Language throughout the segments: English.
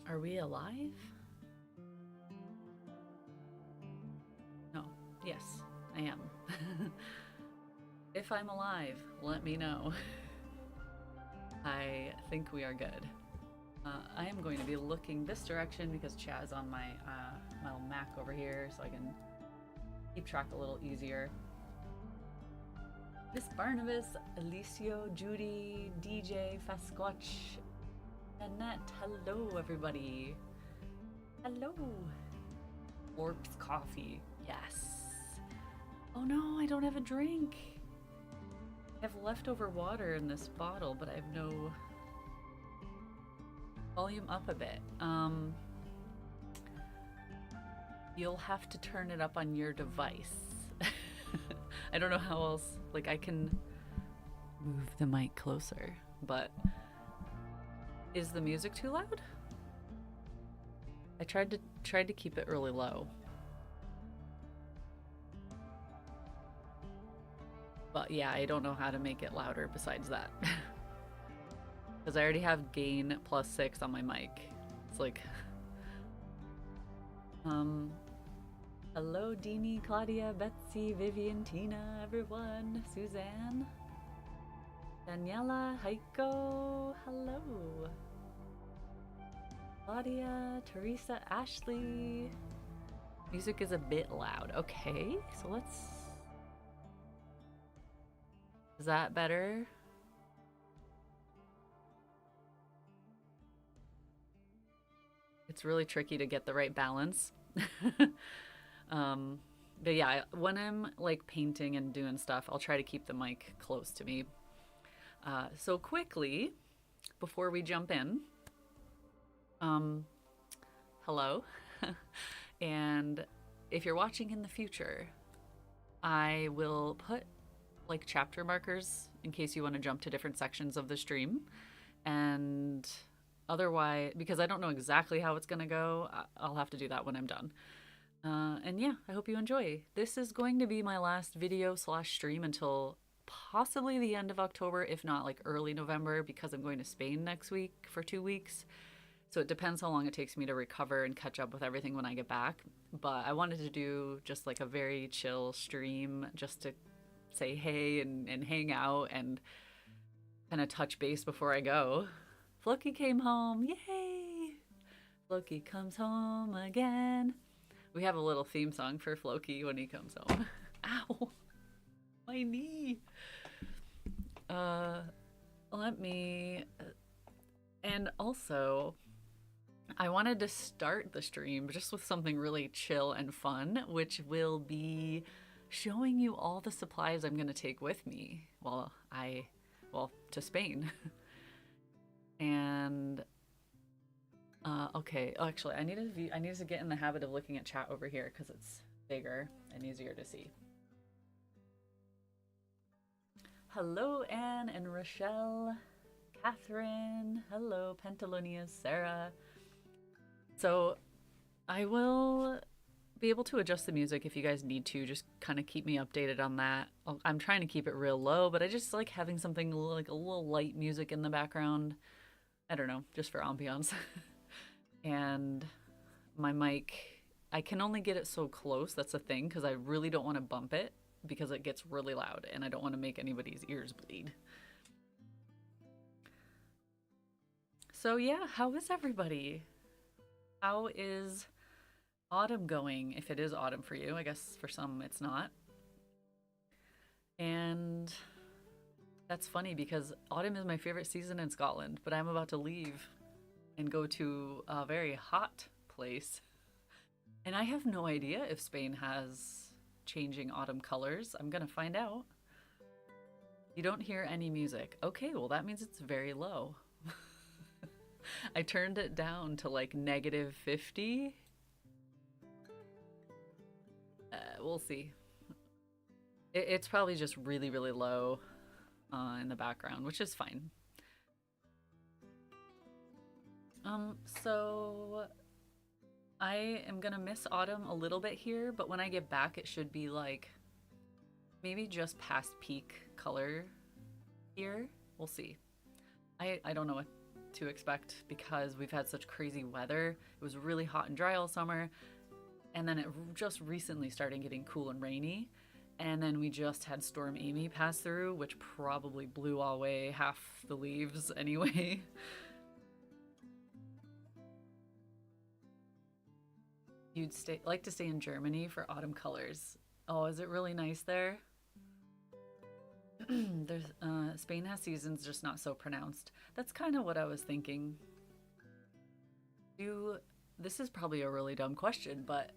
Are we alive? No. Yes, I am. If I'm alive, let me know. I think we are good. I am going to be looking this direction because chat is on my little Mac over here, so I can keep track a little easier. Miss Barnabas, Alicio, Judy, DJ, Fasquatch, Annette. Hello, everybody. Hello. Orbs Coffee. Yes. Oh no, I don't have a drink. I have leftover water in this bottle, but I have no volume up a bit. You'll have to turn it up on your device. I don't know how else. Like, I can move the mic closer, but is the music too loud? I tried to keep it really low. But yeah, I don't know how to make it louder besides that. Because I already have gain +6 on my mic. It's like... Hello, Deanie, Claudia, Betsy, Vivian, Tina, everyone. Suzanne. Daniela, Heiko, hello. Claudia, Teresa, Ashley. Music is a bit loud. Okay, so let's... Is that better? It's really tricky to get the right balance. But yeah, when I'm like painting and doing stuff, I'll try to keep the mic close to me. So quickly, before we jump in, hello. And if you're watching in the future, I will put like chapter markers in case you want to jump to different sections of the stream. And otherwise, because I don't know exactly how it's going to go, I'll have to do that when I'm done. And yeah, I hope you enjoy. This is going to be my last video / stream until possibly the end of October, if not like early November, because I'm going to Spain next week for 2 weeks. So it depends how long it takes me to recover and catch up with everything when I get back. But I wanted to do just like a very chill stream just to say hey and hang out and kind of touch base before I go. Floki came home. Yay! Floki comes home again. We have a little theme song for Floki when he comes home. Ow! My knee! Let me... And also, I wanted to start the stream just with something really chill and fun, which will be showing you all the supplies I'm going to take with me while to Spain. And okay, actually, I need to get in the habit of looking at chat over here because it's bigger and easier to see. Hello, Anne and Rochelle, Catherine. Hello, Pentalonius, Sarah. So I will be able to adjust the music if you guys need to. Just kind of keep me updated on that. I'm trying to keep it real low, but I just like having something like a little light music in the background. I don't know, just for ambiance. And my mic, I can only get it so close. That's the thing, because I really don't want to bump it because it gets really loud and I don't want to make anybody's ears bleed. So yeah, how is everybody? How is autumn going? If it is autumn for you, I guess for some it's not. And that's funny because autumn is my favorite season in Scotland, but I'm about to leave and go to a very hot place. And I have no idea if Spain has changing autumn colors. I'm gonna find out. You don't hear any music. Okay, well that means it's very low. I turned it down to like -50. We'll see. It's probably just really, really low in the background, which is fine. So I am gonna miss autumn a little bit here, but when I get back, it should be like maybe just past peak color here. We'll see. I don't know to expect because we've had such crazy weather. It was really hot and dry all summer, and then it just recently started getting cool and rainy. And then we just had Storm Amy pass through, which probably blew away half the leaves anyway. You'd like to stay in Germany for autumn colors. Oh, is it really nice there? There's Spain has seasons, just not so pronounced. That's kind of what I was thinking. This is probably a really dumb question, but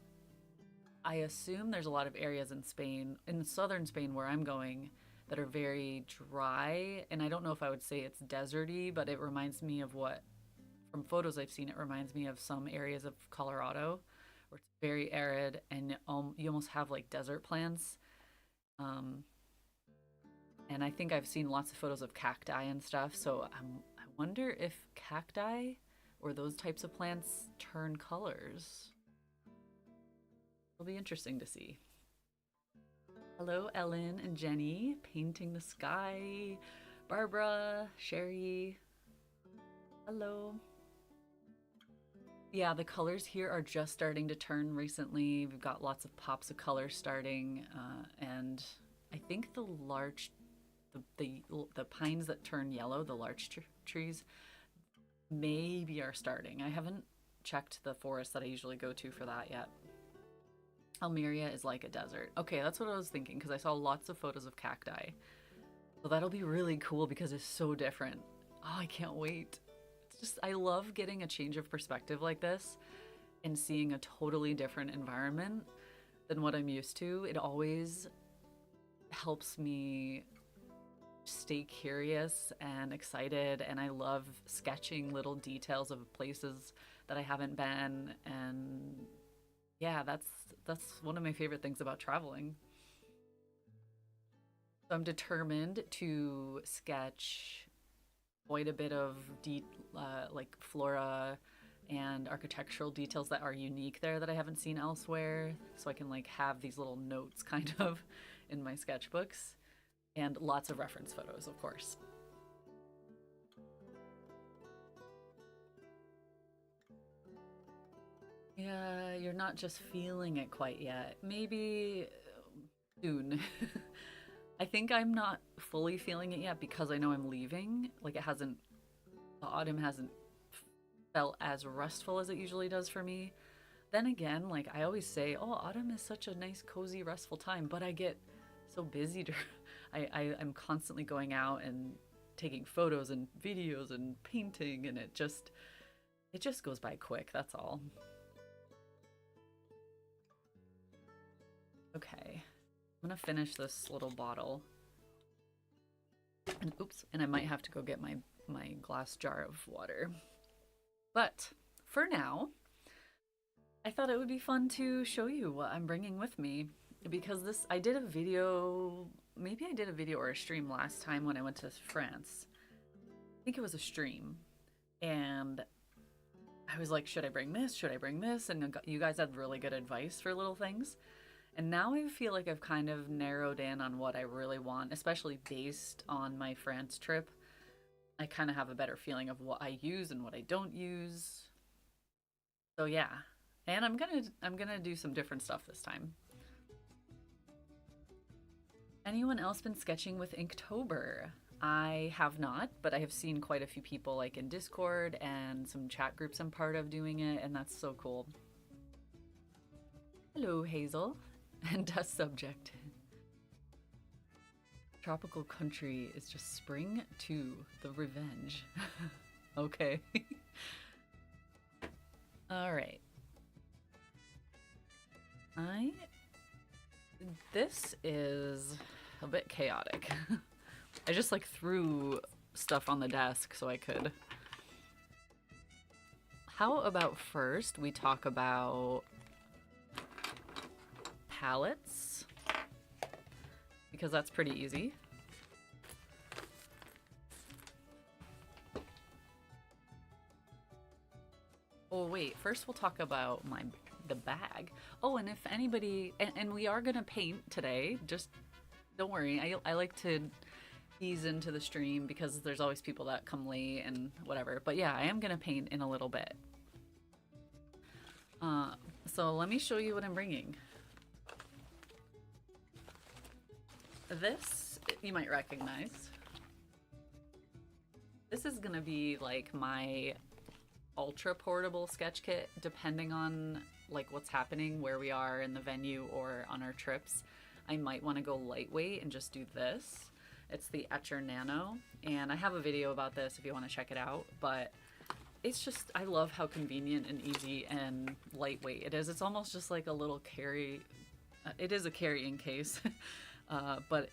I assume there's a lot of areas in Spain, in southern Spain where I'm going, that are very dry. And I don't know if I would say it's deserty, but it reminds me of from photos I've seen, it reminds me of some areas of Colorado where it's very arid and you almost have like desert plants. And I think I've seen lots of photos of cacti and stuff. So I wonder if cacti or those types of plants turn colors. It'll be interesting to see. Hello, Ellen and Jenny, painting the sky. Barbara, Sherry. Hello. Yeah, the colors here are just starting to turn recently. We've got lots of pops of color starting, and I think the pines that turn yellow, the larch trees, maybe are starting. I haven't checked the forest that I usually go to for that yet. Almeria is like a desert. Okay, that's what I was thinking because I saw lots of photos of cacti. So that'll be really cool because it's so different. Oh, I can't wait. It's just, I love getting a change of perspective like this and seeing a totally different environment than what I'm used to. It always helps me stay curious and excited, and I love sketching little details of places that I haven't been, and yeah, that's one of my favorite things about traveling. So I'm determined to sketch quite a bit of like flora and architectural details that are unique there that I haven't seen elsewhere, so I can like have these little notes kind of in my sketchbooks. And lots of reference photos, of course. Yeah, you're not just feeling it quite yet. Maybe soon. I think I'm not fully feeling it yet because I know I'm leaving. Like the autumn hasn't felt as restful as it usually does for me. Then again, like I always say, oh, autumn is such a nice, cozy, restful time, but I get so busy I'm constantly going out and taking photos and videos and painting, and it just goes by quick, that's all. Okay, I'm gonna finish this little bottle. And oops, and I might have to go get my glass jar of water. But for now, I thought it would be fun to show you what I'm bringing with me. Because I did a video, maybe I did a video or a stream last time when I went to France. I think it was a stream. And I was like, should I bring this? Should I bring this? And you guys had really good advice for little things. And now I feel like I've kind of narrowed in on what I really want, especially based on my France trip. I kind of have a better feeling of what I use and what I don't use. So yeah. And I'm gonna do some different stuff this time. Anyone else been sketching with Inktober? I have not, but I have seen quite a few people like in Discord and some chat groups I'm part of doing it, and that's so cool. Hello, Hazel. And dust subject. Tropical country is just spring 2, the revenge. Okay. All right. This is a bit chaotic. I just like threw stuff on the desk so I could. How about first we talk about palettes, because that's pretty easy. Oh wait, first we'll talk about the bag. Oh, and if anybody, and we are gonna paint today, just don't worry. I like to ease into the stream because there's always people that come late and whatever. But yeah, I am gonna paint in a little bit. So let me show you what I'm bringing. This, you might recognize. This is gonna be like my ultra portable sketch kit, depending on like what's happening, where we are in the venue or on our trips. I might want to go lightweight and just do this. It's the Etcher Nano, and I have a video about this if you want to check it out, but it's just, I love how convenient and easy and lightweight it is. It's almost just like a little carry, it is a carrying case, but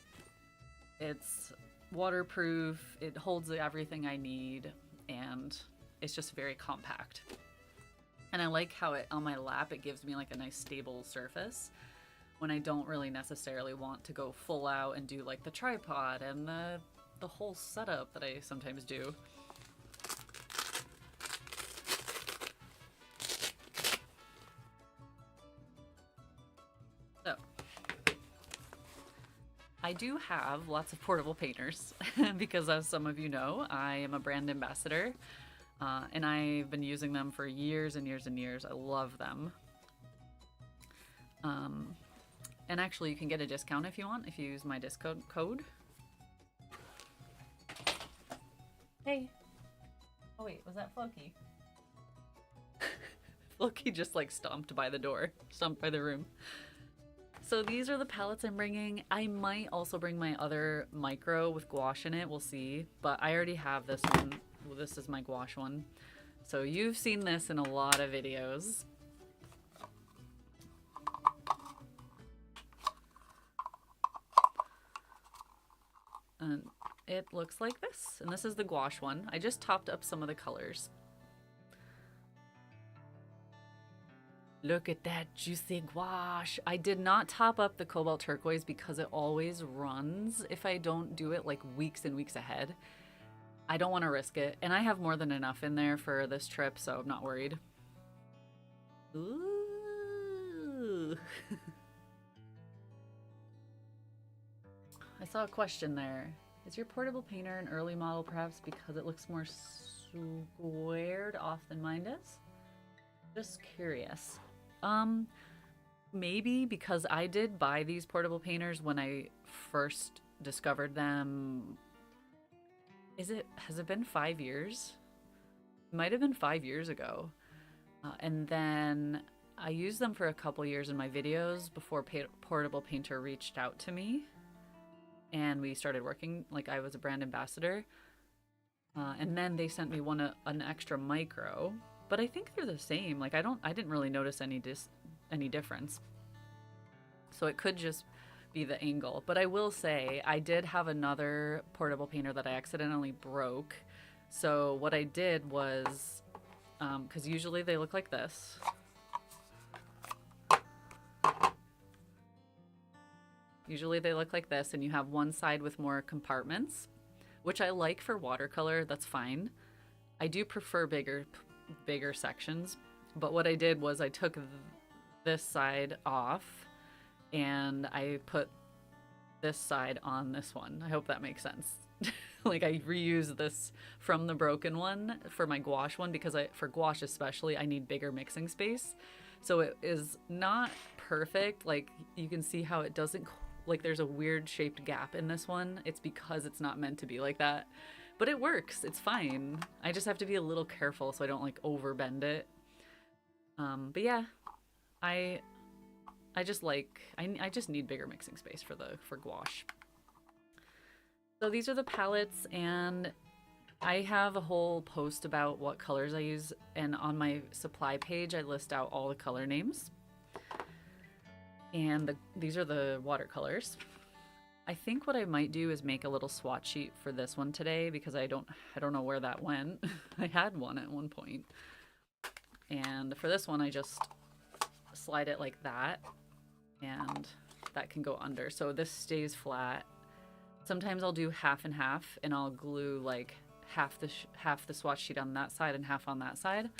it's waterproof, it holds everything I need, and it's just very compact. And I like how it, on my lap, it gives me like a nice stable surface when I don't really necessarily want to go full out and do like the tripod and the whole setup that I sometimes do. So, I do have lots of portable painters because, as some of you know, I am a brand ambassador, and I've been using them for years and years and years. I love them. And actually, you can get a discount if you want, if you use my discount code. Hey. Oh wait, was that Floki? Floki just like stomped by the door, stomped by the room. So these are the palettes I'm bringing. I might also bring my other micro with gouache in it, we'll see. But I already have this one. Well, this is my gouache one. So you've seen this in a lot of videos. And it looks like this. And this is the gouache one. I just topped up some of the colors. Look at that juicy gouache. I did not top up the cobalt turquoise because it always runs if I don't do it like weeks and weeks ahead. I don't want to risk it. And I have more than enough in there for this trip, so I'm not worried. Ooh. I saw a question there. Is your portable painter an early model perhaps because it looks more squared off than mine does? Just curious. Maybe because I did buy these portable painters when I first discovered them. Has it been 5 years? It might have been 5 years ago. And then I used them for a couple years in my videos before Portable Painter reached out to me. And we started working, like I was a brand ambassador. And then they sent me an extra micro. But I think they're the same. Like I didn't really notice any difference. So it could just be the angle. But I will say I did have another portable painter that I accidentally broke. So what I did was, because usually they look like this. Usually they look like this, and you have one side with more compartments, which I like for watercolor. That's fine. I do prefer bigger sections, but what I did was I took this side off and I put this side on this one. I hope that makes sense. Like I reused this from the broken one for my gouache one because for gouache especially, I need bigger mixing space. So it is not perfect. Like you can see how it doesn't, like there's a weird shaped gap in this one. It's because it's not meant to be like that. But it works. It's fine. I just have to be a little careful so I don't like overbend it. But yeah, I just need bigger mixing space for gouache. So these are the palettes, and I have a whole post about what colors I use, and on my supply page I list out all the color names. And these are the watercolors. I think what I might do is make a little swatch sheet for this one today because I don't know where that went. I had one at one point. And for this one I just slide it like that, and that can go under. So this stays flat. Sometimes I'll do half and half, and I'll glue like half the swatch sheet on that side and half on that side.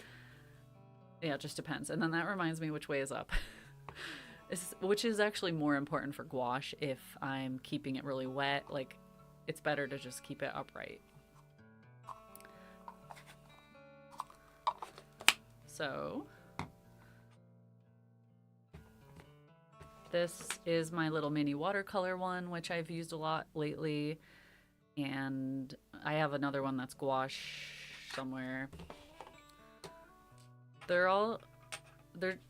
Yeah, it just depends. And then that reminds me which way is up. Which is actually more important for gouache if I'm keeping it really wet. Like it's better to just keep it upright. So this is my little mini watercolor one, which I've used a lot lately. And I have another one that's gouache somewhere.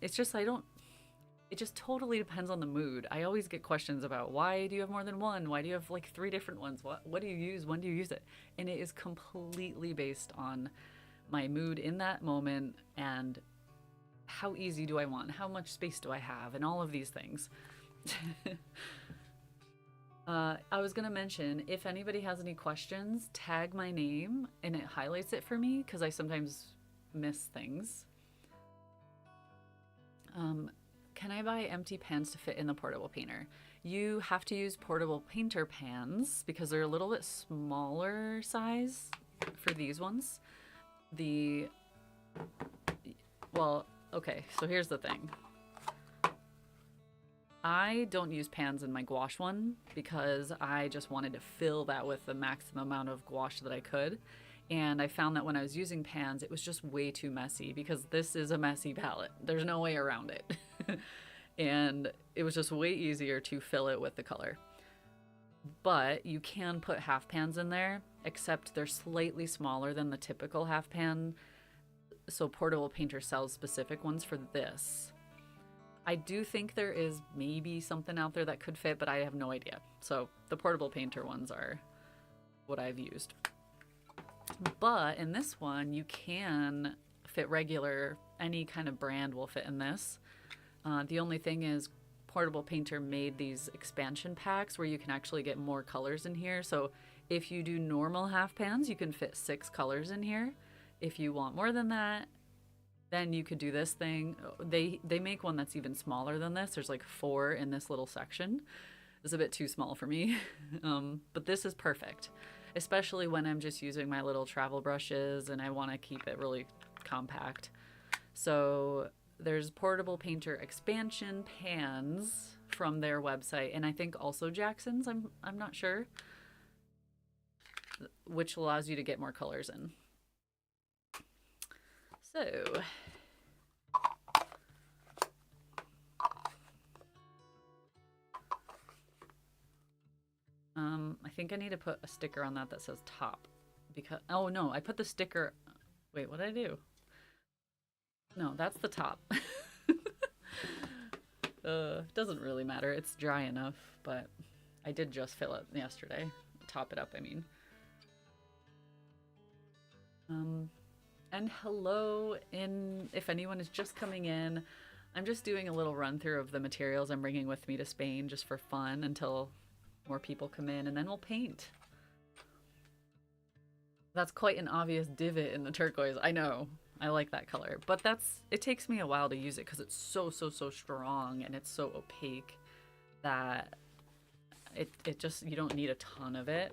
It's just, it just totally depends on the mood. I always get questions about, why do you have more than one? Why do you have like 3 different ones? What do you use? When do you use it? And it is completely based on my mood in that moment and how easy do I want? How much space do I have? And all of these things. I was going to mention, if anybody has any questions, tag my name and it highlights it for me because I sometimes miss things. Can I buy empty pans to fit in the portable painter? You have to use portable painter pans because they're a little bit smaller size for these ones. Well, okay, so here's the thing. I don't use pans in my gouache one because I just wanted to fill that with the maximum amount of gouache that I could. And I found that when I was using pans, it was just way too messy because this is a messy palette. There's no way around it. And it was just way easier to fill it with the color. But you can put half pans in there, except they're slightly smaller than the typical half pan. So Portable Painter sells specific ones for this. I do think there is maybe something out there that could fit, but I have no idea. So the Portable Painter ones are what I've used. But in this one, you can fit regular, any kind of brand will fit in this. The only thing is Portable Painter made these expansion packs where you can actually get more colors in here. So if you do normal half pans, you can fit 6 colors in here. If you want more than that, then you could do this thing. They make one that's even smaller than this. There's like 4 in this little section. It's a bit too small for me, but this is perfect, especially when I'm just using my little travel brushes and I want to keep it really compact. So there's Portable Painter expansion pans from their website, and I think also Jackson's, I'm not sure, which allows you to get more colors in. So I think I need to put a sticker on that says top, because, oh no, I put the sticker, wait, what did I do? No, that's the top. Doesn't really matter, it's dry enough, but I did just fill it yesterday. Top it up, I mean. And hello, if anyone is just coming in, I'm just doing a little run through of the materials I'm bringing with me to Spain just for fun until more people come in, and then we'll paint. That's quite an obvious divot in the turquoise. I know, I like that color, but it takes me a while to use it because it's so strong and it's so opaque that it just, you don't need a ton of it.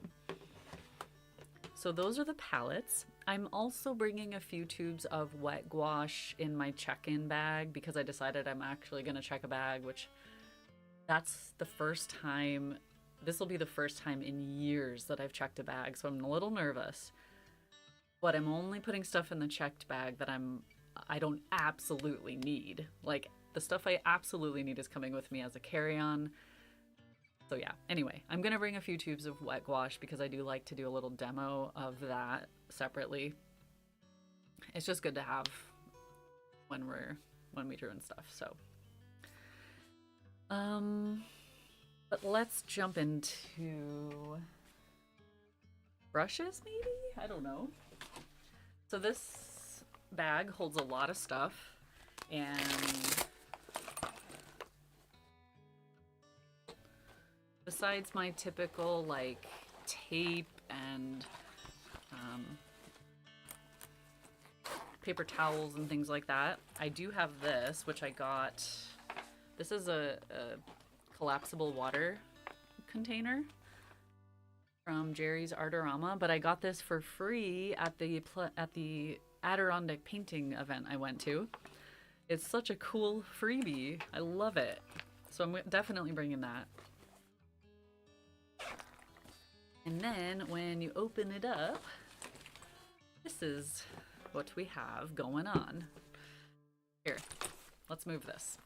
So those are the palettes. I'm also bringing a few tubes of wet gouache in my check-in bag because I decided I'm actually going to check a bag, which that's the first time, this will be the first time in years that I've checked a bag, so I'm a little nervous. But I'm only putting stuff in the checked bag that I don't absolutely need. Like, the stuff I absolutely need is coming with me as a carry-on. So yeah, anyway, I'm going to bring a few tubes of wet gouache because I do like to do a little demo of that separately. It's just good to have when we drew and stuff, so. But let's jump into brushes, maybe? I don't know. So this bag holds a lot of stuff, and besides my typical like tape and paper towels and things like that, I do have this, which I got. This is a collapsible water container from Jerry's Artorama, but I got this for free at the Adirondack painting event I went to. It's such a cool freebie. I love it. So I'm definitely bringing that. And then when you open it up, this is what we have going on. Here, let's move this.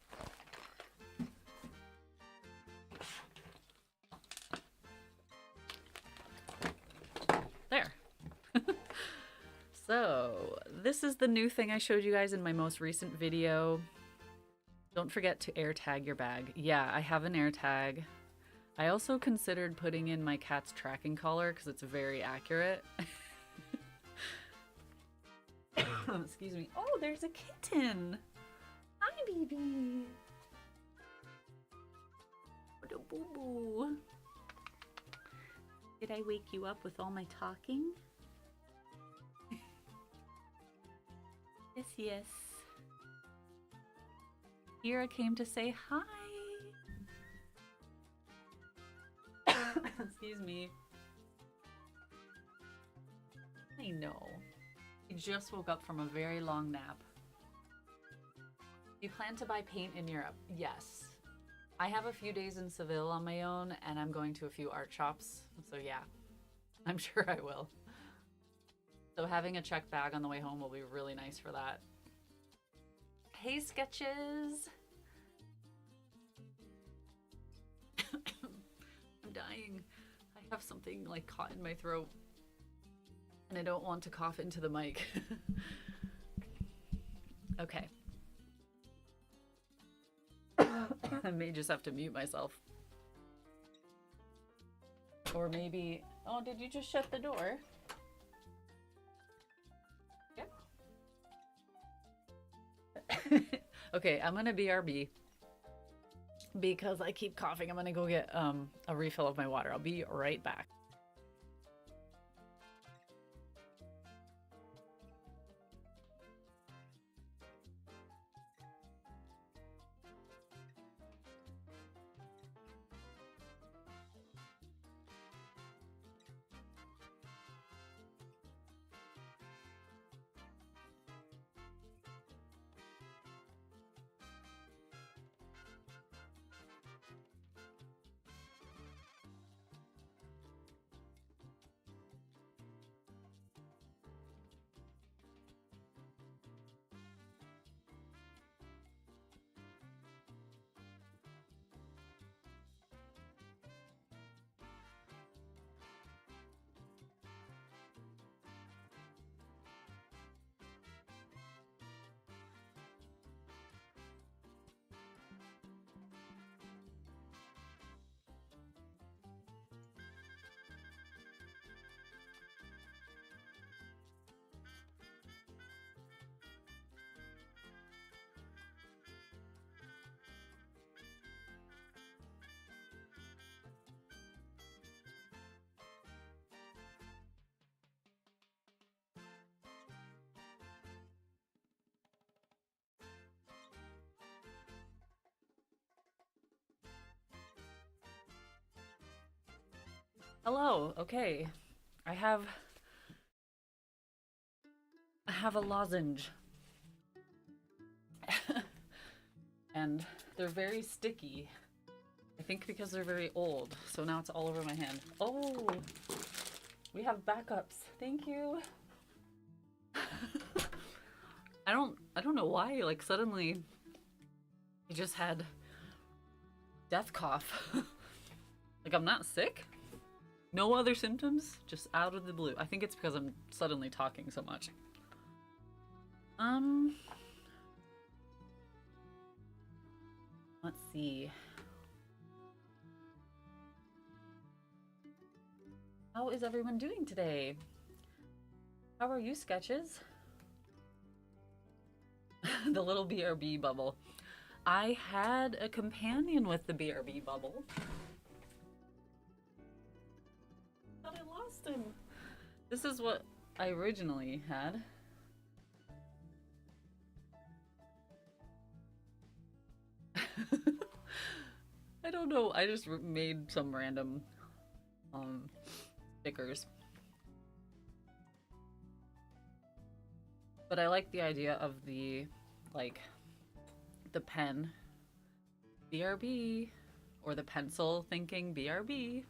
There. So, this is the new thing I showed you guys in my most recent video. Don't forget to air tag your bag. Yeah, I have an air tag. I also considered putting in my cat's tracking collar because it's very accurate. Excuse me. Oh, there's a kitten. Hi, baby. What a boo-boo. Did I wake you up with all my talking? Yes, yes. Kira came to say hi. Excuse me. I know. He just woke up from a very long nap. You plan to buy paint in Europe? Yes. I have a few days in Seville on my own, and I'm going to a few art shops. So yeah, I'm sure I will. So having a check bag on the way home will be really nice for that. Hey, Sketches! I'm dying. I have something like caught in my throat. And I don't want to cough into the mic. Okay. I may just have to mute myself. Or maybe... Oh, did you just shut the door? Yep. Okay, I'm gonna BRB. Because I keep coughing, I'm gonna go get a refill of my water. I'll be right back. Hello, okay. I have a lozenge. And they're very sticky. I think because they're very old, so now it's all over my hand. Oh, we have backups. Thank you. I don't know why, like suddenly I just had death cough. Like I'm not sick. No other symptoms, just out of the blue. I think it's because I'm suddenly talking so much. Let's see. How is everyone doing today? How are you, Sketches? The little BRB bubble. I had a companion with the BRB bubble. But I lost him. This is what I originally had. I don't know. I just made some random stickers. But I like the idea of the, like, the pen. BRB. Or the pencil thinking BRB.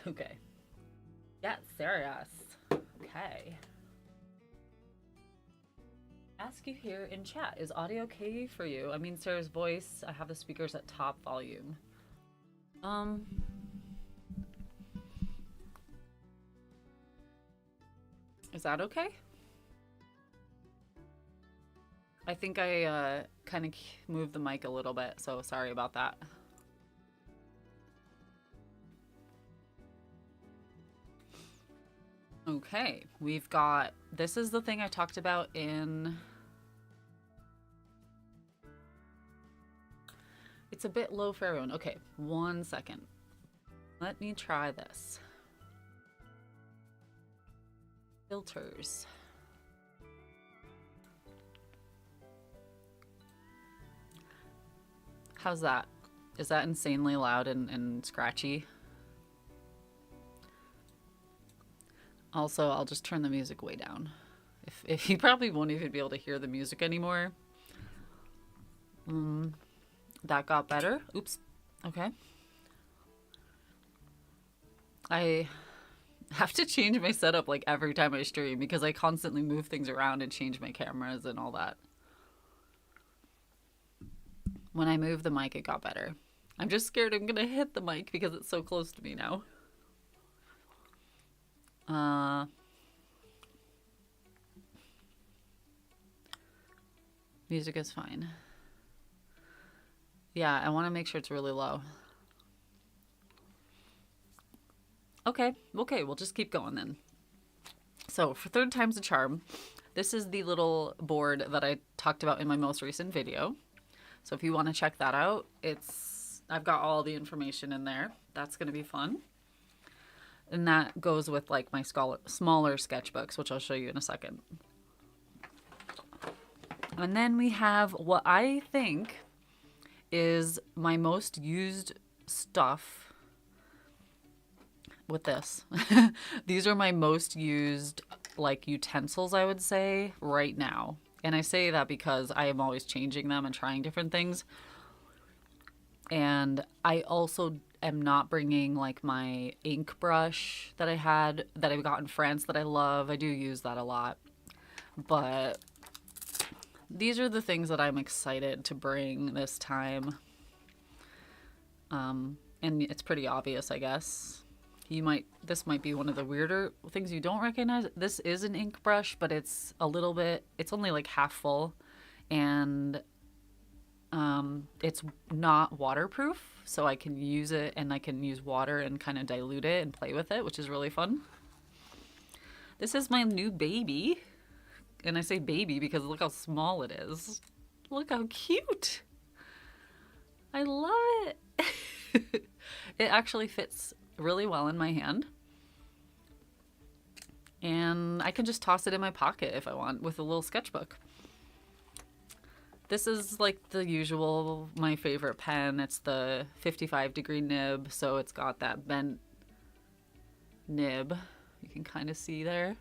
Okay. Yeah, Sarah. Okay. Ask you here in chat, is audio okay for you? I mean, Sarah's voice, I have the speakers at top volume. Is that okay? I think I kind of moved the mic a little bit, so sorry about that. Okay, we've got, this is the thing I talked about in, it's a bit low for everyone. Okay, 1 second. Let me try this. Filters. How's that? Is that insanely loud and scratchy? Also, I'll just turn the music way down. If you probably won't even be able to hear the music anymore. That got better. Oops. Okay. I have to change my setup like every time I stream because I constantly move things around and change my cameras and all that. When I move the mic, it got better. I'm just scared I'm gonna hit the mic because it's so close to me now. Music is fine. Yeah, I want to make sure it's really low. Okay, we'll just keep going then. So for third time's a charm, this is the little board that I talked about in my most recent video. So if you want to check that out, I've got all the information in there. That's going to be fun. And that goes with like my smaller sketchbooks, which I'll show you in a second. And then we have what I think is my most used stuff with this. These are my most used like utensils, I would say, right now. And I say that because I am always changing them and trying different things. And I also am not bringing like my ink brush that I got in France that I love. I do use that a lot. But these are the things that I'm excited to bring this time. And it's pretty obvious, I guess. This might be one of the weirder things you don't recognize. This is an ink brush, but it's only like half full, and it's not waterproof, so I can use it and I can use water and kind of dilute it and play with it, which is really fun. This is my new baby, and I say baby because look how small it is. Look how cute. I love it. It actually fits really well in my hand, and I can just toss it in my pocket if I want with a little sketchbook. This is like the usual, my favorite pen. It's the 55-degree nib, so it's got that bent nib you can kind of see there,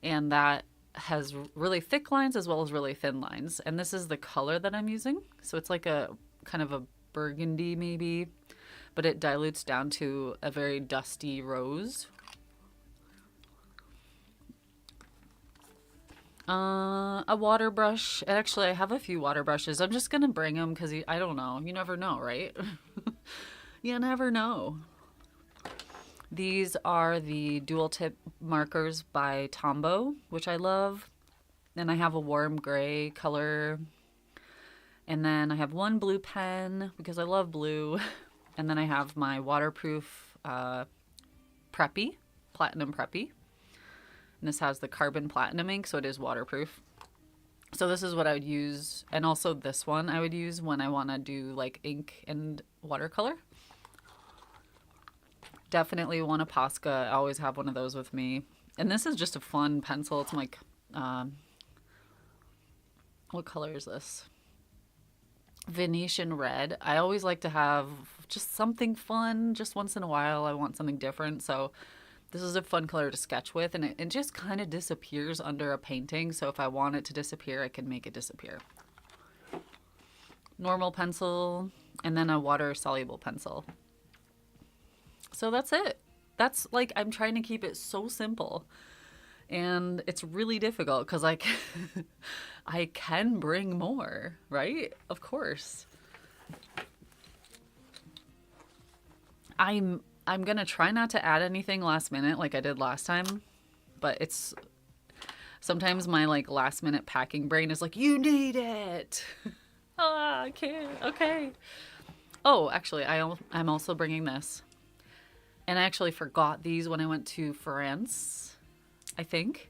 and that has really thick lines as well as really thin lines. And this is the color that I'm using, so it's like a kind of a burgundy maybe, but it dilutes down to a very dusty rose. A water brush. Actually, I have a few water brushes. I'm just gonna bring them because I don't know. You never know, right? You never know. These are the dual tip markers by Tombow, which I love. And I have a warm gray color. And then I have one blue pen because I love blue. And then I have my waterproof Preppy, Platinum Preppy. And this has the carbon platinum ink, so it is waterproof. So this is what I would use. And also this one I would use when I want to do like ink and watercolor. Definitely want a Posca. I always have one of those with me. And this is just a fun pencil. It's like, what color is this? Venetian red. I always like to have just something fun. Just once in a while I want something different. So this is a fun color to sketch with, and it just kind of disappears under a painting. So if I want it to disappear, I can make it disappear. Normal pencil, and then a water-soluble pencil. So that's it. that's like, I'm trying to keep it so simple. And it's really difficult because I can bring more, right? Of course. I'm gonna try not to add anything last minute like I did last time, but it's sometimes my like last minute packing brain is like, you need it. Ah, I can't. Okay. Oh, actually, I'm also bringing this, and I actually forgot these when I went to France, I think.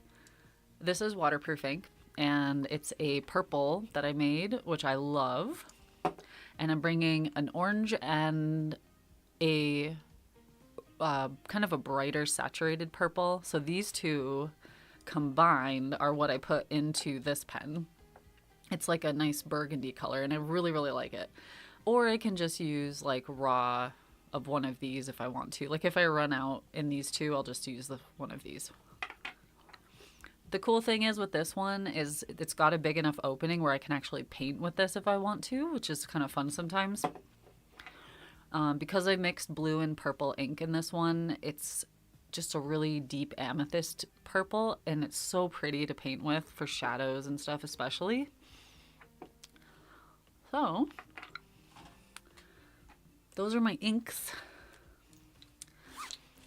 This is waterproof ink, and it's a purple that I made, which I love. And I'm bringing an orange and a kind of a brighter saturated purple. So these two combined are what I put into this pen. It's like a nice burgundy color, and I really, really like it. Or I can just use like raw of one of these if I want to. Like if I run out in these two, I'll just use one of these. The cool thing is with this one is it's got a big enough opening where I can actually paint with this if I want to, which is kind of fun sometimes. Because I mixed blue and purple ink in this one, it's just a really deep amethyst purple, and it's so pretty to paint with for shadows and stuff especially. So, those are my inks.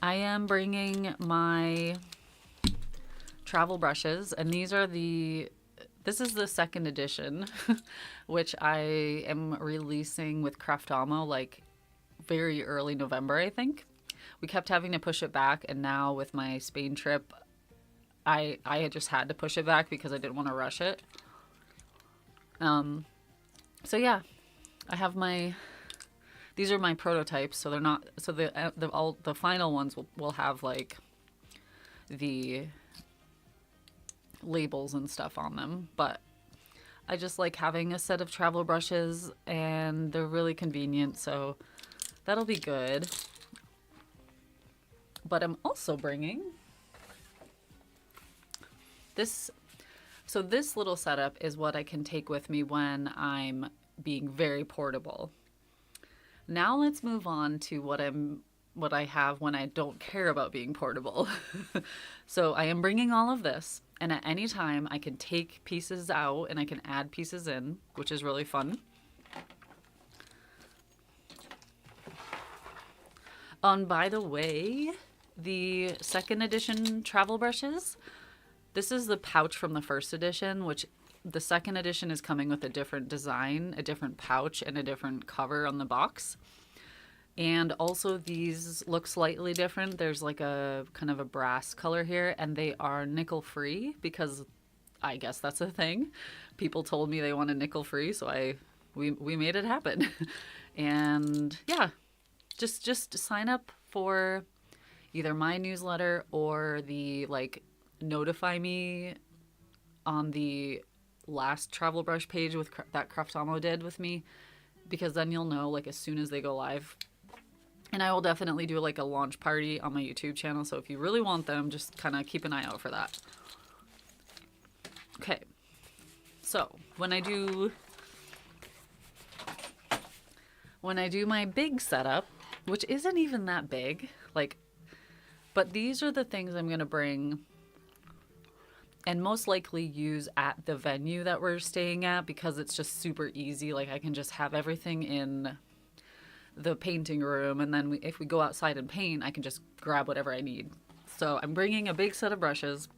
I am bringing my travel brushes, and this is the second edition, which I am releasing with Craftamo like very early November, I think. We kept having to push it back, and now with my Spain trip, I had just had to push it back because I didn't want to rush it. So yeah, I have these are my prototypes, so they're not, so the final ones will have like the labels and stuff on them, but I just like having a set of travel brushes, and they're really convenient, so that'll be good. But I'm also bringing this. So this little setup is what I can take with me when I'm being very portable. Now let's move on to what I have when I don't care about being portable. So I am bringing all of this, and at any time I can take pieces out and I can add pieces in, which is really fun. By the way, the second edition travel brushes, this is the pouch from the first edition, which the second edition is coming with a different design, a different pouch, and a different cover on the box. And also these look slightly different. There's like a kind of a brass color here, and they are nickel free because I guess that's a thing. People told me they wanted nickel free, so we made it happen. And yeah, just sign up for either my newsletter or the like notify me on the last travel brush page with that Craftamo did with me, because then you'll know like as soon as they go live. And I will definitely do like a launch party on my YouTube channel, so if you really want them, just kind of keep an eye out for that. Okay, so when I do my big setup, which isn't even that big, like, but these are the things I'm gonna bring and most likely use at the venue that we're staying at, because it's just super easy. Like I can just have everything in the painting room, and then if we go outside and paint, I can just grab whatever I need. So I'm bringing a big set of brushes,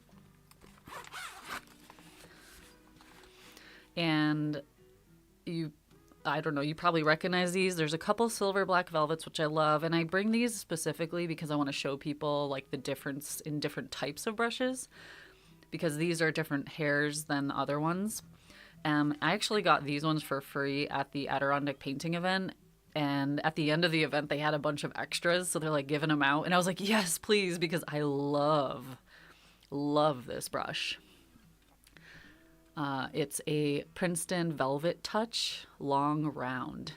and I don't know, you probably recognize these. There's a couple silver black velvets, which I love, and I bring these specifically because I want to show people like the difference in different types of brushes, because these are different hairs than the other ones. I actually got these ones for free at the Adirondack painting event, and at the end of the event they had a bunch of extras, so they're like giving them out, and I was like, yes please, because I love this brush. It's a Princeton Velvet Touch Long Round.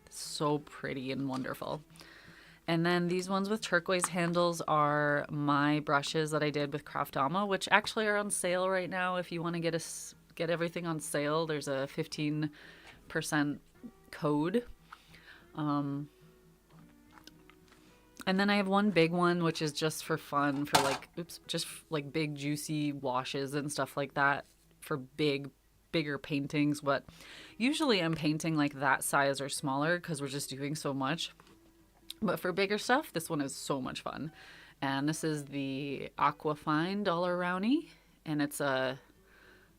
So pretty and wonderful. And then these ones with turquoise handles are my brushes that I did with Craftamo, which actually are on sale right now. If you want to get everything on sale, there's a 15% And then I have one big one, which is just for fun, for like, just like big juicy washes and stuff like that for bigger paintings. But usually I'm painting like that size or smaller because we're just doing so much. But for bigger stuff, this one is so much fun. And this is the Aquafine Dollar Roundy, and it's a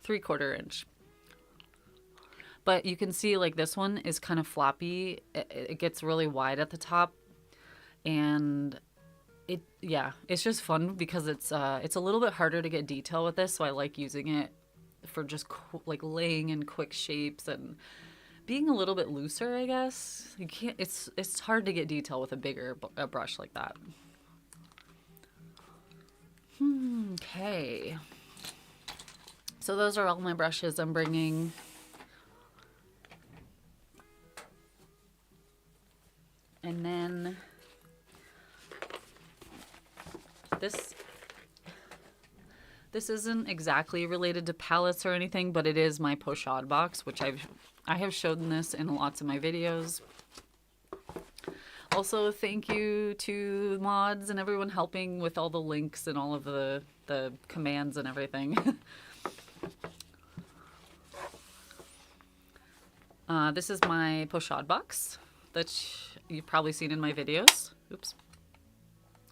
3/4 inch. But you can see like this one is kind of floppy. It gets really wide at the top. And it's just fun because it's a little bit harder to get detail with this, so I like using it for just like laying in quick shapes and being a little bit looser, I guess. You can't, it's hard to get detail with a bigger brush like that. Okay. So those are all my brushes I'm bringing. And then this isn't exactly related to palettes or anything, but it is my pochade box, which I have shown this in lots of my videos. Also, thank you to mods and everyone helping with all the links and all of the commands and everything. This is my pochade box that you've probably seen in my videos. Oops.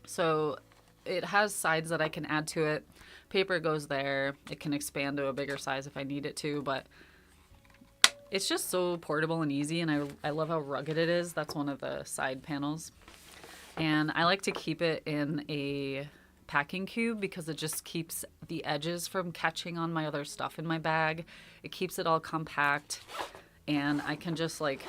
So it has sides that I can add to it. Paper goes there. It can expand to a bigger size if I need it to, but it's just so portable and easy, and I love how rugged it is. That's one of the side panels. And I like to keep it in a packing cube because it just keeps the edges from catching on my other stuff in my bag. It keeps it all compact, and I can just like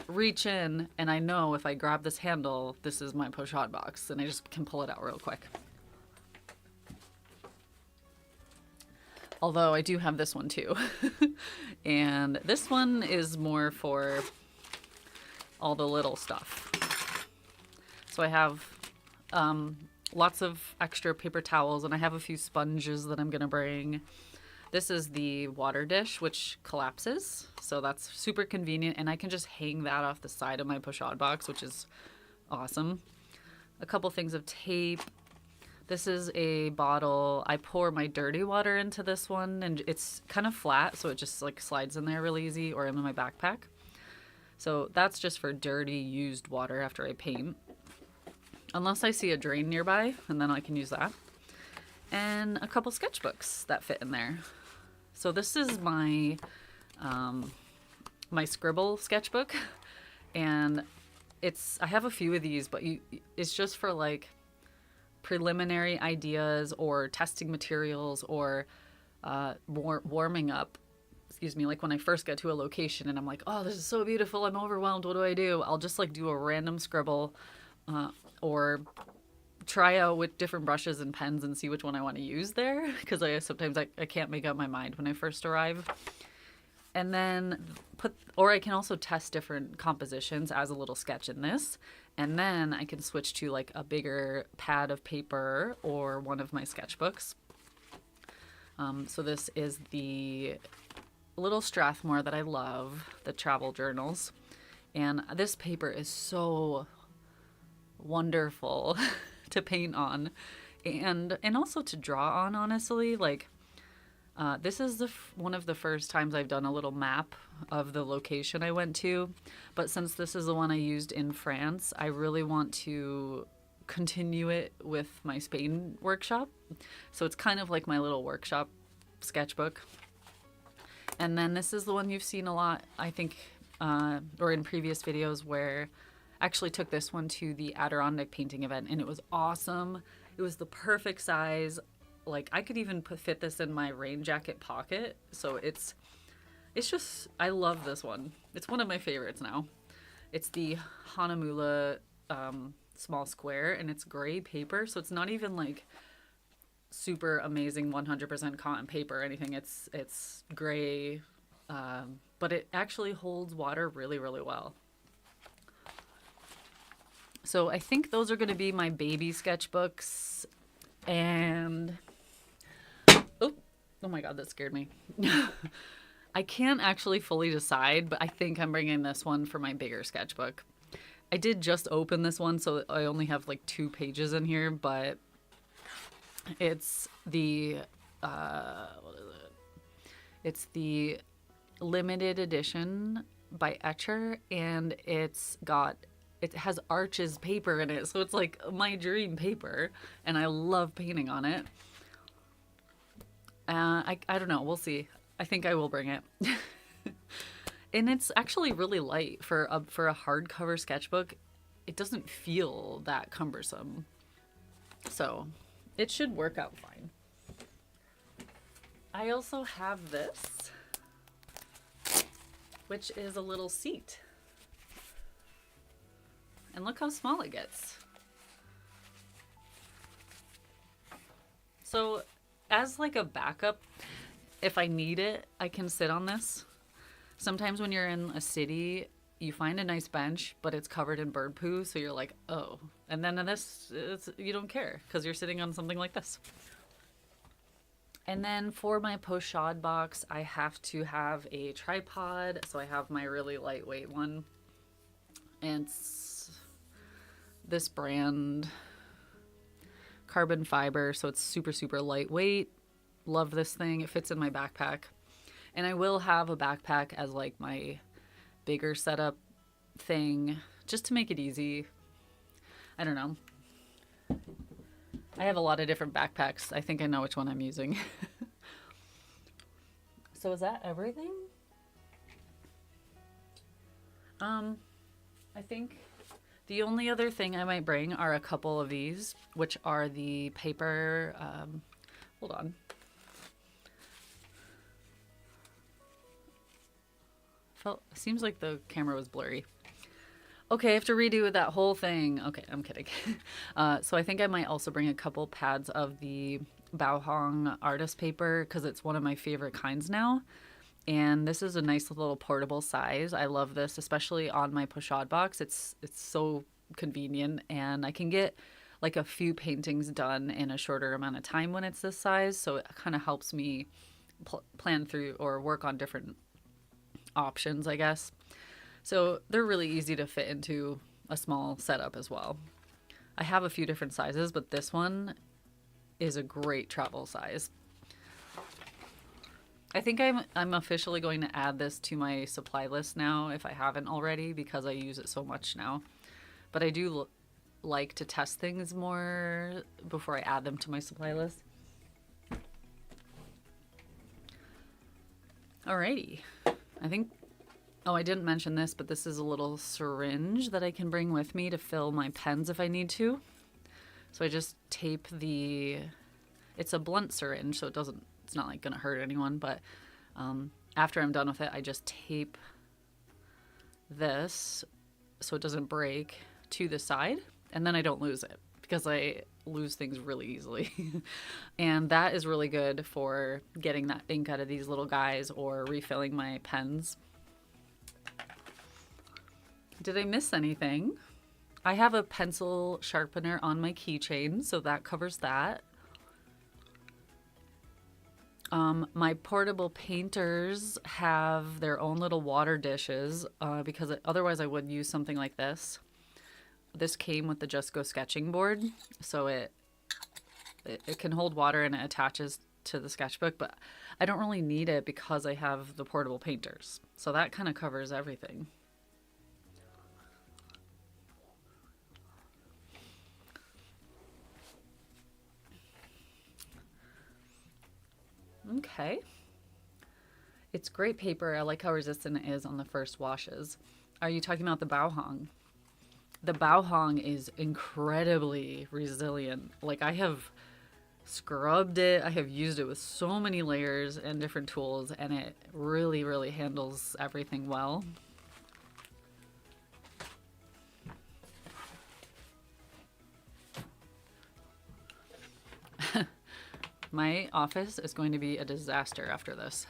reach in, and I know if I grab this handle, this is my pochade box, and I just can pull it out real quick. Although I do have this one too. And this one is more for all the little stuff. So I have lots of extra paper towels, and I have a few sponges that I'm gonna bring. This is the water dish, which collapses, so that's super convenient, and I can just hang that off the side of my pochade box, which is awesome. A couple things of tape. This is a bottle. I pour my dirty water into this one, and it's kind of flat, so it just like slides in there really easy, or in my backpack. So that's just for dirty, used water after I paint. Unless I see a drain nearby, and then I can use that. And a couple sketchbooks that fit in there. So this is my my scribble sketchbook, and I have a few of these, but it's just for like preliminary ideas or testing materials or warming up. Excuse me, like when I first get to a location and I'm like, oh, this is so beautiful, I'm overwhelmed, what do I do? I'll just like do a random scribble or try out with different brushes and pens and see which one I want to use there, because sometimes I can't make up my mind when I first arrive. And then or I can also test different compositions as a little sketch in this, and then I can switch to like a bigger pad of paper or one of my sketchbooks. So this is the little Strathmore that I love, the travel journals, and this paper is so wonderful to paint on and also to draw on, honestly. Like this is one of the first times I've done a little map of the location I went to, but since this is the one I used in France, I really want to continue it with my Spain workshop. So it's kind of like my little workshop sketchbook. And then this is the one you've seen a lot, I think, or in previous videos, where I actually took this one to the Adirondack painting event, and it was awesome. It was the perfect size. Like I could even fit this in my rain jacket pocket. So it's just, I love this one. It's one of my favorites now. It's the Hanamula small square, and it's gray paper. So it's not even like super amazing 100% cotton paper or anything. It's gray, but it actually holds water really, really well. So I think those are going to be my baby sketchbooks. And oh my god, that scared me. I can't actually fully decide, but I think I'm bringing this one for my bigger sketchbook. I did just open this one, so I only have like 2 pages in here, but it's the, what is it? It's the limited edition by Etcher, and it has Arches paper in it, so it's like my dream paper, and I love painting on it. I don't know, we'll see. I think I will bring it. And it's actually really light for a hardcover sketchbook. It doesn't feel that cumbersome, so it should work out fine. I also have this, which is a little seat. And look how small it gets. So as like a backup, if I need it, I can sit on this. Sometimes when you're in a city, you find a nice bench, but it's covered in bird poo, so you're like, oh. And then in this, you don't care because you're sitting on something like this. And then for my pochade box, I have to have a tripod, so I have my really lightweight one. And it's this brand, carbon fiber, so it's super, super lightweight. Love this thing. It fits in my backpack. And I will have a backpack as like my bigger setup thing, just to make it easy. I don't know. I have a lot of different backpacks. I think I know which one I'm using. So is that everything? I think the only other thing I might bring are a couple of these, which are the paper, hold on. Seems like the camera was blurry. Okay, I have to redo that whole thing. Okay, I'm kidding. So I think I might also bring a couple pads of the Bao artist paper because it's one of my favorite kinds now. And this is a nice little portable size. I love this, especially on my pochade box. It's so convenient, and I can get like a few paintings done in a shorter amount of time when it's this size. So it kind of helps me plan through or work on different options, I guess. So they're really easy to fit into a small setup as well. I have a few different sizes, but this one is a great travel size. I think I'm officially going to add this to my supply list now if I haven't already, because I use it so much now. But I do like to test things more before I add them to my supply list. Alrighty. I think, oh, I didn't mention this, but this is a little syringe that I can bring with me to fill my pens if I need to. So I just tape it's a blunt syringe, so it's not like gonna hurt anyone, but after I'm done with it, I just tape this so it doesn't break to the side, and then I don't lose it because I lose things really easily. And that is really good for getting that ink out of these little guys or refilling my pens. Did I miss anything? I have a pencil sharpener on my keychain, so that covers that. My portable painters have their own little water dishes because otherwise I would use something like this. This came with the Just Go sketching board, so it can hold water and it attaches to the sketchbook, but I don't really need it because I have the portable painters. So that kind of covers everything. Okay. It's great paper. I like how resistant it is on the first washes. Are you talking about the Bao? The Bao is incredibly resilient. Like, I have scrubbed it. I have used it with so many layers and different tools, and it really, really handles everything well. My office is going to be a disaster after this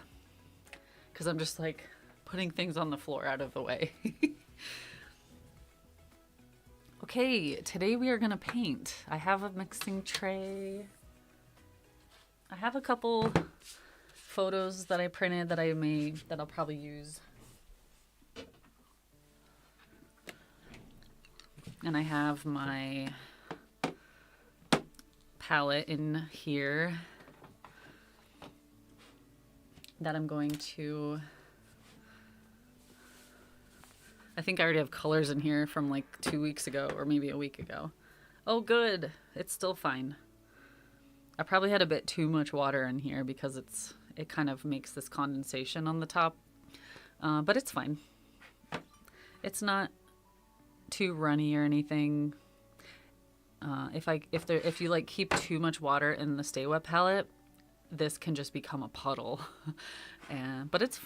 because I'm just like putting things on the floor out of the way. Okay, today we are gonna paint. I have a mixing tray. I have a couple photos that I printed that I'll probably use. And I have my palette in here that I'm going to... I think I already have colors in here from like 2 weeks ago or maybe a week ago. Oh, good. It's still fine. I probably had a bit too much water in here because it kind of makes this condensation on the top. But it's fine. It's not too runny or anything. If you like keep too much water in the Stay Wet palette, this can just become a puddle. But it's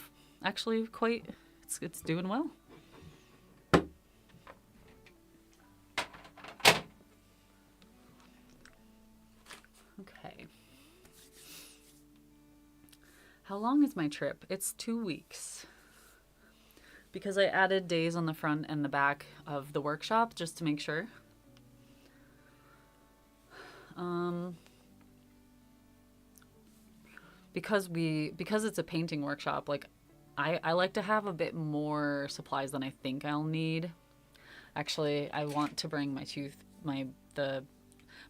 actually it's doing well. Okay. How long is my trip? It's 2 weeks. Because I added days on the front and the back of the workshop just to make sure. Because it's a painting workshop, like I like to have a bit more supplies than I think I'll need. Actually, I want to bring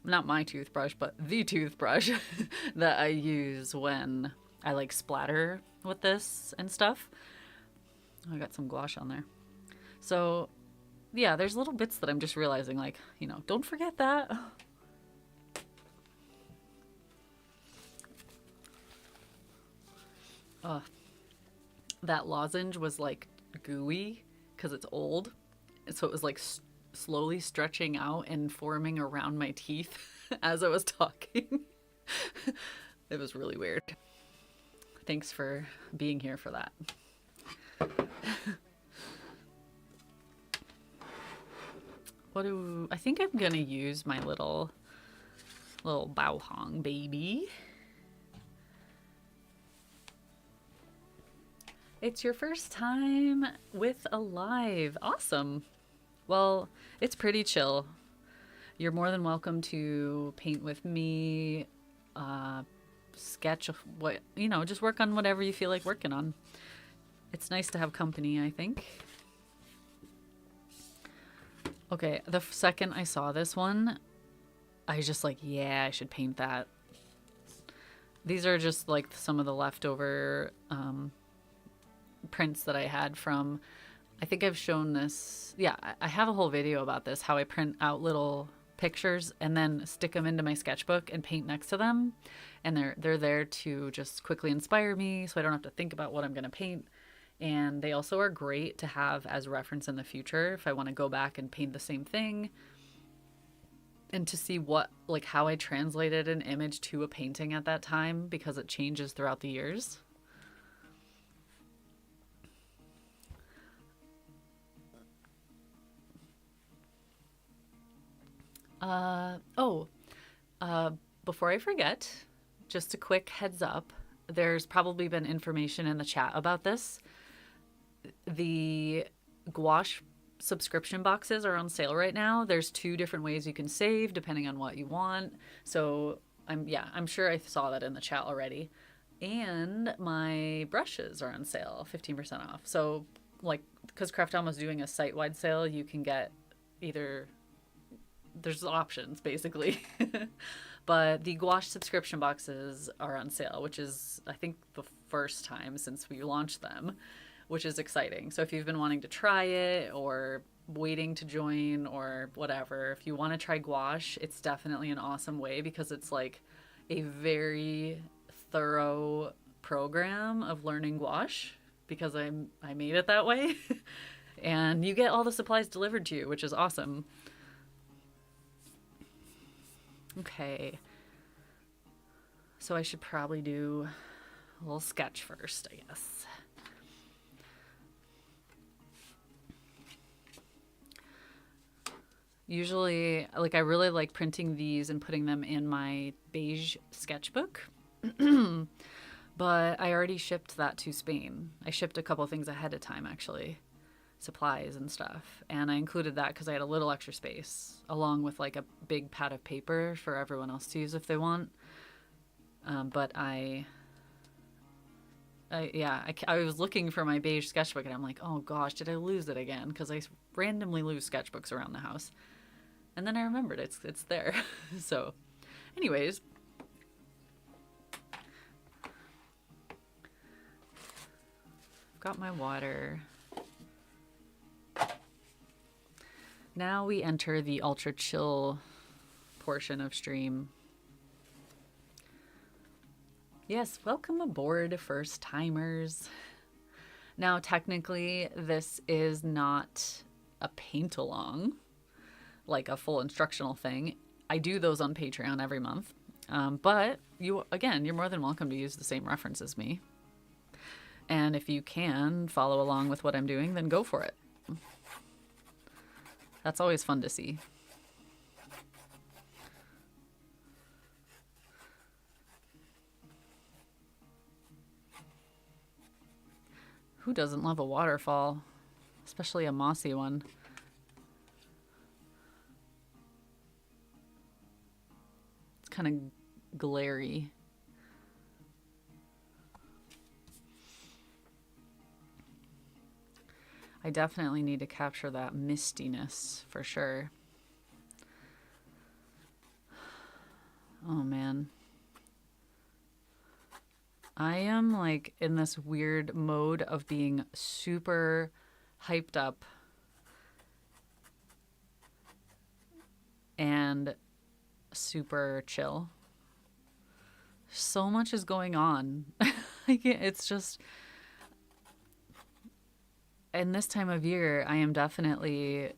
not my toothbrush, but the toothbrush that I use when I like splatter with this and stuff. I got some gouache on there. So yeah, there's little bits that I'm just realizing, like, don't forget that. That lozenge was like gooey because it's old. So it was like slowly stretching out and forming around my teeth as I was talking. It was really weird. Thanks for being here for that. I think I'm gonna use my little bao hong baby. It's your first time with a live. Awesome. Well, it's pretty chill. You're more than welcome to paint with me, sketch just work on whatever you feel like working on. It's nice to have company, I think. Okay, the second I saw this one, I was just like, yeah, I should paint that. These are just like some of the leftover prints that I had from, I think I've shown this. Yeah, I have a whole video about this, how I print out little pictures and then stick them into my sketchbook and paint next to them. And they're there to just quickly inspire me so I don't have to think about what I'm going to paint. And they also are great to have as reference in the future if I want to go back and paint the same thing and to see how I translated an image to a painting at that time, because it changes throughout the years. Before I forget, just a quick heads up. There's probably been information in the chat about this. The gouache subscription boxes are on sale right now. There's 2 different ways you can save depending on what you want. So I'm sure I saw that in the chat already. And my brushes are on sale, 15% off. So because Craft Alma's doing a site-wide sale, you can get there's options basically. But the gouache subscription boxes are on sale, which is, I think, the first time since we launched them, which is exciting. So if you've been wanting to try it or waiting to join or whatever, if you want to try gouache, it's definitely an awesome way because it's like a very thorough program of learning gouache because I made it that way. And you get all the supplies delivered to you, which is awesome. Okay, so I should probably do a little sketch first, I guess. Usually, I really like printing these and putting them in my beige sketchbook, but I already shipped that to Spain. I shipped a couple things ahead of time, actually. Supplies and stuff, and I included that because I had a little extra space along with like a big pad of paper for everyone else to use if they want, but I I was looking for my beige sketchbook and I'm like, oh gosh, did I lose it again? Because I randomly lose sketchbooks around the house. And then I remembered it's there. So, anyways. I've got my water. Now we enter the ultra chill portion of stream. Yes, welcome aboard, first timers. Now, technically, this is not a paint along, like a full instructional thing. I do those on Patreon every month. But you're more than welcome to use the same reference as me. And if you can follow along with what I'm doing, then go for it. That's always fun to see. Who doesn't love a waterfall? Especially a mossy one. It's kind of glary. I definitely need to capture that mistiness for sure. Oh man. I am like in this weird mode of being super hyped up and super chill. So much is going on. It's just, in this time of year, I am definitely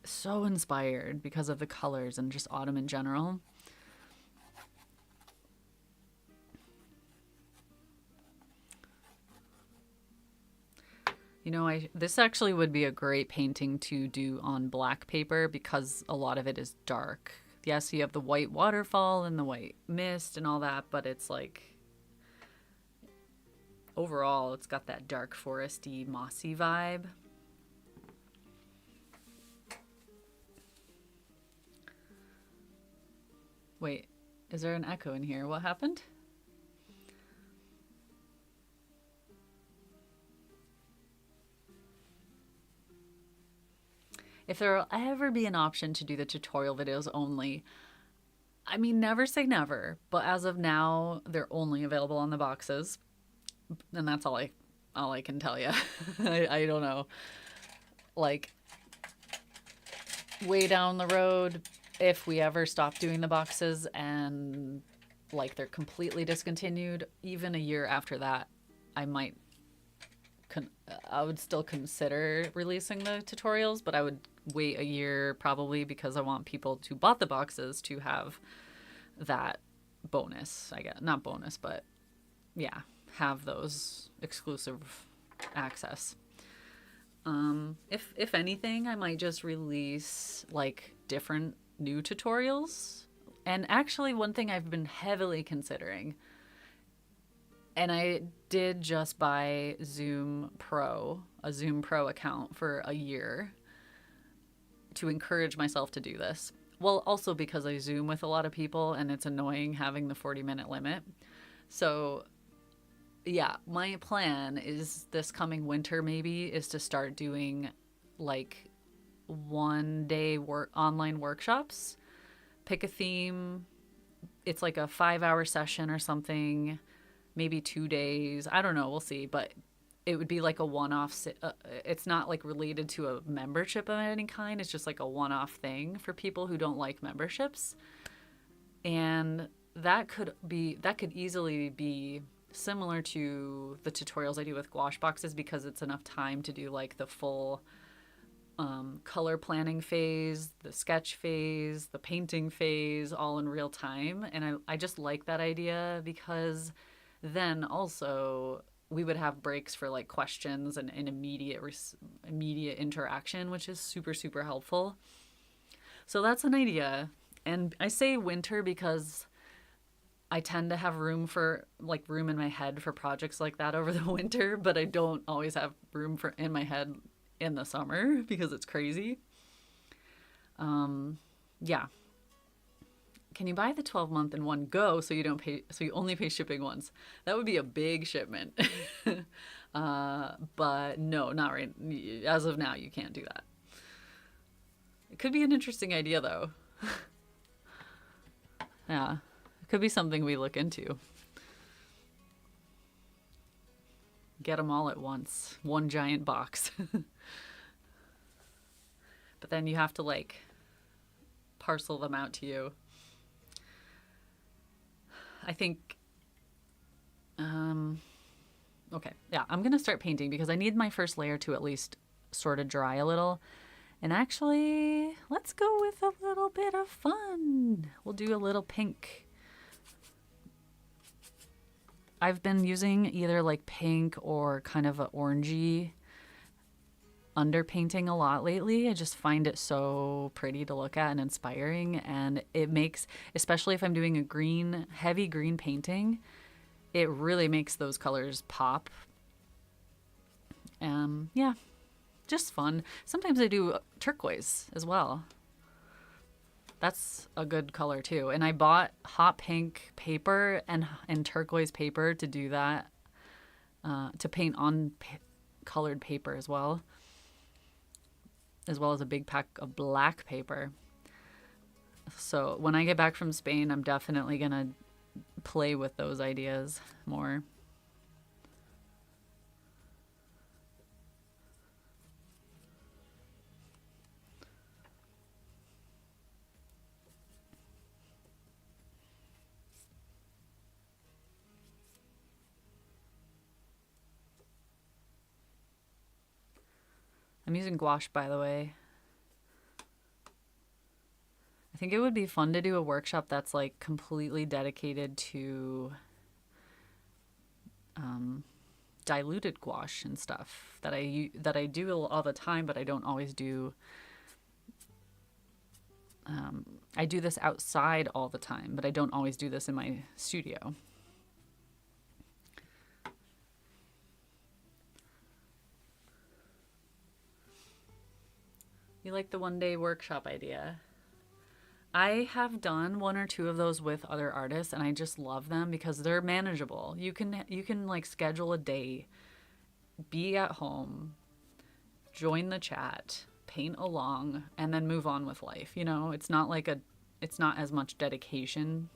so inspired because of the colors and just autumn in general. You know, this actually would be a great painting to do on black paper because a lot of it is dark. Yes, you have the white waterfall and the white mist and all that, but it's like, overall, it's got that dark foresty, mossy vibe. Wait, is there an echo in here? What happened? If there will ever be an option to do the tutorial videos only, I mean, never say never, but as of now, they're only available on the boxes. And that's all I can tell you. I don't know. Like, way down the road, if we ever stop doing the boxes and like they're completely discontinued, even a year after that, I would still consider releasing the tutorials, but I would wait a year probably because I want people who bought the boxes to have that bonus, I guess. Not bonus, but yeah, have those exclusive access. If anything, I might just release like different new tutorials. And actually, one thing I've been heavily considering, and I did just buy a Zoom Pro account for a year to encourage myself to do this. Well, also because I Zoom with a lot of people and it's annoying having the 40-minute limit. So yeah, my plan is this coming winter maybe is to start doing like one-day online workshops. Pick a theme. It's like a 5-hour session or something. Maybe 2 days. I don't know. We'll see. But it would be like a one-off. It's not like related to a membership of any kind. It's just like a one-off thing for people who don't like memberships. And that could easily be similar to the tutorials I do with gouache boxes because it's enough time to do like the full color planning phase, the sketch phase, the painting phase, all in real time. And I just like that idea because then also we would have breaks for like questions and immediate interaction, which is super, super helpful. So that's an idea. And I say winter because I tend to have room in my head for projects like that over the winter, but I don't always have room in my head in the summer because it's crazy. Yeah. can you buy the 12-month in one go so you only pay shipping once? That would be a big shipment. But no, not right. As of now, you can't do that. It could be an interesting idea, though. Yeah, it could be something we look into. Get them all at once. One giant box. But then you have to, like, parcel them out to you. I think... okay, yeah, I'm going to start painting because I need my first layer to at least sort of dry a little. And actually, let's go with a little bit of fun. We'll do a little pink. I've been using either like pink or kind of an orangey underpainting a lot lately. I just find it so pretty to look at and inspiring. And it makes, especially if I'm doing a green, heavy green painting, it really makes those colors pop. Yeah, just fun. Sometimes I do turquoise as well. That's a good color too. And I bought hot pink paper and turquoise paper to do that, to paint on colored paper as well as a big pack of black paper. So when I get back from Spain, I'm definitely going to play with those ideas more. I'm using gouache, by the way. I think it would be fun to do a workshop that's like completely dedicated to diluted gouache and stuff that I do all the time, but I don't always do. I do this outside all the time, but I don't always do this in my studio. You like the one-day workshop idea? I have done one or two of those with other artists, and I just love them because they're manageable. You can like schedule a day, be at home, join the chat, paint along, and then move on with life. You know, it's not as much dedication.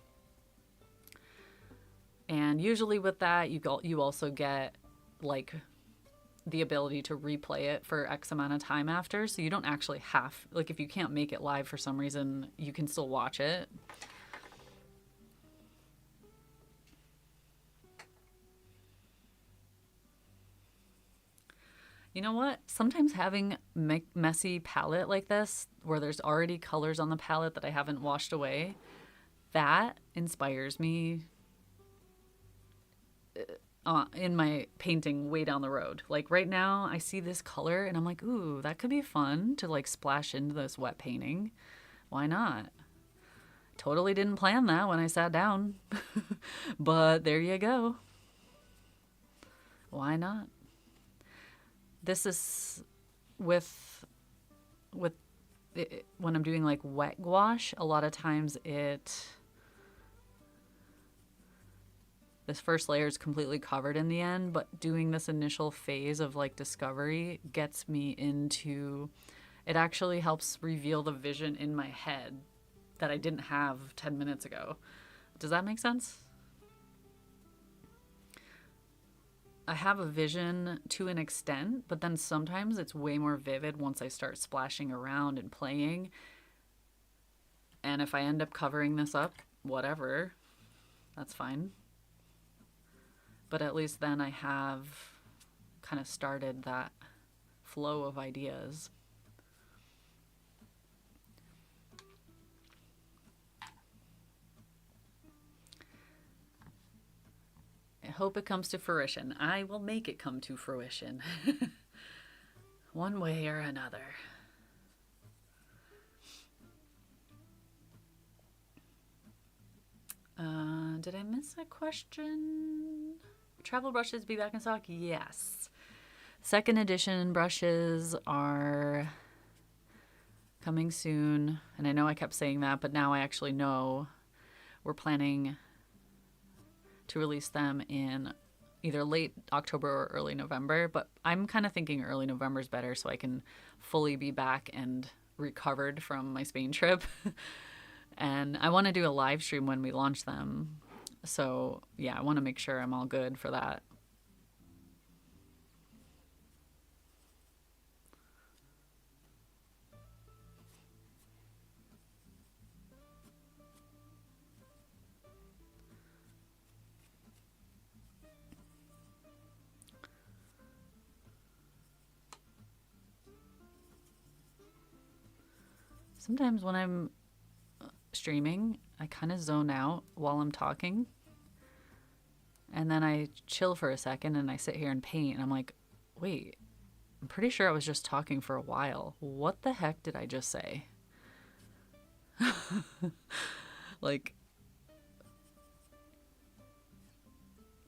And usually with that, you also get like the ability to replay it for X amount of time after. So you don't actually have, like, if you can't make it live for some reason, you can still watch it. You know what? Sometimes having messy palette like this, where there's already colors on the palette that I haven't washed away, that inspires me in my painting way down the road. Like right now I see this color and I'm like, ooh, that could be fun to like splash into this wet painting. Why not? Totally didn't plan that when I sat down. But there you go. Why not? This is with it, when I'm doing like wet gouache, a lot of times this first layer is completely covered in the end, but doing this initial phase of like discovery gets me into, it actually helps reveal the vision in my head that I didn't have 10 minutes ago. Does that make sense? I have a vision to an extent, but then sometimes it's way more vivid once I start splashing around and playing. And if I end up covering this up, whatever, that's fine. But at least then I have kind of started that flow of ideas. I hope it comes to fruition. I will make it come to fruition. One way or another. Did I miss a question? Travel brushes be back in stock? Yes. Second edition brushes are coming soon. And I know I kept saying that, but now I actually know. we're planning to release them in either late October or early November, but I'm kind of thinking early November is better so I can fully be back and recovered from my Spain trip. And I want to do a live stream when we launch them. So, yeah, I want to make sure I'm all good for that. Sometimes when I'm streaming, I kind of zone out while I'm talking. And then I chill for a second and I sit here and paint. And I'm like, wait, I'm pretty sure I was just talking for a while. What the heck did I just say? Like,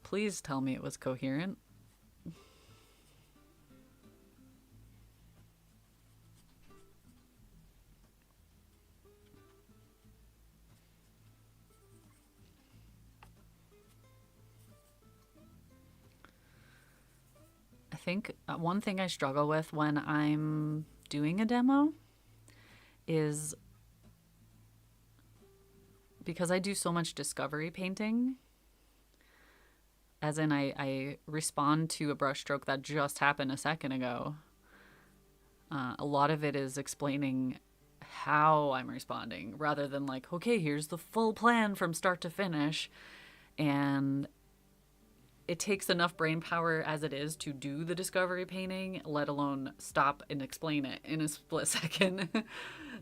please tell me it was coherent. I think one thing I struggle with when I'm doing a demo is because I do so much discovery painting, as in I respond to a brushstroke that just happened a second ago. A lot of it is explaining how I'm responding rather than like, okay, here's the full plan from start to finish. And it takes enough brain power as it is to do the discovery painting, let alone stop and explain it in a split second.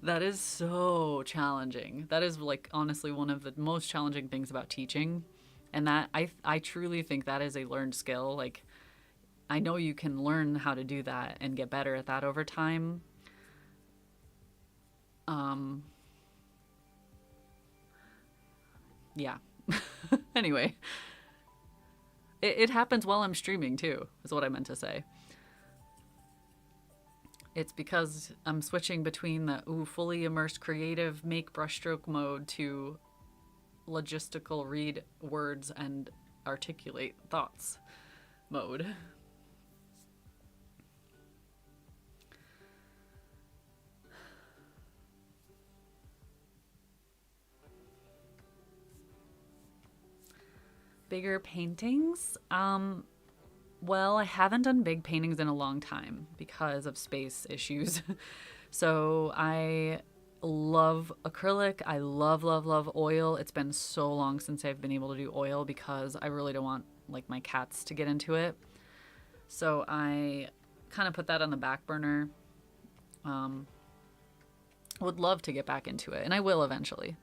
That is so challenging. That is like honestly one of the most challenging things about teaching. And that I truly think that is a learned skill. Like, I know you can learn how to do that and get better at that over time. Yeah. Anyway. It happens while I'm streaming too, is what I meant to say. It's because I'm switching between the fully immersed creative make brushstroke mode to logistical read words and articulate thoughts mode. Bigger paintings? Well, I haven't done big paintings in a long time because of space issues. So I love acrylic. I love, love, love oil. It's been so long since I've been able to do oil because I really don't want like my cats to get into it. So I kind of put that on the back burner. Would love to get back into it, and I will eventually.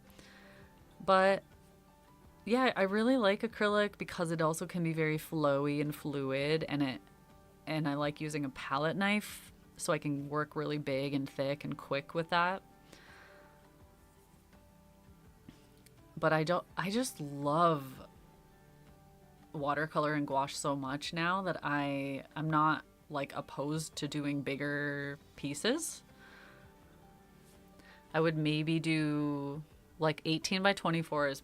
But yeah, I really like acrylic because it also can be very flowy and fluid, and I like using a palette knife so I can work really big and thick and quick with that. But I just love watercolor and gouache so much now that I'm not like opposed to doing bigger pieces. I would maybe do like 18 by 24 is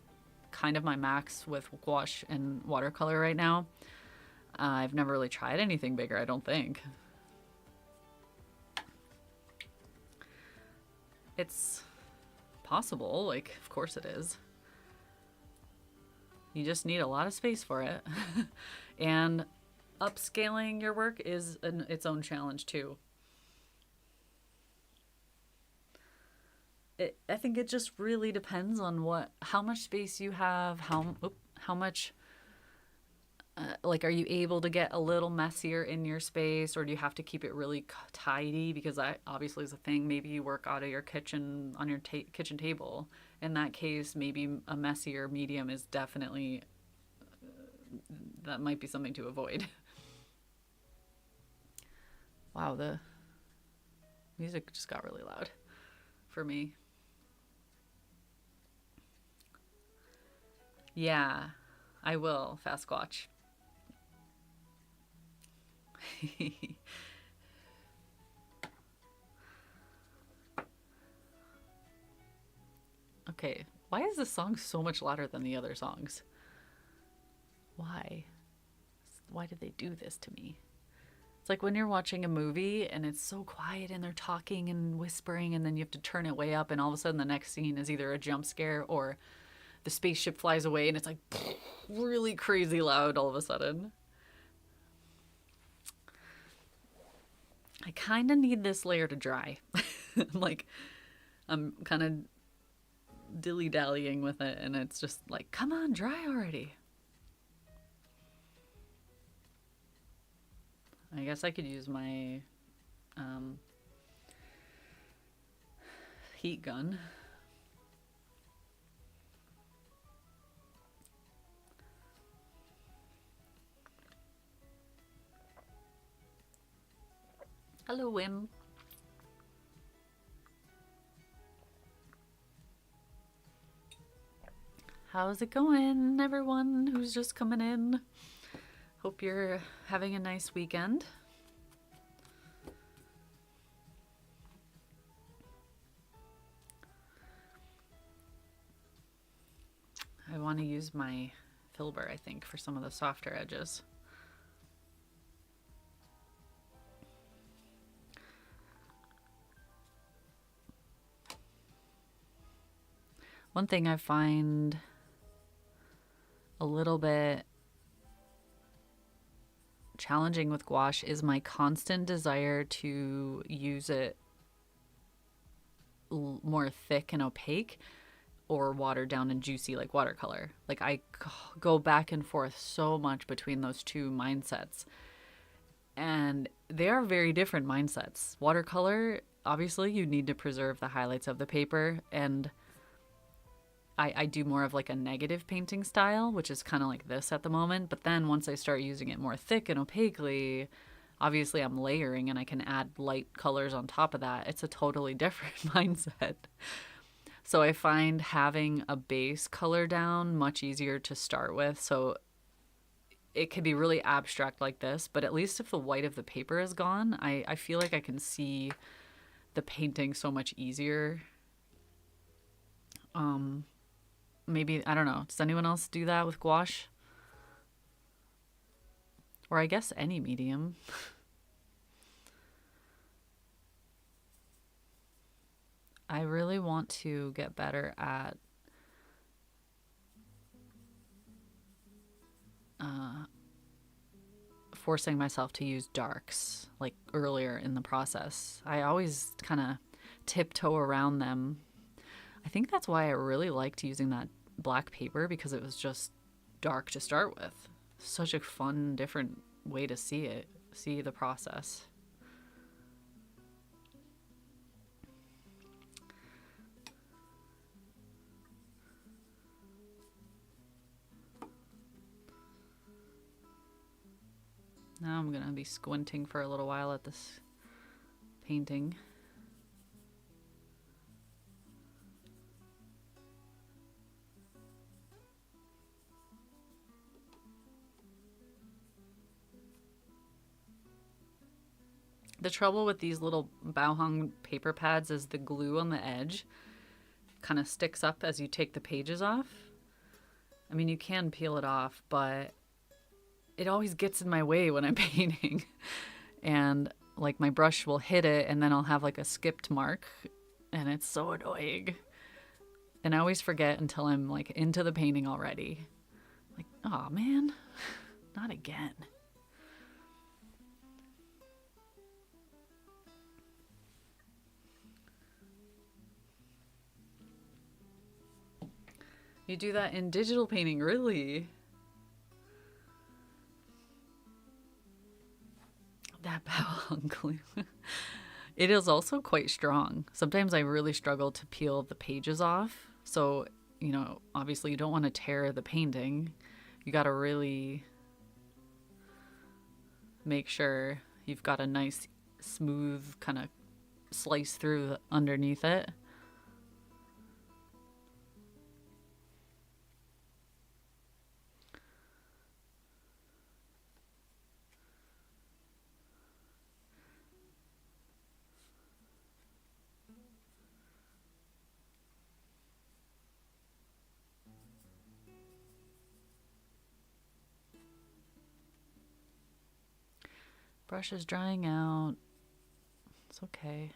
kind of my max with gouache and watercolor right now. I've never really tried anything bigger, I don't think. It's possible, like, of course it is. You just need a lot of space for it. And upscaling your work is its own challenge too. I think it just really depends on how much space you have, how much, like, are you able to get a little messier in your space, or do you have to keep it really tidy? Because that obviously is a thing. Maybe you work out of your kitchen on your kitchen table. In that case, maybe a messier medium is definitely, that might be something to avoid. Wow, the music just got really loud for me. Yeah, I will. Fast Gouache. Okay, Why is this song so much louder than the other songs? Why? Why did they do this to me? It's like when you're watching a movie and it's so quiet and they're talking and whispering, and then you have to turn it way up, and all of a sudden the next scene is either a jump scare or the spaceship flies away and it's like really crazy loud all of a sudden. I kind of need this layer to dry. Like, I'm kind of dilly-dallying with it, and it's just like, come on, dry already. I guess I could use my heat gun. Hello, Wim. How's it going, everyone who's just coming in? Hope you're having a nice weekend. I want to use my filbert, I think, for some of the softer edges. One thing I find a little bit challenging with gouache is my constant desire to use it more thick and opaque or watered down and juicy like watercolor. Like, I go back and forth so much between those two mindsets. And they are very different mindsets. Watercolor, obviously, you need to preserve the highlights of the paper, and I do more of like a negative painting style, which is kind of like this at the moment. But then once I start using it more thick and opaquely, obviously I'm layering and I can add light colors on top of that. It's a totally different mindset. So I find having a base color down much easier to start with. So it can be really abstract like this, but at least if the white of the paper is gone, I feel like I can see the painting so much easier. Maybe, I don't know. Does anyone else do that with gouache? Or I guess any medium. I really want to get better at forcing myself to use darks like earlier in the process. I always kind of tiptoe around them. I think that's why I really liked using that black paper, because it was just dark to start with. Such a fun, different way to see it, see the process. Now I'm gonna be squinting for a little while at this painting. The trouble with these little Bauhong paper pads is the glue on the edge kind of sticks up as you take the pages off. I mean, you can peel it off, but it always gets in my way when I'm painting. And like my brush will hit it and then I'll have like a skipped mark, and it's so annoying. And I always forget until I'm like into the painting already. Like, oh man, not again. You do that in digital painting, really? That Bauhong glue. It is also quite strong. Sometimes I really struggle to peel the pages off. So, you know, obviously you don't want to tear the painting. You got to really make sure you've got a nice, smooth kind of slice through underneath it. Brush is drying out. It's okay.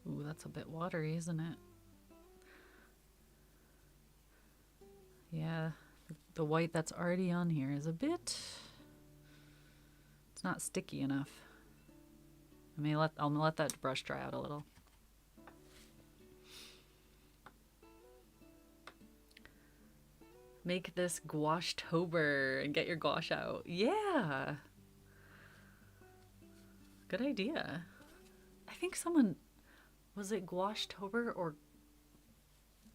Ooh, that's a bit watery, isn't it? Yeah, the white that's already on here is a bit... It's not sticky enough. I'll let that brush dry out a little. Make this Gouache-tober and get your gouache out. Yeah! Good idea. I think someone... Was it Gouache-tober or...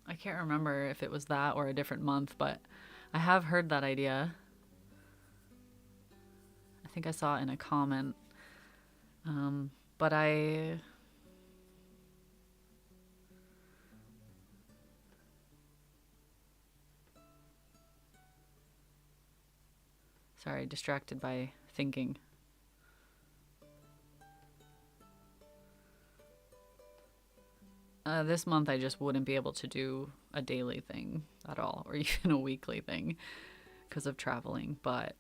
I can't remember if it was that or a different month, but I have heard that idea. I think I saw it in a comment. But sorry, distracted by thinking. This month I just wouldn't be able to do a daily thing at all, or even a weekly thing because of traveling, but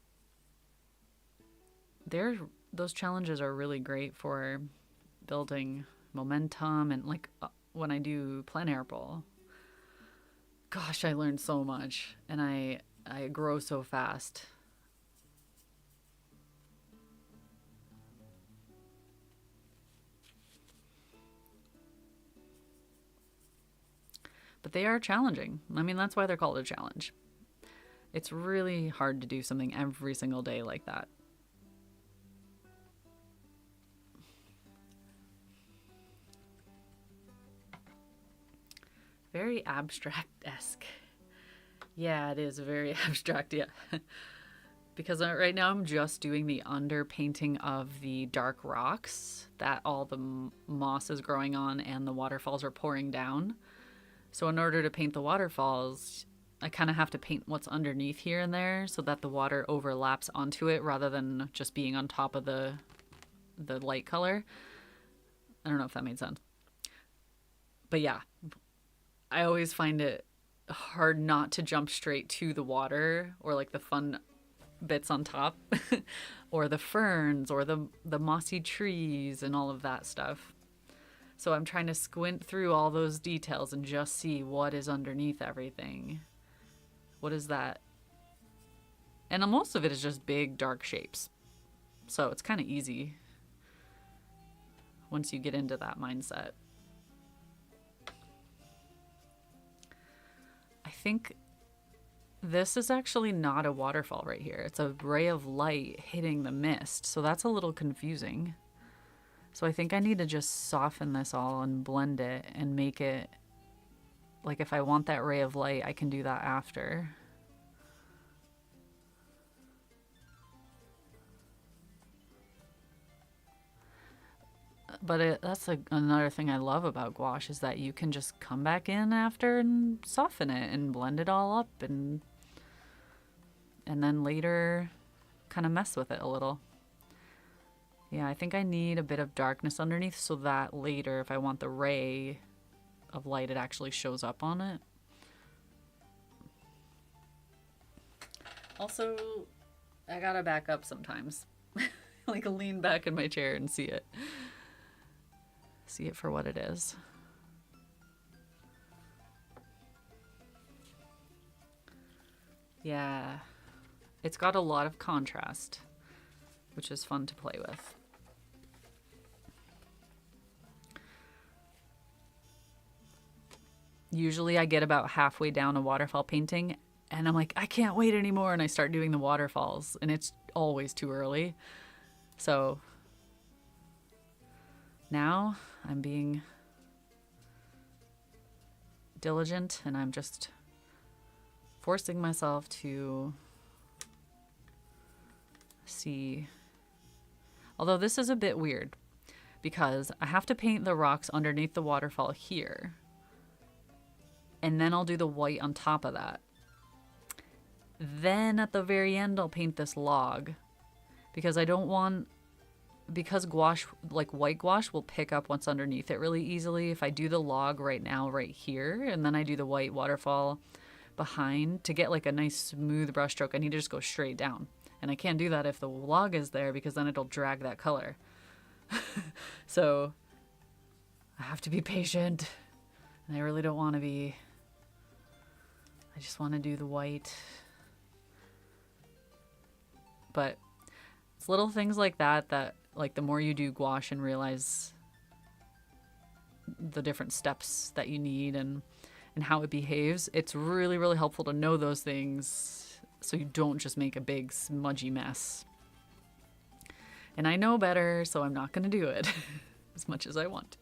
those challenges are really great for building momentum. And like when I do plein air bowl, gosh, I learned so much, and I grow so fast. But they are challenging. I mean, that's why they're called a challenge. It's really hard to do something every single day like that. Very abstract-esque. Yeah, it is very abstract, yeah. Because right now I'm just doing the underpainting of the dark rocks that all the moss is growing on and the waterfalls are pouring down. So in order to paint the waterfalls, I kind of have to paint what's underneath here and there so that the water overlaps onto it rather than just being on top of the light color. I don't know if that made sense. But yeah, I always find it hard not to jump straight to the water or like the fun bits on top or the ferns or the mossy trees and all of that stuff. So I'm trying to squint through all those details and just see what is underneath everything. What is that? And most of it is just big, dark shapes. So it's kind of easy once you get into that mindset. I think this is actually not a waterfall right here. It's a ray of light hitting the mist. So that's a little confusing. So I think I need to just soften this all and blend it and make it, like if I want that ray of light, I can do that after. But that's another thing I love about gouache is that you can just come back in after and soften it and blend it all up and then later kind of mess with it a little. Yeah, I think I need a bit of darkness underneath so that later, if I want the ray of light, it actually shows up on it. Also, I gotta back up sometimes. Like lean back in my chair and see it. See it for what it is. Yeah, it's got a lot of contrast, which is fun to play with. Usually I get about halfway down a waterfall painting and I'm like, I can't wait anymore. And I start doing the waterfalls and it's always too early. So now I'm being diligent and I'm just forcing myself to see. Although this is a bit weird because I have to paint the rocks underneath the waterfall here. And then I'll do the white on top of that. Then at the very end, I'll paint this log because I don't want, because gouache, like white gouache, will pick up what's underneath it really easily. If I do the log right now, right here, and then I do the white waterfall behind, to get like a nice smooth brush stroke, I need to just go straight down. And I can't do that if the log is there because then it'll drag that color. So I have to be patient. And I really don't want to be. I just want to do the white. But it's little things like that that, like, the more you do gouache and realize the different steps that you need and how it behaves, it's really, really helpful to know those things so you don't just make a big smudgy mess. And I know better, so I'm not going to do it as much as I want.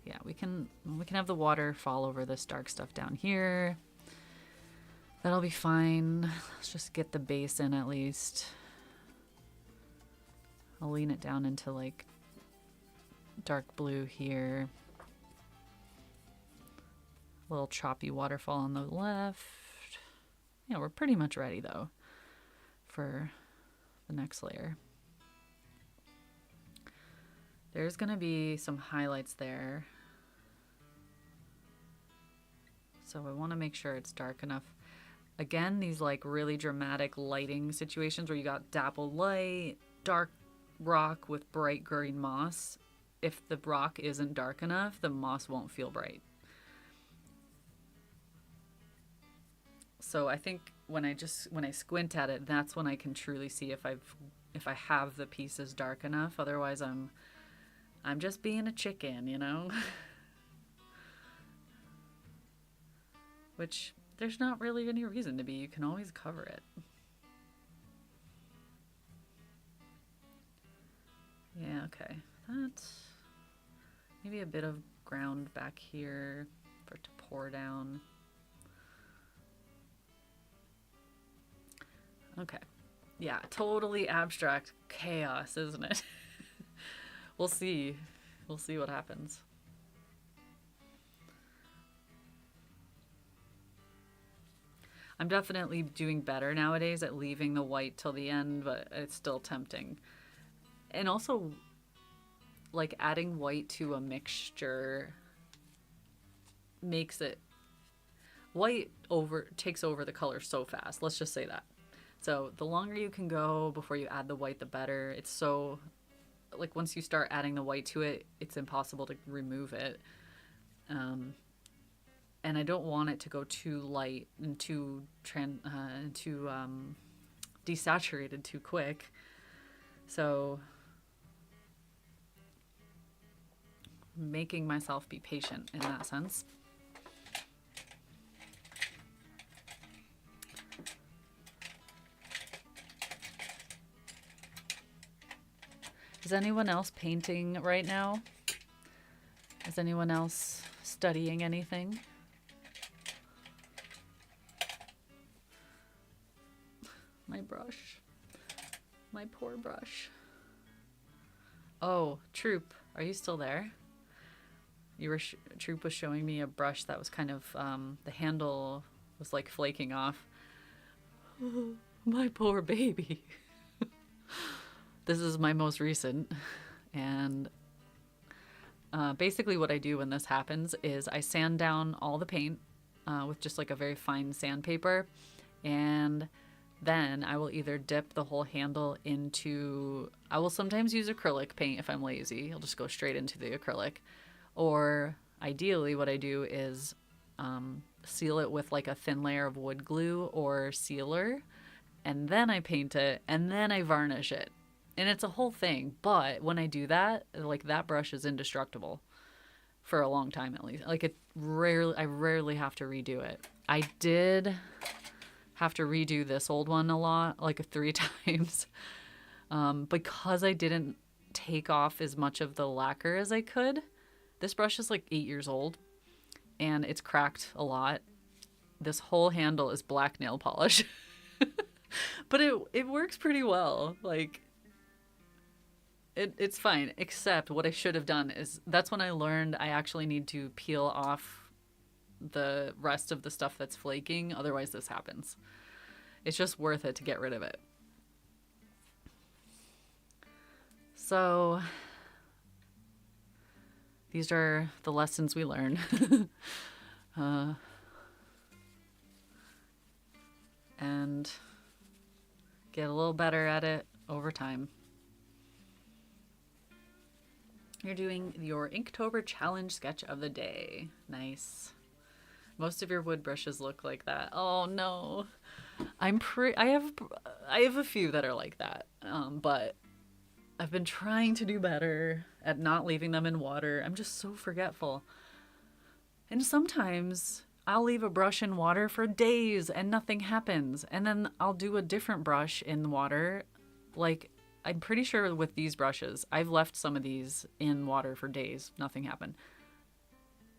Yeah, we can have the water fall over this dark stuff down here. That'll be fine. Let's just get the base in at least. I'll lean it down into like dark blue here. A little choppy waterfall on the left. Yeah, we're pretty much ready though for the next layer. There's gonna be some highlights there. So I want to make sure it's dark enough. Again, these like really dramatic lighting situations where you got dappled light, dark rock with bright green moss. If the rock isn't dark enough, the moss won't feel bright. So I think when I squint at it, that's when I can truly see if I have the pieces dark enough. Otherwise, I'm just being a chicken, you know? Which there's not really any reason to be. You can always cover it. Yeah, okay. That's maybe a bit of ground back here for it to pour down. Okay. Yeah, totally abstract chaos, isn't it? We'll see. We'll see what happens. I'm definitely doing better nowadays at leaving the white till the end, but it's still tempting. And also, like, adding white to a mixture makes it... White takes over the color so fast. Let's just say that. So the longer you can go before you add the white, the better. It's so... Like, once you start adding the white to it, it's impossible to remove it. And I don't want it to go too light and too desaturated too quick. So making myself be patient in that sense. Is anyone else painting right now? Is anyone else studying anything? My brush. My poor brush. Oh, Troop, are you still there? Troop was showing me a brush that was kind of, the handle was like flaking off. Oh, my poor baby. This is my most recent. And basically what I do when this happens is I sand down all the paint with just like a very fine sandpaper, and then I will either dip the whole handle into, I will sometimes use acrylic paint if I'm lazy. I'll just go straight into the acrylic. Or ideally what I do is seal it with like a thin layer of wood glue or sealer, and then I paint it, and then I varnish it. And it's a whole thing, but when I do that, like, that brush is indestructible for a long time at least. Like, I rarely have to redo it. I did have to redo this old one a lot, like 3 times, because I didn't take off as much of the lacquer as I could. This brush is like 8 years old, and it's cracked a lot. This whole handle is black nail polish, but it works pretty well. Like, It's fine. Except what I should have done is that's when I learned I actually need to peel off the rest of the stuff that's flaking. Otherwise, this happens. It's just worth it to get rid of it. So these are the lessons we learn. And get a little better at it over time. You're doing your Inktober challenge sketch of the day. Nice. Most of your wood brushes look like that. Oh no. I have a few that are like that. But I've been trying to do better at not leaving them in water. I'm just so forgetful. And sometimes I'll leave a brush in water for days and nothing happens. And then I'll do a different brush in water. Like, I'm pretty sure with these brushes, I've left some of these in water for days. Nothing happened.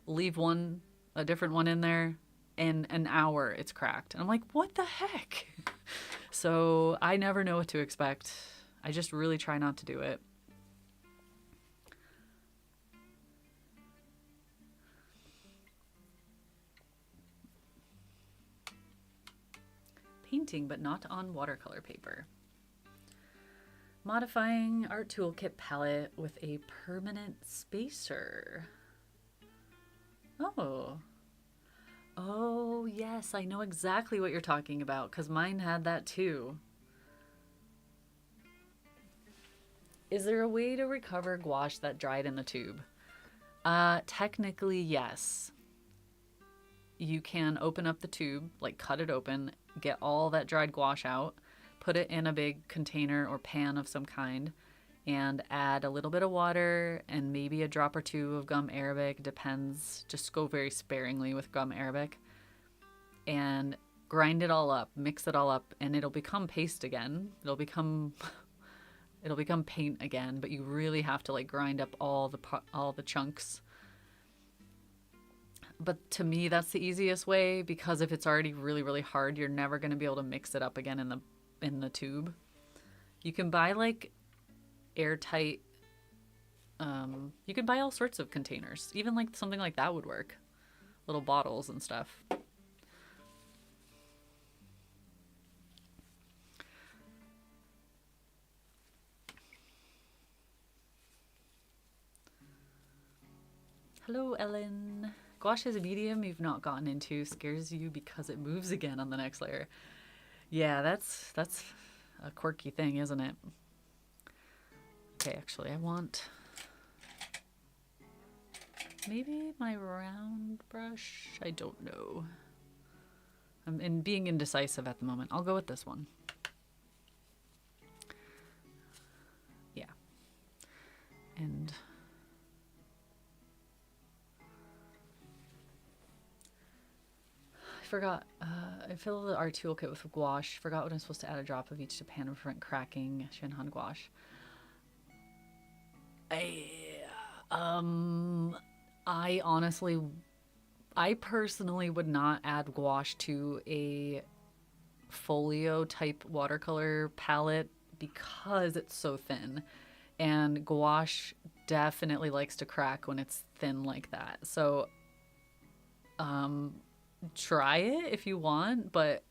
Leave a different one in there. In an hour, it's cracked. And I'm like, what the heck? So I never know what to expect. I just really try not to do it. Painting, but not on watercolor paper. Modifying Art Toolkit palette with a permanent spacer. Oh. Oh, yes, I know exactly what you're talking about because mine had that too. Is there a way to recover gouache that dried in the tube? Technically, yes. You can open up the tube, like cut it open, get all that dried gouache out, put it in a big container or pan of some kind, and add a little bit of water and maybe a drop or two of gum arabic, depends. Just go very sparingly with gum arabic. And grind it all up, mix it all up, and it'll become paste again. It'll become paint again, but you really have to like grind up all the chunks. But to me, that's the easiest way because if it's already really, really hard, you're never going to be able to mix it up again in the tube. You can buy like airtight, you can buy all sorts of containers. Even like something like that would work. Little bottles and stuff. Hello, Ellen. Gouache is a medium you've not gotten into. Scares you because it moves again on the next layer. Yeah, that's a quirky thing, isn't it? Okay, actually, I want maybe my round brush. I don't know. I'm being indecisive at the moment. I'll go with this one. Yeah. And I forgot, I filled the art toolkit with gouache. Forgot what I'm supposed to add a drop of each to pan to prevent cracking. Shinhan gouache. I honestly, I personally would not add gouache to a folio type watercolor palette because it's so thin. And gouache definitely likes to crack when it's thin like that. So, try it if you want, but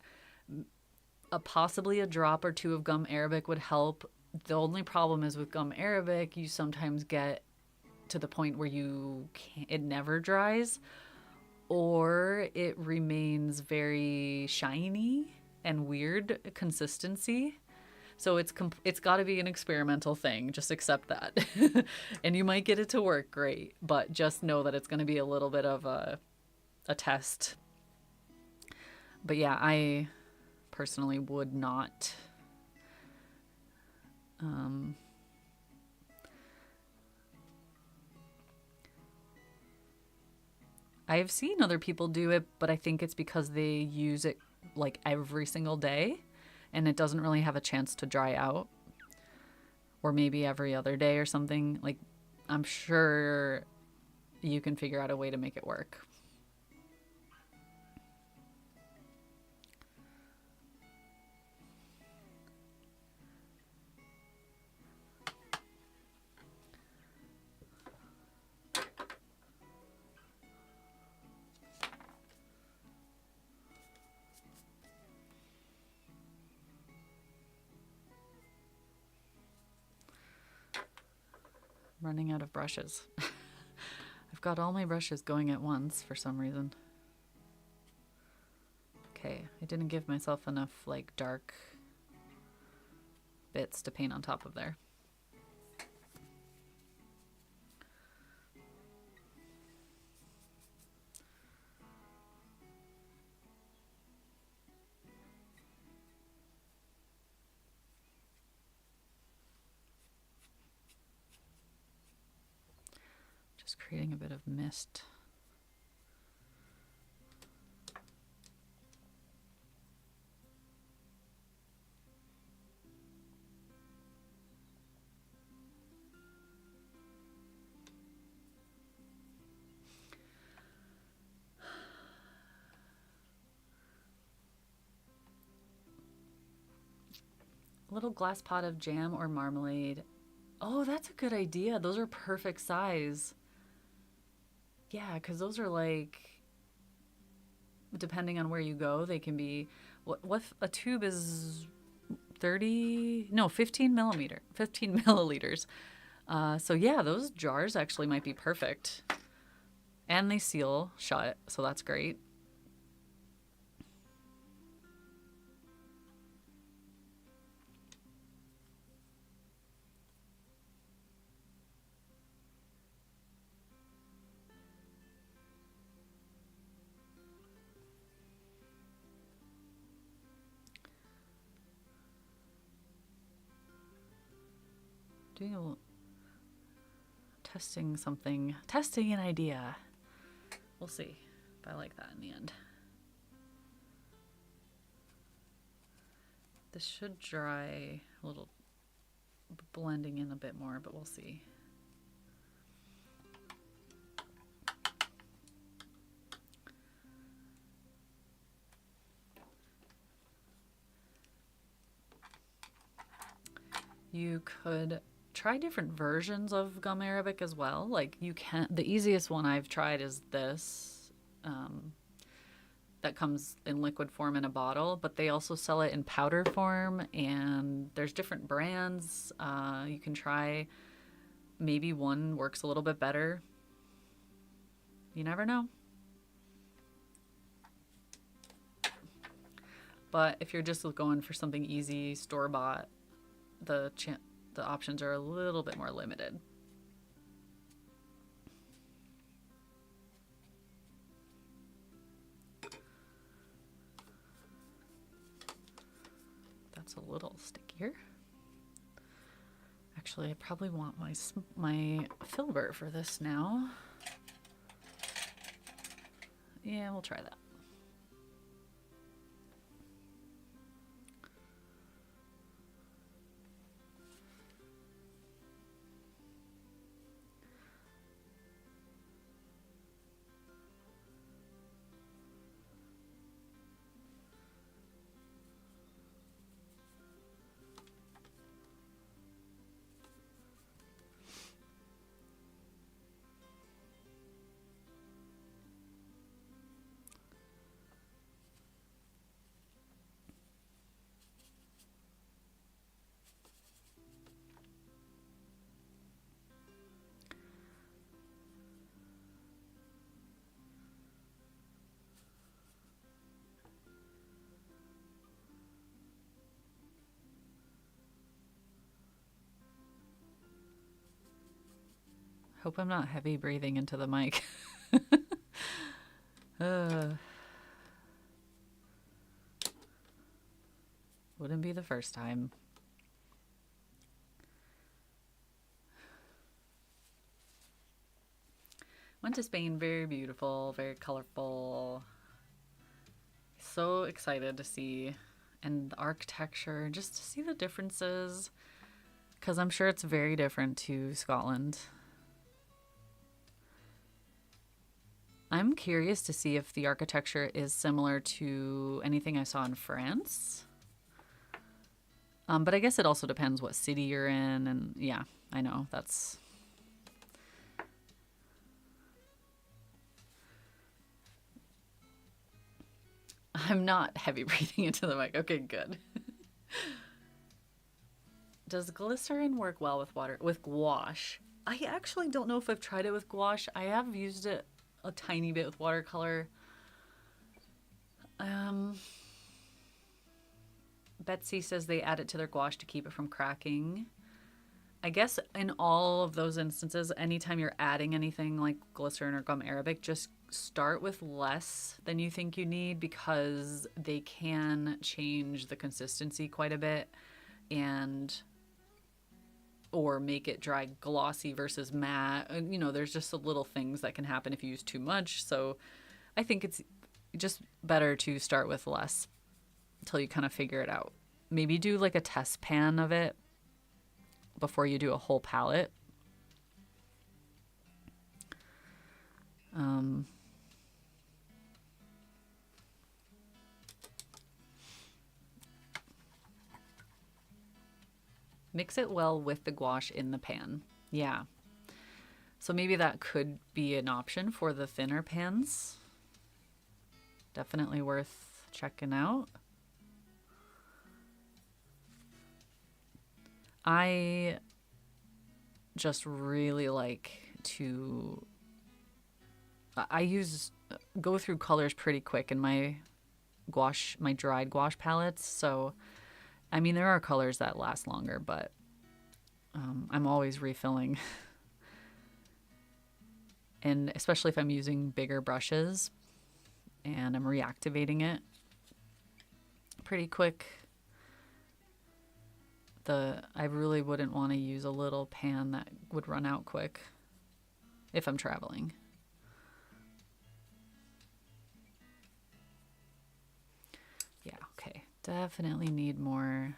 possibly a drop or two of gum arabic would help. The only problem is with gum arabic, you sometimes get to the point where it never dries or it remains very shiny and weird consistency. So it's got to be an experimental thing. Just accept that. And you might get it to work great, but just know that it's going to be a little bit of a test. But yeah, I personally would not I've seen other people do it, but I think it's because they use it like every single day and it doesn't really have a chance to dry out. Or maybe every other day or something. Like, I'm sure you can figure out a way to make it work. running out of brushes. I've got all my brushes going at once for some reason. Okay, I didn't give myself enough like dark bits to paint on top of there. Just creating a bit of mist. A little glass pot of jam or marmalade. Oh, that's a good idea. Those are perfect size. Yeah, because those are like, depending on where you go, they can be, what a tube is 15 milliliters. So yeah, those jars actually might be perfect. And they seal shut, so that's great. Testing something, testing an idea. We'll see if I like that in the end. This should dry a little, blending in a bit more, but we'll see. You could try different versions of gum arabic as well. Like you can, the easiest one I've tried is this, that comes in liquid form in a bottle, but they also sell it in powder form, and there's different brands. You can try, maybe one works a little bit better. You never know. But if you're just going for something easy, store-bought, the options are a little bit more limited. That's a little stickier. Actually, I probably want my filbert for this now. Yeah, we'll try that. Hope I'm not heavy breathing into the mic. Wouldn't be the first time. Went to Spain, very beautiful, very colorful. So excited to see, and the architecture, just to see the differences, because I'm sure it's very different to Scotland. I'm curious to see if the architecture is similar to anything I saw in France. But I guess it also depends what city you're in, and yeah, I know that's... I'm not heavy breathing into the mic. Okay, good. Does glycerin work well with water? With gouache? I actually don't know if I've tried it with gouache. I have used it a tiny bit with watercolor. Betsy says they add it to their gouache to keep it from cracking. I guess in all of those instances, anytime you're adding anything like glycerin or gum arabic, just start with less than you think you need, because they can change the consistency quite a bit or make it dry glossy versus matte. You know, there's just little things that can happen if you use too much. So I think it's just better to start with less until you kind of figure it out. Maybe do like a test pan of it before you do a whole palette. Mix it well with the gouache in the pan. Yeah. So maybe that could be an option for the thinner pans. Definitely worth checking out. I just really like to go through colors pretty quick in my dried gouache palettes. So I mean, there are colors that last longer, but I'm always refilling. And especially if I'm using bigger brushes and I'm reactivating it pretty quick, I really wouldn't want to use a little pan that would run out quick if I'm traveling. Yeah, okay. Definitely need more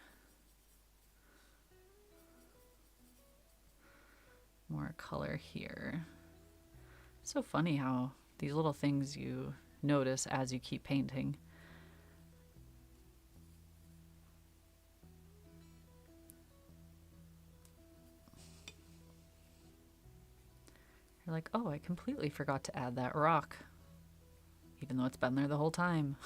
color here. So funny how these little things you notice as you keep painting. You're like, oh, I completely forgot to add that rock, even though it's been there the whole time.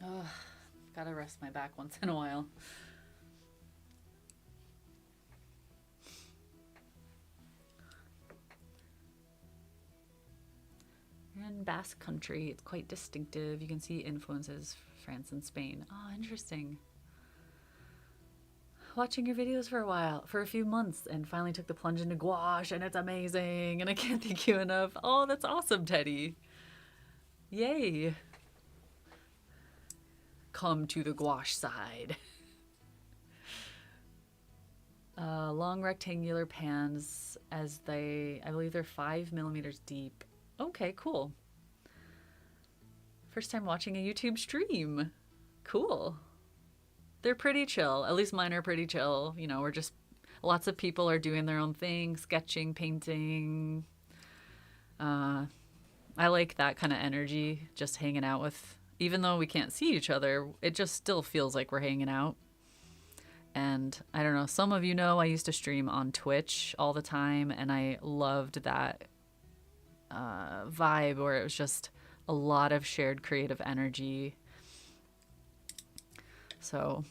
Oh, gotta rest my back once in a while. You're in Basque Country. It's quite distinctive. You can see influences France and Spain. Oh, interesting. Watching your videos for a few months, and finally took the plunge into gouache, and it's amazing, and I can't thank you enough. Oh, that's awesome, Teddy. Yay. Come to the gouache side. Long rectangular pans, I believe they're 5 mm deep. Okay, cool. First time watching a YouTube stream. Cool. They're pretty chill. At least mine are pretty chill. You know, lots of people are doing their own thing, sketching, painting. I like that kind of energy, just hanging out with, even though we can't see each other, it just still feels like we're hanging out. And I don't know, some of you know I used to stream on Twitch all the time, and I loved that vibe where it was just a lot of shared creative energy. So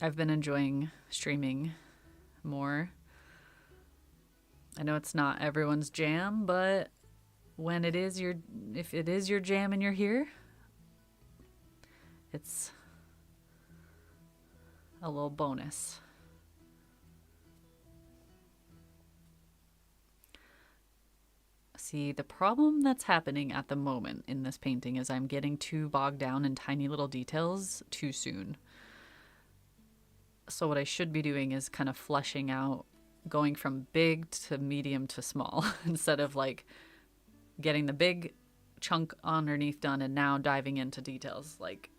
I've been enjoying streaming more. I know it's not everyone's jam, but if it is your jam and you're here, it's a little bonus. See, the problem that's happening at the moment in this painting is I'm getting too bogged down in tiny little details too soon. So what I should be doing is kind of fleshing out, going from big to medium to small, instead of like getting the big chunk underneath done and now diving into details. Like,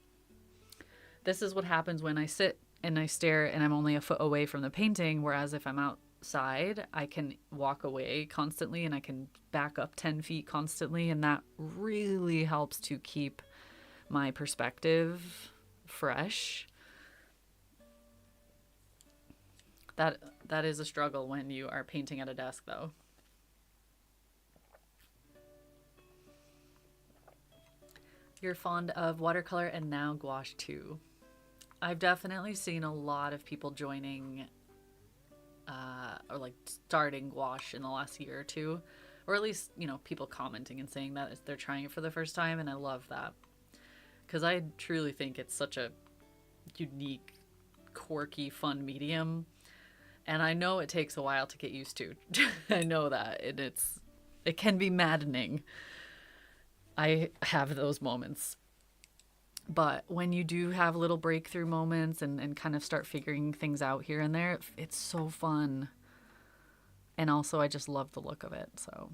this is what happens when I sit and I stare and I'm only a foot away from the painting, whereas if I'm out side, I can walk away constantly and I can back up 10 feet constantly. And that really helps to keep my perspective fresh. That is a struggle when you are painting at a desk, though. You're fond of watercolor and now gouache too. I've definitely seen a lot of people joining or like starting gouache in the last year or two, or at least, you know, people commenting and saying that they're trying it for the first time, and I love that because I truly think it's such a unique, quirky, fun medium, and I know it takes a while to get used to. I know that, and it can be maddening. I have those moments. But when you do have little breakthrough moments and kind of start figuring things out here and there, it's so fun. And also, I just love the look of it. So,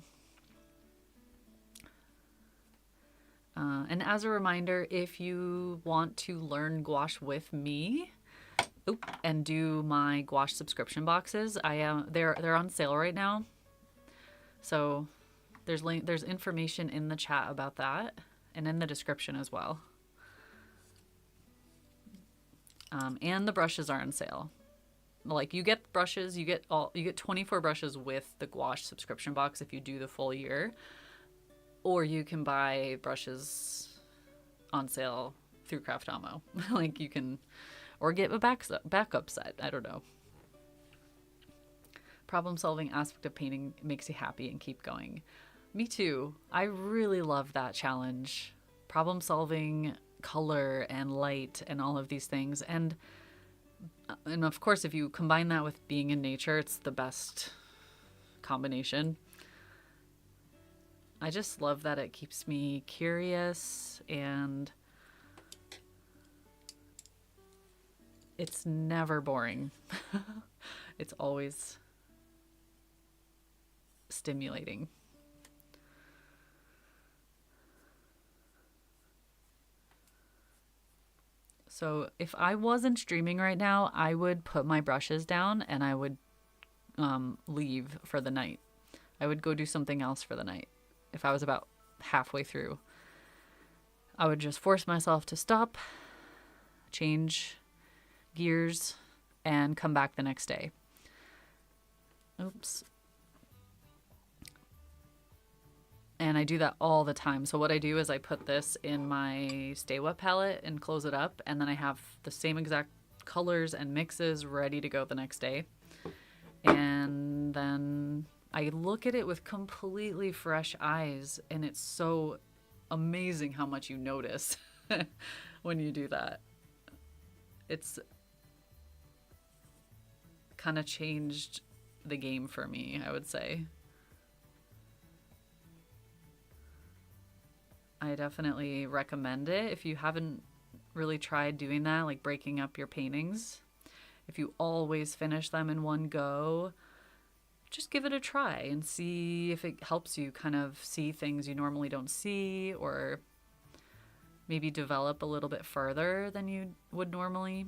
and as a reminder, if you want to learn gouache with me, and do my gouache subscription boxes, they're on sale right now. So there's information in the chat about that, and in the description as well. And the brushes are on sale. Like, you get brushes, you get 24 brushes with the gouache subscription box if you do the full year, or you can buy brushes on sale through Craftamo. Like, you can, or get a backup set. I don't know. Problem solving aspect of painting makes you happy and keep going. Me too. I really love that challenge. Problem solving, color and light and all of these things, and of course if you combine that with being in nature, it's the best combination. I just love that it keeps me curious, and it's never boring. It's always stimulating. So if I wasn't streaming right now, I would put my brushes down and I would leave for the night. I would go do something else for the night. If I was about halfway through, I would just force myself to stop, change gears, and come back the next day. Oops. And I do that all the time. So what I do is I put this in my Stay Wet palette and close it up, and then I have the same exact colors and mixes ready to go the next day. And then I look at it with completely fresh eyes, and it's so amazing how much you notice when you do that. It's kind of changed the game for me, I would say. I definitely recommend it if you haven't really tried doing that, like breaking up your paintings. If you always finish them in one go, just give it a try and see if it helps you kind of see things you normally don't see, or maybe develop a little bit further than you would normally.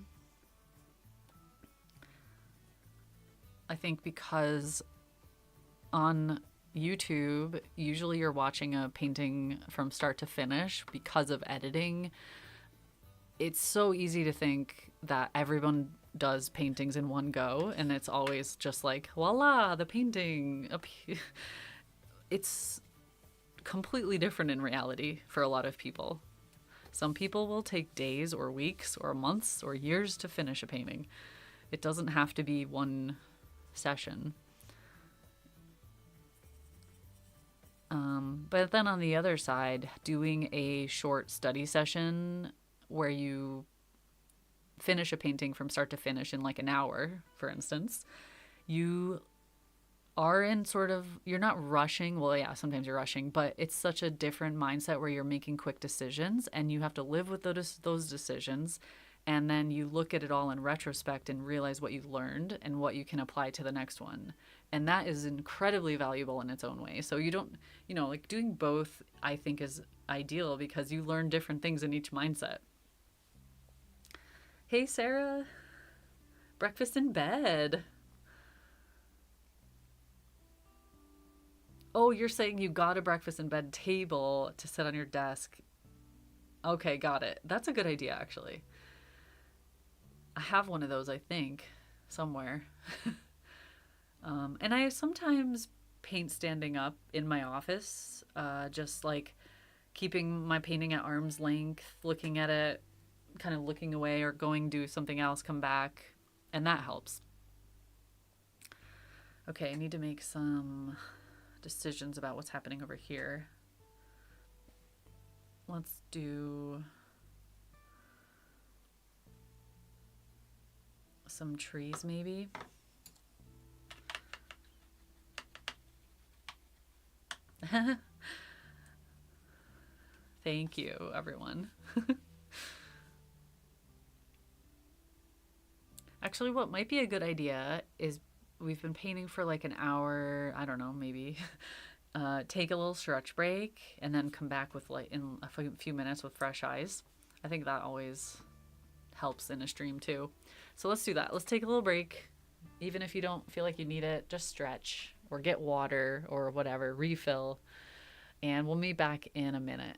I think because on YouTube, usually you're watching a painting from start to finish because of editing. It's so easy to think that everyone does paintings in one go, and it's always just like, voila, the painting. It's completely different in reality for a lot of people. Some people will take days or weeks or months or years to finish a painting. It doesn't have to be one session. But then on the other side, doing a short study session where you finish a painting from start to finish in like an hour, for instance, you are in sort of, you're not rushing. Well, yeah, sometimes you're rushing, but it's such a different mindset where you're making quick decisions and you have to live with those decisions. And then you look at it all in retrospect and realize what you learned and what you can apply to the next one. And that is incredibly valuable in its own way. So you don't, like doing both, I think is ideal because you learn different things in each mindset. Hey, Sarah. Breakfast in bed. Oh, you're saying you got a breakfast in bed table to sit on your desk. Okay, got it. That's a good idea, actually. I have one of those, I think, somewhere. And I sometimes paint standing up in my office, just like keeping my painting at arm's length, looking at it, kind of looking away or going do something else, come back, and that helps. Okay, I need to make some decisions about what's happening over here. Let's do some trees maybe. Thank you, everyone. Actually, what might be a good idea is we've been painting for like an hour, I don't know, maybe. Take a little stretch break and then come back with like in a few minutes with fresh eyes. I think that always helps in a stream too. So let's do that. Let's take a little break. Even if you don't feel like you need it, just stretch or get water or whatever, refill. And we'll meet back in a minute.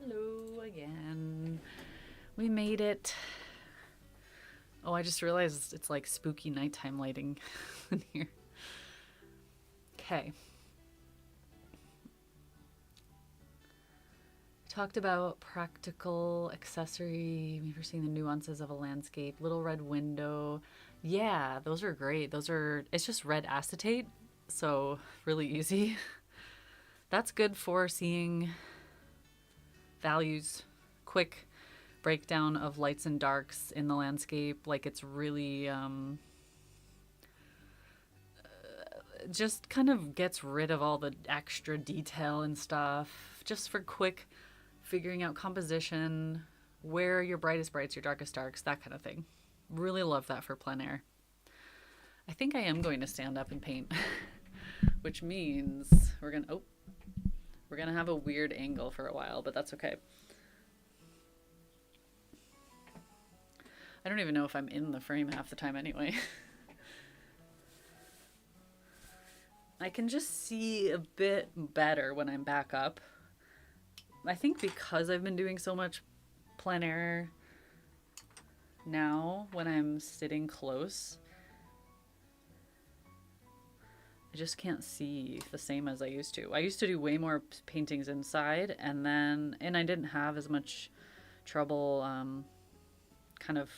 Hello again. We made it. Oh, I just realized it's like spooky nighttime lighting in here. Okay. Talked about practical accessory, maybe seeing the nuances of a landscape, little red window. Yeah, those are great. It's just red acetate, so really easy. That's good for seeing values, quick breakdown of lights and darks in the landscape. Like it's really just kind of gets rid of all the extra detail and stuff. Just for quick figuring out composition, where are your brightest brights, your darkest darks, that kind of thing. Really love that for plein air. I think I am going to stand up and paint, which means we're gonna. Oh, We're gonna have a weird angle for a while, but that's okay. I don't even know if I'm in the frame half the time anyway. I can just see a bit better when I'm back up. I think because I've been doing so much plein air now, when I'm sitting close, I just can't see the same as I used to. I used to do way more paintings inside, and I didn't have as much trouble kind of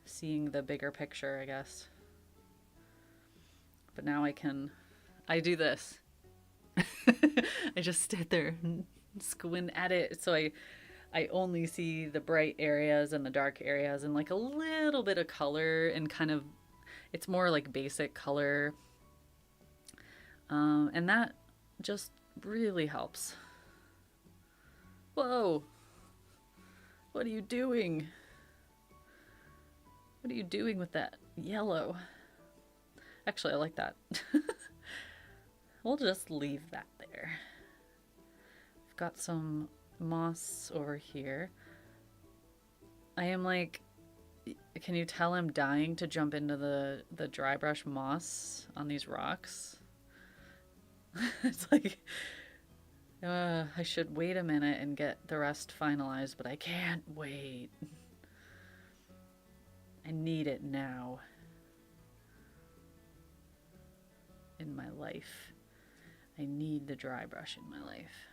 seeing the bigger picture, I guess. But now I do this. I just sit there and squint at it, so I only see the bright areas and the dark areas and like a little bit of color, and kind of, it's more like basic color. And that just really helps. Whoa! What are you doing? What are you doing with that yellow? Actually, I like that. We'll just leave that there. I've got some moss over here. I am like, can you tell I'm dying to jump into the dry brush moss on these rocks? It's like, I should wait a minute and get the rest finalized, but I can't wait. I need it now in my life. I need the dry brush in my life.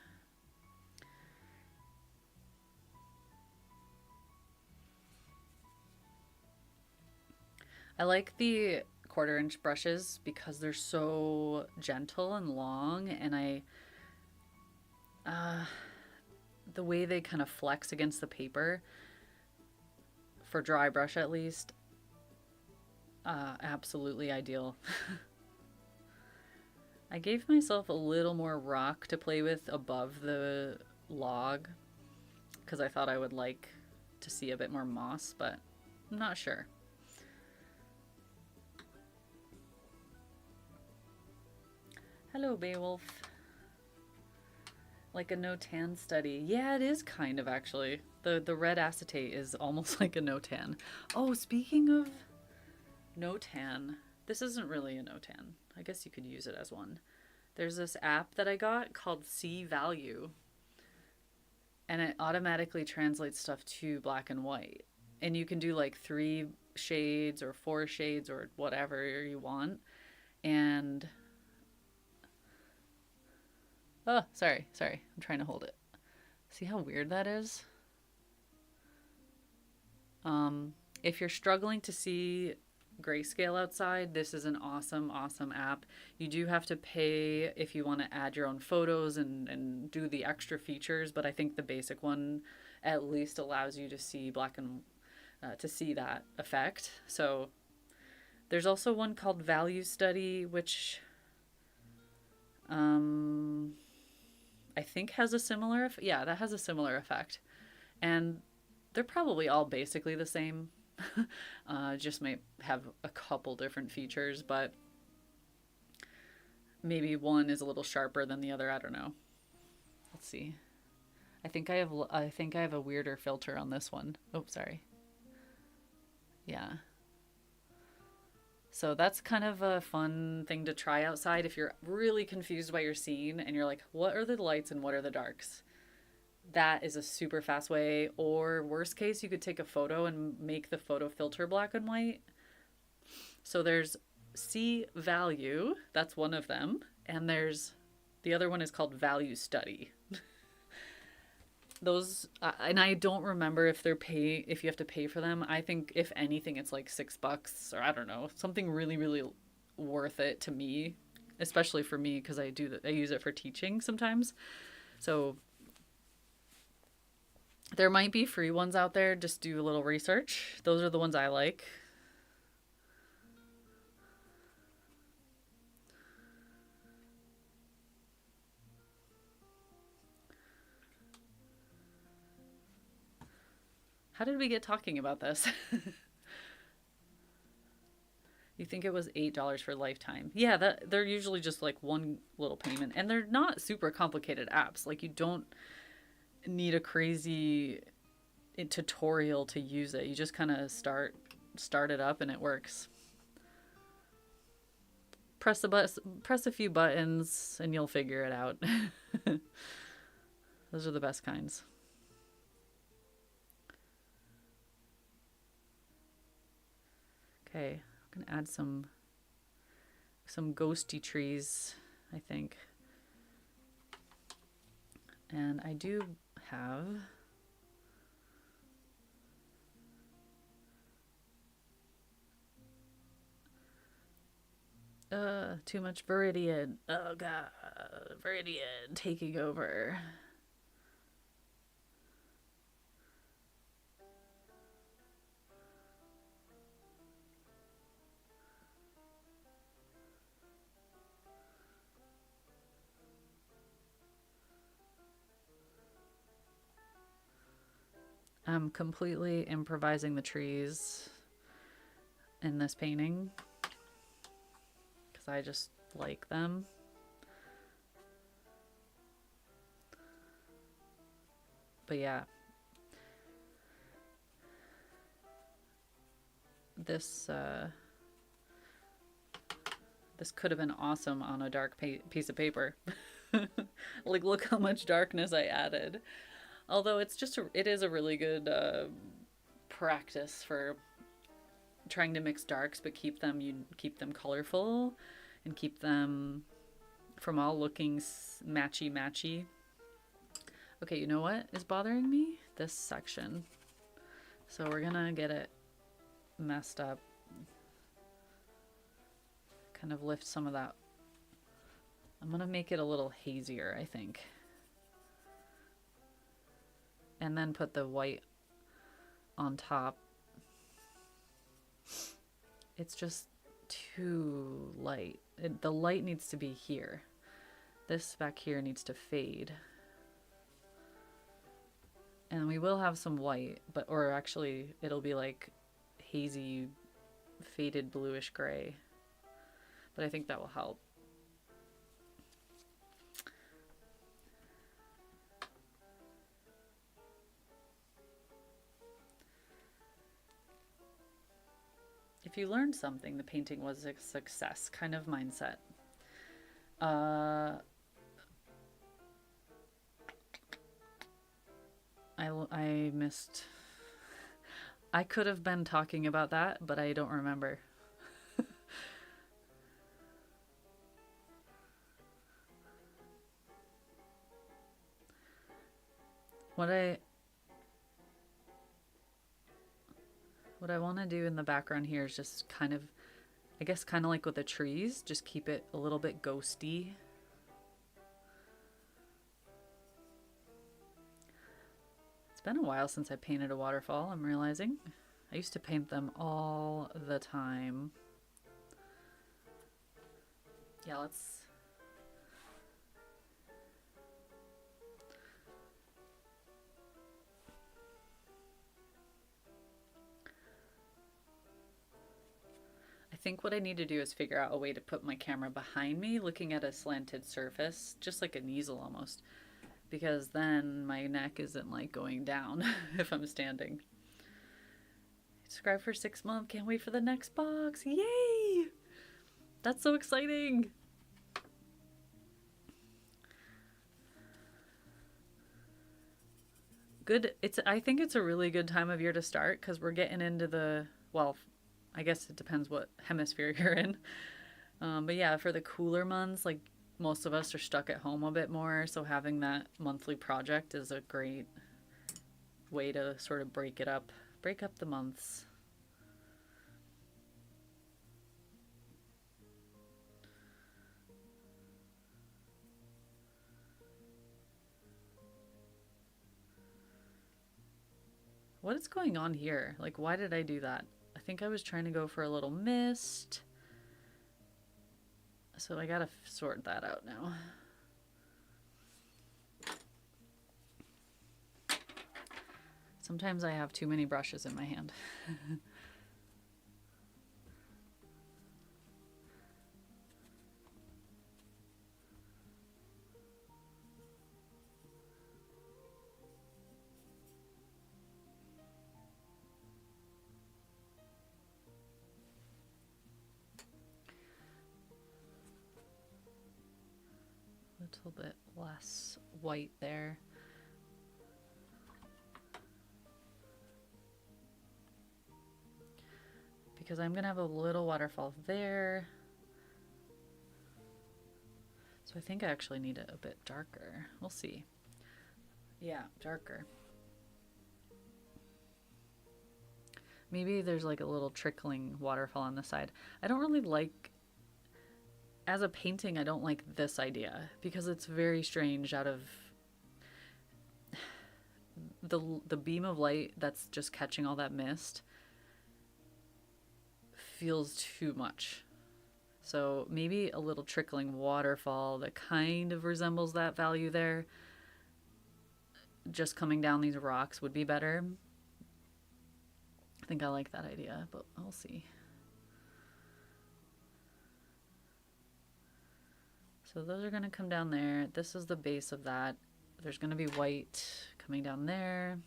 I like the 1/4 inch brushes because they're so gentle and long, and the way they kind of flex against the paper, for dry brush at least, absolutely ideal. I gave myself a little more rock to play with above the log because I thought I would like to see a bit more moss, but I'm not sure. Hello, Beowulf. Like a no tan study. Yeah, it is kind of, actually. The red acetate is almost like a no tan. Oh, speaking of no tan, this isn't really a no tan. I guess you could use it as one. There's this app that I got called See Value, and it automatically translates stuff to black and white. And you can do like 3 shades or 4 shades or whatever you want. And oh, sorry. I'm trying to hold it. See how weird that is? If you're struggling to see grayscale outside, this is an awesome app. You do have to pay if you want to add your own photos and do the extra features, but I think the basic one at least allows you to see black and to see that effect. So there's also one called Value Study, which I think has a similar, that has a similar effect. And they're probably all basically the same. Just might have a couple different features, but maybe one is a little sharper than the other. I don't know. Let's see. I think I have a weirder filter on this one. Oh, sorry. Yeah. So that's kind of a fun thing to try outside if you're really confused by your scene and you're like, what are the lights and what are the darks? That is a super fast way. Or worst case, you could take a photo and make the photo filter black and white. So there's See Value, that's one of them, and there's the other one is called Value Study. Those and I don't remember if you have to pay for them. I think if anything it's like $6, or I don't know, something really worth it to me, especially for me because I use it for teaching sometimes. So there might be free ones out there. Just do a little research. Those are the ones I like. How did we get talking about this? You think it was $8 for lifetime. Yeah, that they're usually just like one little payment, and they're not super complicated apps. Like you don't need a crazy tutorial to use it. You just kind of start it up and it works. Press a few buttons and you'll figure it out. Those are the best kinds. Okay, I'm gonna add some ghosty trees, I think. And I do have too much Viridian. Oh god, Viridian taking over. I'm completely improvising the trees in this painting because I just like them. But yeah, this could have been awesome on a dark piece of paper. Like, look how much darkness I added. Although it is a really good practice for trying to mix darks, but keep them colorful and keep them from all looking matchy. Okay, you know what is bothering me? This section. So we're gonna get it messed up. Kind of lift some of that. I'm gonna make it a little hazier, I think. And then put the white on top. It's just too light. The light needs to be here. This back here needs to fade. And we will have some white, or actually it'll be like hazy, faded bluish gray. But I think that will help. If you learned something, the painting was a success kind of mindset. I missed. I could have been talking about that, but I don't remember. What I want to do in the background here is just kind of, I guess kind of like with the trees, just keep it a little bit ghosty. It's been a while since I painted a waterfall, I'm realizing. I used to paint them all the time. Yeah, let's... I think what I need to do is figure out a way to put my camera behind me, looking at a slanted surface, just like an easel almost, because then my neck isn't like going down if I'm standing. Subscribe for 6 months. Can't wait for the next box. Yay! That's so exciting. Good. I think it's a really good time of year to start because we're getting into the, well, I guess it depends what hemisphere you're in. But yeah, for the cooler months, like most of us are stuck at home a bit more. So having that monthly project is a great way to sort of break up the months. What is going on here? Like, why did I do that? I think I was trying to go for a little mist. So I gotta sort that out now. Sometimes I have too many brushes in my hand. little bit less white there. Because I'm gonna have a little waterfall there. So I think I actually need it a bit darker. We'll see. Yeah, darker. Maybe there's like a little trickling waterfall on the side. I don't really like, as a painting, I don't like this idea because it's very strange out of the beam of light that's just catching all that mist feels too much. So maybe a little trickling waterfall that kind of resembles that value there, just coming down these rocks would be better. I think I like that idea, but we'll see. So those are going to come down there. This is the base of that. There's going to be white coming down there.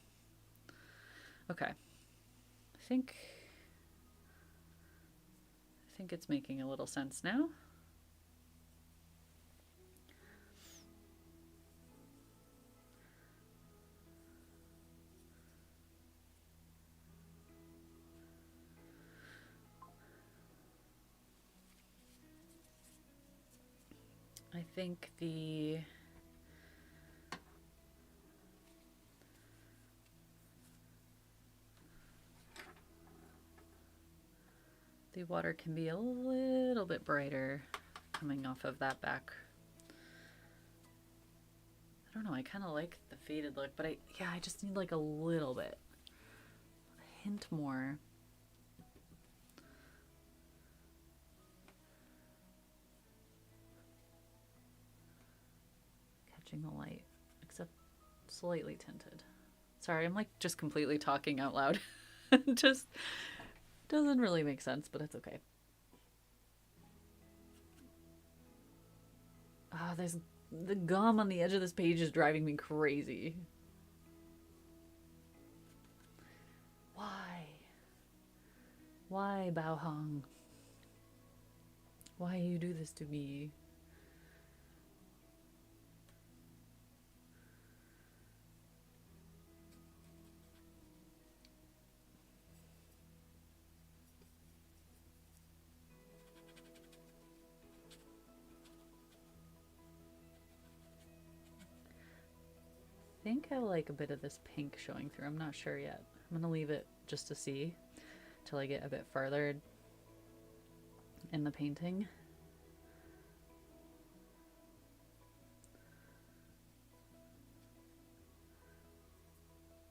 Okay. I think it's making a little sense now. I think the water can be a little bit brighter coming off of that back. I don't know, I kind of like the faded look, but I just need like a little bit, a hint more. Catching the light, except slightly tinted. Sorry, I'm like just completely talking out loud. Just doesn't really make sense, but it's okay. There's the gum on the edge of this page is driving me crazy. Why, Bao Hong? Why you do this to me? I think I like a bit of this pink showing through. I'm not sure yet. I'm gonna leave it just to see till I get a bit farther in the painting.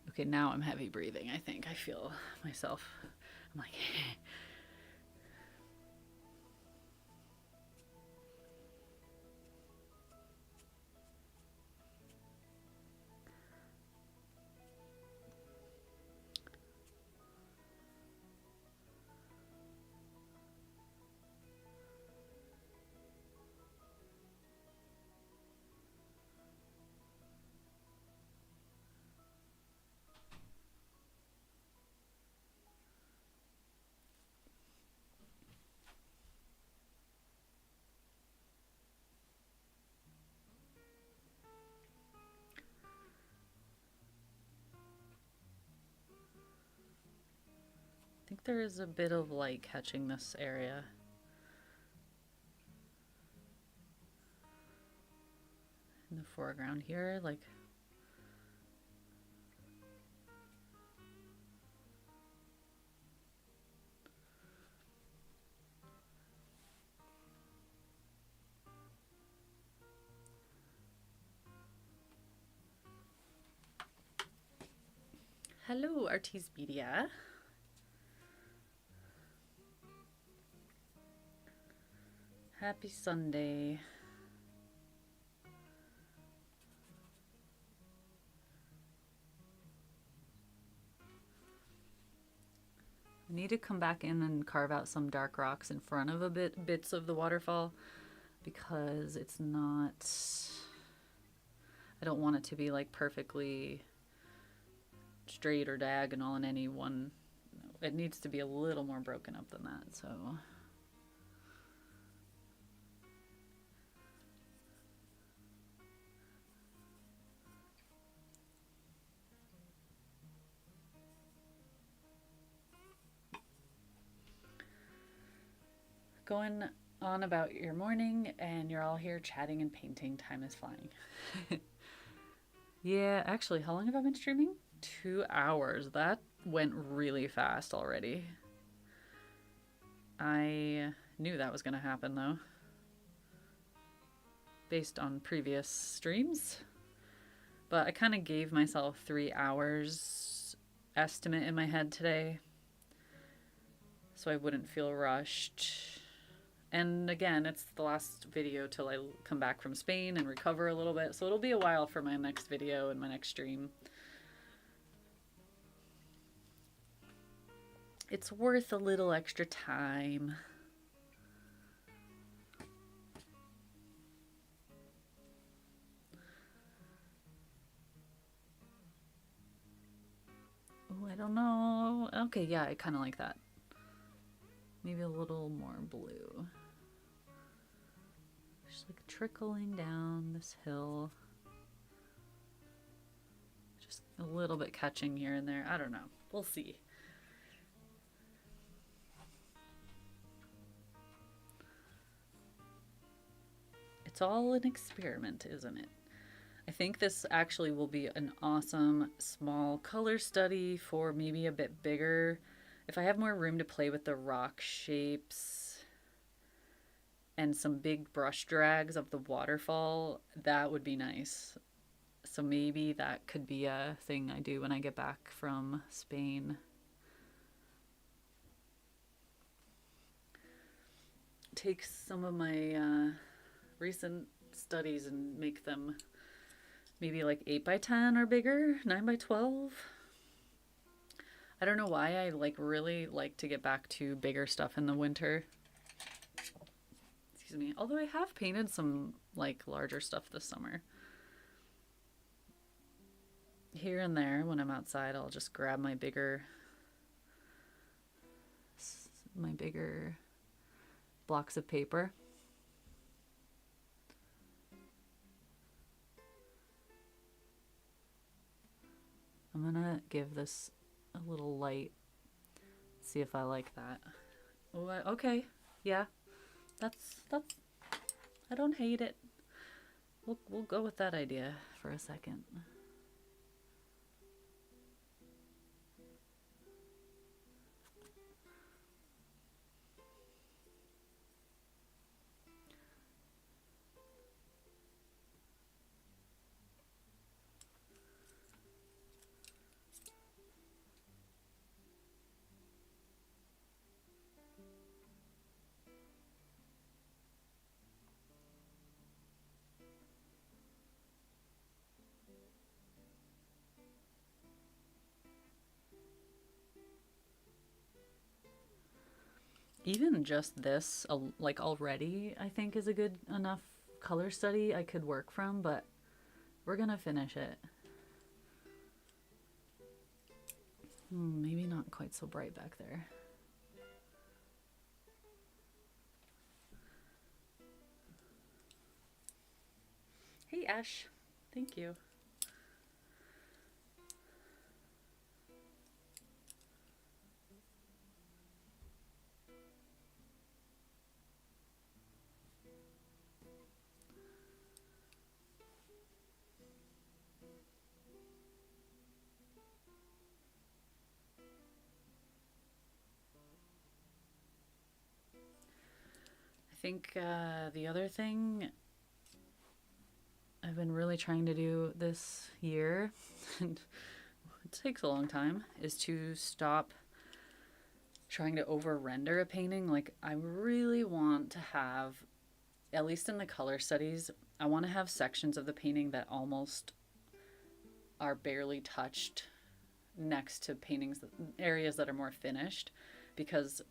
Okay, now I'm heavy breathing, I think. I feel myself. I'm like, I think there is a bit of light catching this area. In the foreground here, like hello, Artismedia. Happy Sunday. I need to come back in and carve out some dark rocks in front of bits of the waterfall because it's not, I don't want it to be like perfectly straight or diagonal in any one. It needs to be a little more broken up than that, so going on about your morning, and you're all here chatting and painting. Time is flying. Yeah, actually, how long have I been streaming? 2 hours. That went really fast already. I knew that was going to happen, though, based on previous streams. But I kind of gave myself 3 hours estimate in my head today, so I wouldn't feel rushed. And again, it's the last video till I come back from Spain and recover a little bit, so it'll be a while for my next video and my next stream. It's worth a little extra time. Oh, I don't know. Okay, yeah, I kind of like that. Maybe a little more blue. Just like trickling down this hill. Just a little bit catching here and there. I don't know. We'll see. It's all an experiment, isn't it? I think this actually will be an awesome small color study for maybe a bit bigger. If I have more room to play with the rock shapes and some big brush drags of the waterfall, that would be nice. So maybe that could be a thing I do when I get back from Spain. Take some of my recent studies and make them maybe like 8x10 or bigger, 9x12. I don't know why I really like to get back to bigger stuff in the winter. Excuse me. Although I have painted some like larger stuff this summer. Here and there when I'm outside, I'll just grab my bigger blocks of paper. I'm gonna give this a little light. See if I like that. Oh, okay. Yeah. That's I don't hate it. We'll go with that idea for a second. Even just this, like already, I think is a good enough color study I could work from, but we're gonna finish it. Maybe not quite so bright back there. Hey, Ash. Thank you. I think the other thing I've been really trying to do this year, and it takes a long time, is to stop trying to over render a painting. Like, I really want to have, at least in the color studies, I want to have sections of the painting that almost are barely touched next to paintings, areas that are more finished, because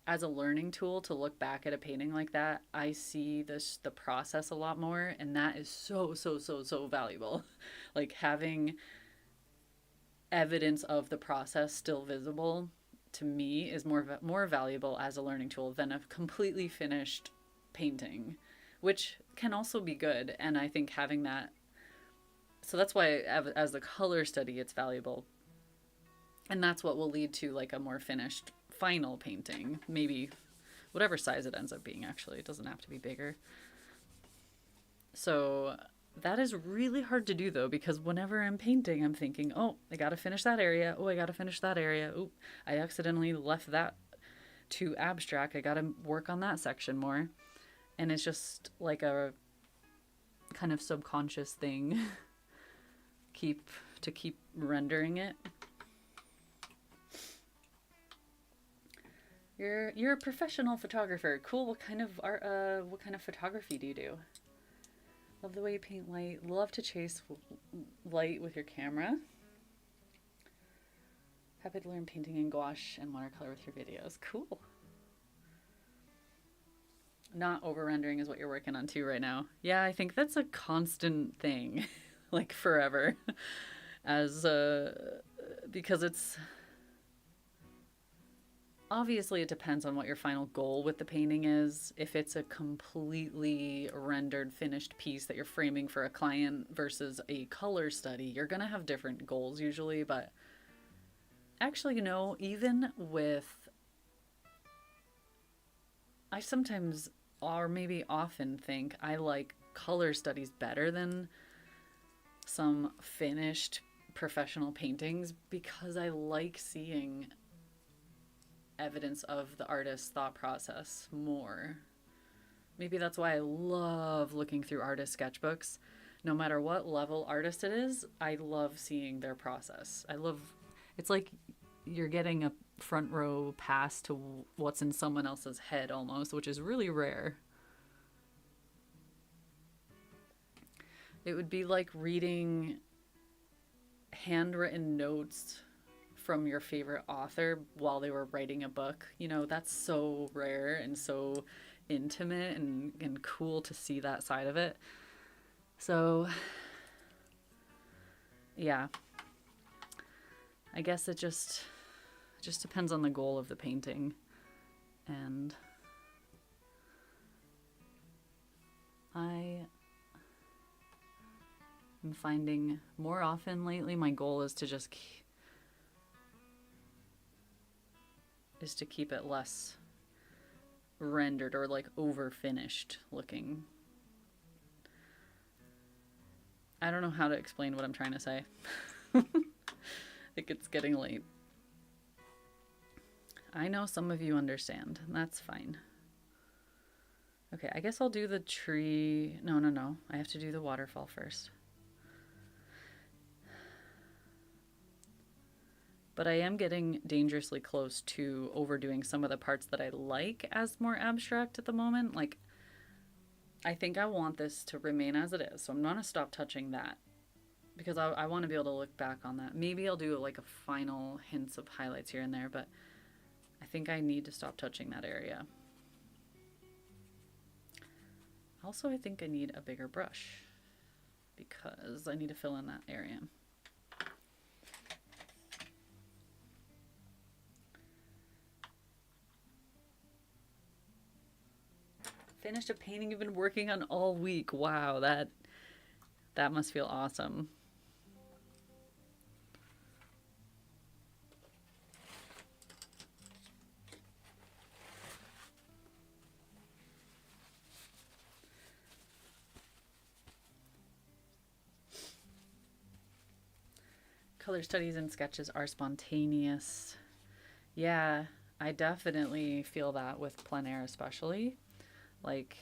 as a learning tool to look back at a painting like that, I see the process a lot more, and that is so valuable. Like, having evidence of the process still visible to me is more valuable as a learning tool than a completely finished painting, which can also be good. And I think having that, so that's why as the color study it's valuable, and that's what will lead to like a more finished final painting, maybe whatever size it ends up being, actually. It doesn't have to be bigger. So that is really hard to do, though, because whenever I'm painting, I'm thinking, oh, I gotta finish that area. Oh, I gotta finish that area. Oh, I accidentally left that too abstract. I gotta work on that section more. And it's just like a kind of subconscious thing keep rendering it. You're a professional photographer. Cool. What kind of art, what kind of photography do you do? Love the way you paint light. Love to chase light with your camera. Happy to learn painting in gouache and watercolor with your videos. Cool. Not over rendering is what you're working on too right now. Yeah, I think that's a constant thing, like forever, as because it's obviously it depends on what your final goal with the painting is. If it's a completely rendered finished piece that you're framing for a client versus a color study, you're gonna have different goals usually. But actually, you know, even with, I sometimes, or maybe often, think I like color studies better than some finished professional paintings because I like seeing evidence of the artist's thought process more. Maybe that's why I love looking through artist sketchbooks. No matter what level artist it is, I love seeing their process. It's like you're getting a front row pass to what's in someone else's head almost, which is really rare. It would be like reading handwritten notes from your favorite author while they were writing a book. You know, that's so rare and so intimate and cool to see that side of it. So, yeah. I guess it just depends on the goal of the painting. And I am finding more often lately my goal is to just keep it less rendered or like over finished looking. I don't know how to explain what I'm trying to say. I think it's getting late. I know some of you understand. That's fine. Okay, I guess I'll do the tree. No. I have to do the waterfall first. But I am getting dangerously close to overdoing some of the parts that I like as more abstract at the moment. Like, I think I want this to remain as it is, so I'm going to stop touching that. Because I want to be able to look back on that. Maybe I'll do like a final hints of highlights here and there, but I think I need to stop touching that area. Also, I think I need a bigger brush because I need to fill in that area. Finished a painting you've been working on all week. Wow, that must feel awesome. Color studies and sketches are spontaneous. Yeah, I definitely feel that with plein air especially. Like,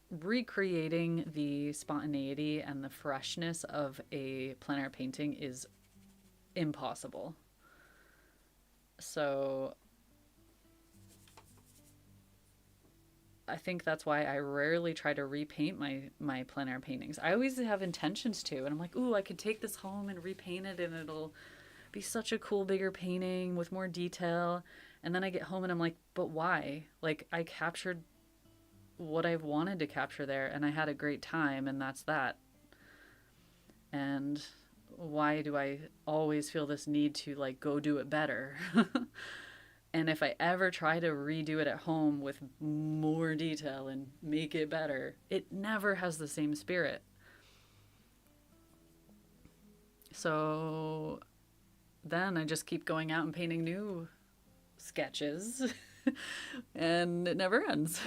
recreating the spontaneity and the freshness of a plein air painting is impossible. So I think that's why I rarely try to repaint my plein air paintings. I always have intentions to, and I'm like, ooh, I could take this home and repaint it and it'll be such a cool bigger painting with more detail. And then I get home and I'm like, but why? Like, I captured what I've wanted to capture there and I had a great time, and that's that. And why do I always feel this need to like go do it better? And if I ever try to redo it at home with more detail and make it better, it never has the same spirit. So then I just keep going out and painting new sketches and it never ends.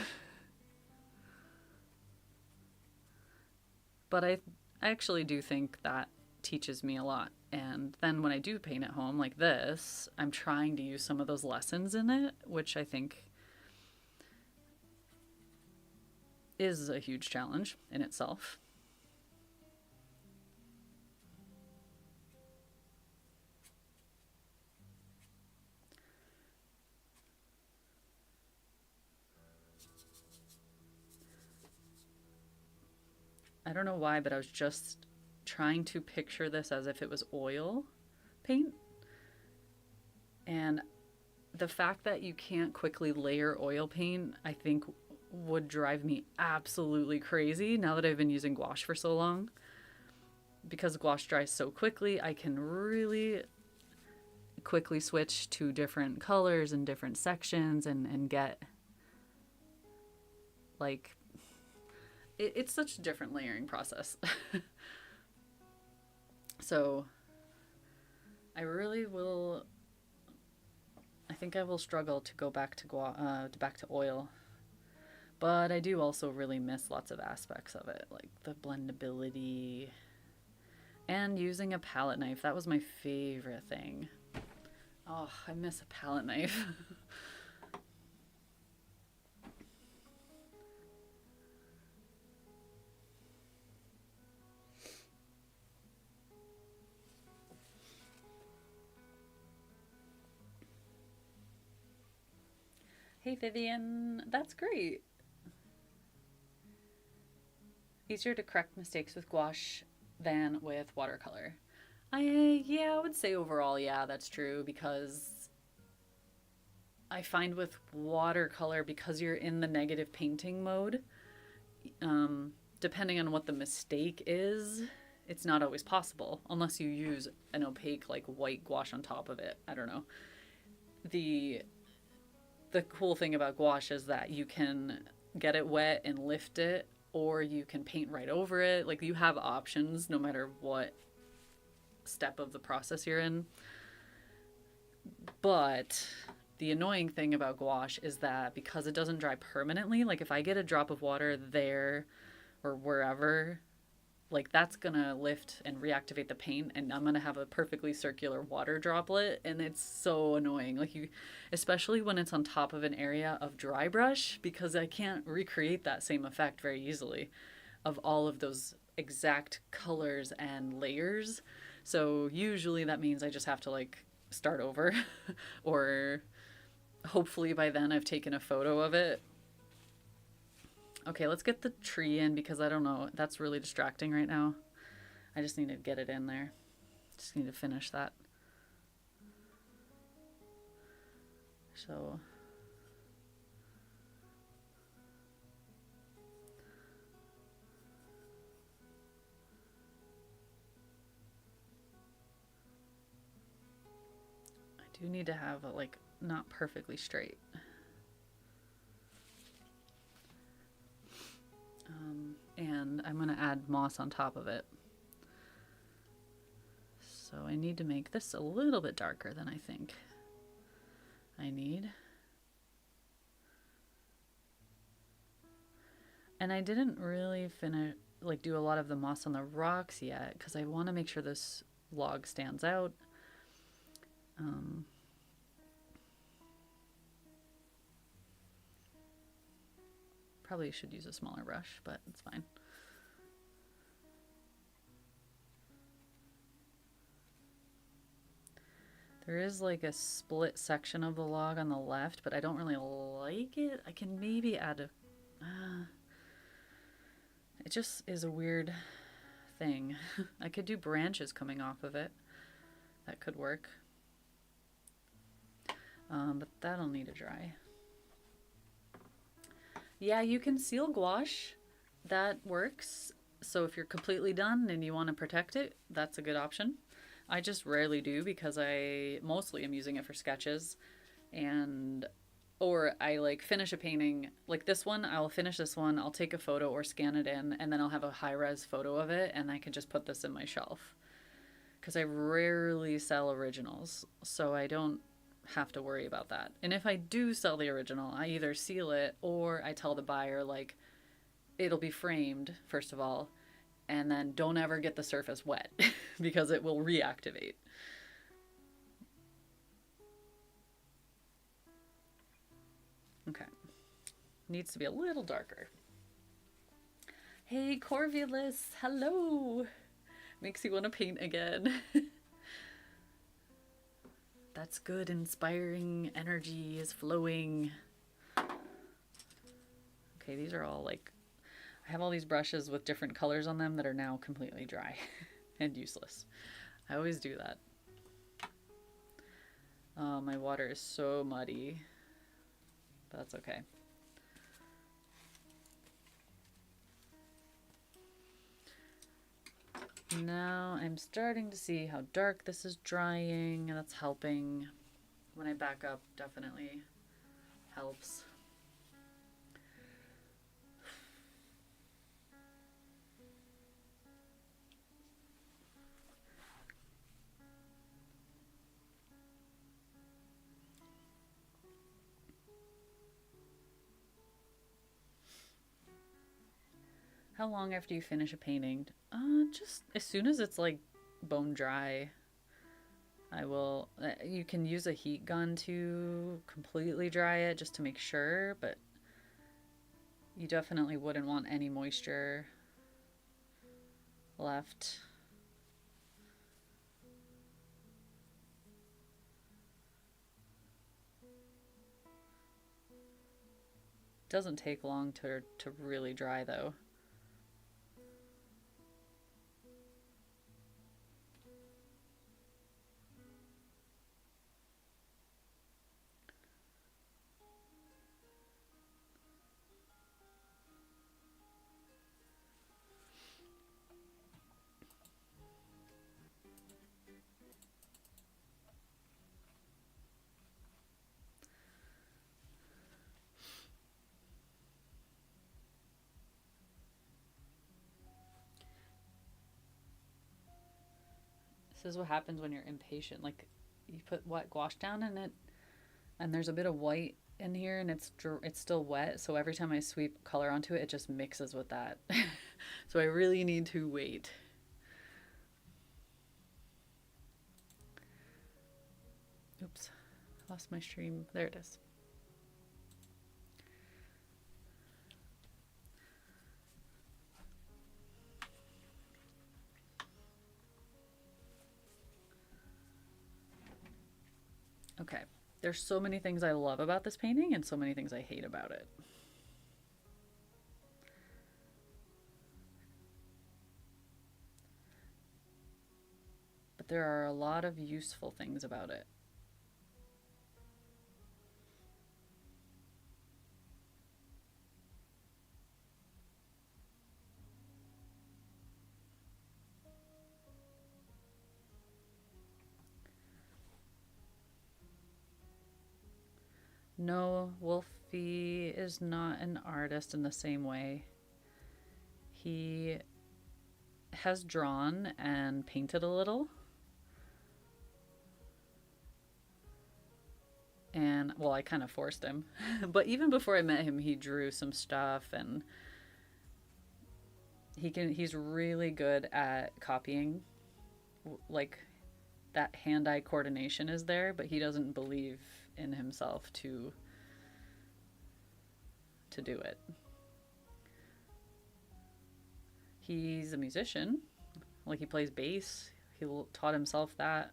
But I actually do think that teaches me a lot. And then when I do paint at home like this, I'm trying to use some of those lessons in it, which I think is a huge challenge in itself. I don't know why, but I was just trying to picture this as if it was oil paint. And the fact that you can't quickly layer oil paint, I think would drive me absolutely crazy now that I've been using gouache for so long. Because gouache dries so quickly, I can really quickly switch to different colors and different sections and get like it's such a different layering process. So I really will, I think I will struggle to go back to back to oil. But I do also really miss lots of aspects of it, like the blendability and using a palette knife. That was my favorite thing. Oh, I miss a palette knife. Hey Vivian, that's great. Easier to correct mistakes with gouache than with watercolor. Yeah, I would say overall, yeah, that's true, because I find with watercolor, because you're in the negative painting mode, depending on what the mistake is, it's not always possible unless you use an opaque like white gouache on top of it. I don't know. The cool thing about gouache is that you can get it wet and lift it, or you can paint right over it. Like, you have options no matter what step of the process you're in. But the annoying thing about gouache is that because it doesn't dry permanently, like if I get a drop of water there or wherever, like that's gonna lift and reactivate the paint, and I'm gonna have a perfectly circular water droplet, and it's so annoying. Like, you, especially when it's on top of an area of dry brush, because I can't recreate that same effect very easily of all of those exact colors and layers. So usually that means I just have to like start over or hopefully by then I've taken a photo of it. Okay, let's get the tree in, because I don't know, that's really distracting right now. I just need to get it in there. Just need to finish that. So I do need to have it like not perfectly straight. And I'm going to add moss on top of it. So I need to make this a little bit darker than I think I need. And I didn't really finish, like do a lot of the moss on the rocks yet, because I want to make sure this log stands out. Probably should use a smaller brush, but it's fine. There is like a split section of the log on the left, but I don't really like it. I can maybe add a... it just is a weird thing. I could do branches coming off of it. That could work. But that'll need to dry. Yeah, you can seal gouache. That works. So if you're completely done and you want to protect it, that's a good option. I just rarely do, because I mostly am using it for sketches, and or I like finish a painting like this one. I'll finish this one, I'll take a photo or scan it in, and then I'll have a high-res photo of it, and I can just put this in my shelf. because I rarely sell originals, so I don't have to worry about that. And if I do sell the original, I either seal it or I tell the buyer, like, it'll be framed, first of all, and then don't ever get the surface wet because it will reactivate. Okay. Needs to be a little darker. Hey, Corvulus, hello. Makes you want to paint again. That's good. Inspiring energy is flowing. Okay, these are all like, I have all these brushes with different colors on them that are now completely dry and useless. I always do that. Oh, my water is so muddy. But that's okay. Now I'm starting to see how dark this is drying, and that's helping. When I back up, definitely helps. How long after you finish a painting? Just as soon as it's like bone dry. I will, you can use a heat gun to completely dry it just to make sure, but you definitely wouldn't want any moisture left. It doesn't take long to really dry though. This is what happens when you're impatient. Like, you put wet gouache down in it, and there's a bit of white in here, and it's still wet. So every time I sweep color onto it, it just mixes with that. So I really need to wait. Oops, lost my stream. There it is. Okay, there's so many things I love about this painting and so many things I hate about it. But there are a lot of useful things about it. No, Wolfie is not an artist in the same way. He has drawn and painted a little. And, well, I kind of forced him. But even before I met him, he drew some stuff, and he's really good at copying. Like, that hand-eye coordination is there, but he doesn't believe in himself to do it. He's a musician. Like, he plays bass. He taught himself that,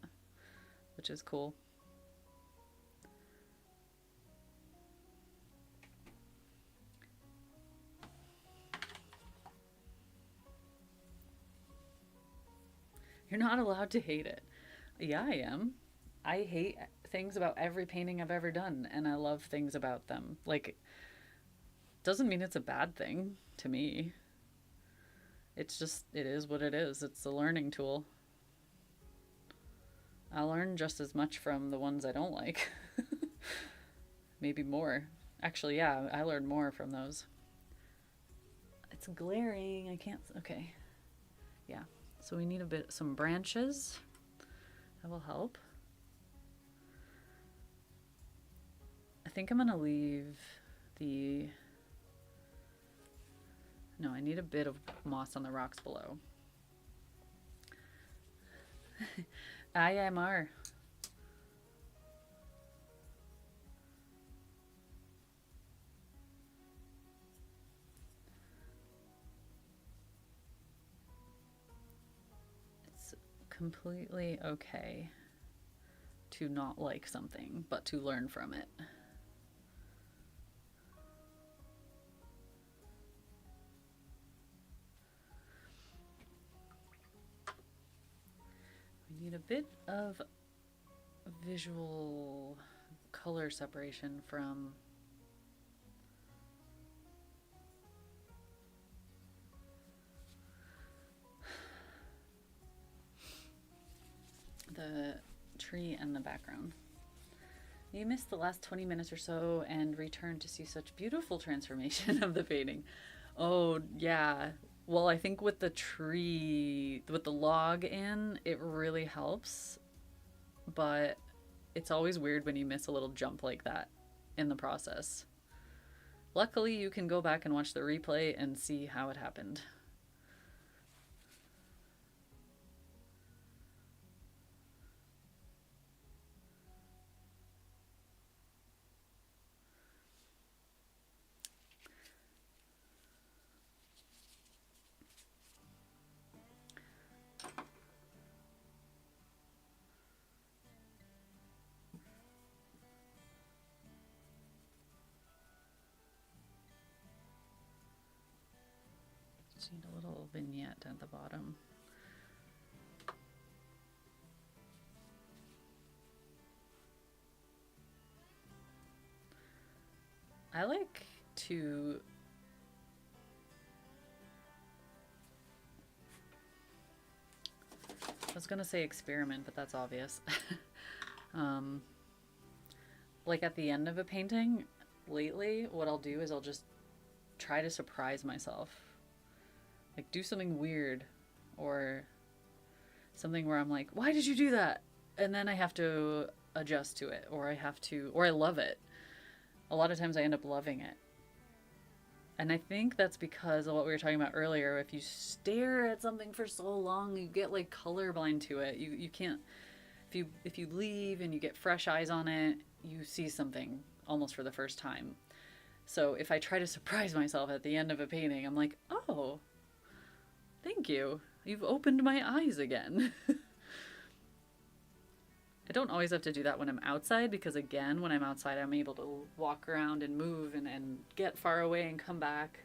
which is cool. You're not allowed to hate it. Yeah, I am. I hate things about every painting I've ever done, and I love things about them. Like, doesn't mean it's a bad thing to me. It's just, it is what it is. It's a learning tool. I learn just as much from the ones I don't like. Maybe more. Actually, yeah, I learned more from those. It's glaring. I can't, okay. Yeah. So we need some branches. That will help. I think I'm gonna leave the... No, I need a bit of moss on the rocks below. IMR. It's completely okay to not like something, but to learn from it. We need a bit of visual color separation from the tree and the background. You missed the last 20 minutes or so and returned to see such beautiful transformation of the painting. Oh, yeah. Well, I think with the tree, with the log in, it really helps. But it's always weird when you miss a little jump like that in the process. Luckily, you can go back and watch the replay and see how it happened. Just need a little vignette at the bottom. I like to I was gonna say experiment, but that's obvious. Like at the end of a painting, lately, what I'll do is I'll just try to surprise myself. Like do something weird or something where I'm like, why did you do that? And then I have to adjust to it, or I love it. A lot of times I end up loving it. And I think that's because of what we were talking about earlier. If you stare at something for so long, you get like colorblind to it. You can't, if you leave and you get fresh eyes on it, you see something almost for the first time. So if I try to surprise myself at the end of a painting, I'm like, oh, thank you. You've opened my eyes again. I don't always have to do that when I'm outside, because again, when I'm outside, I'm able to walk around and move and get far away and come back.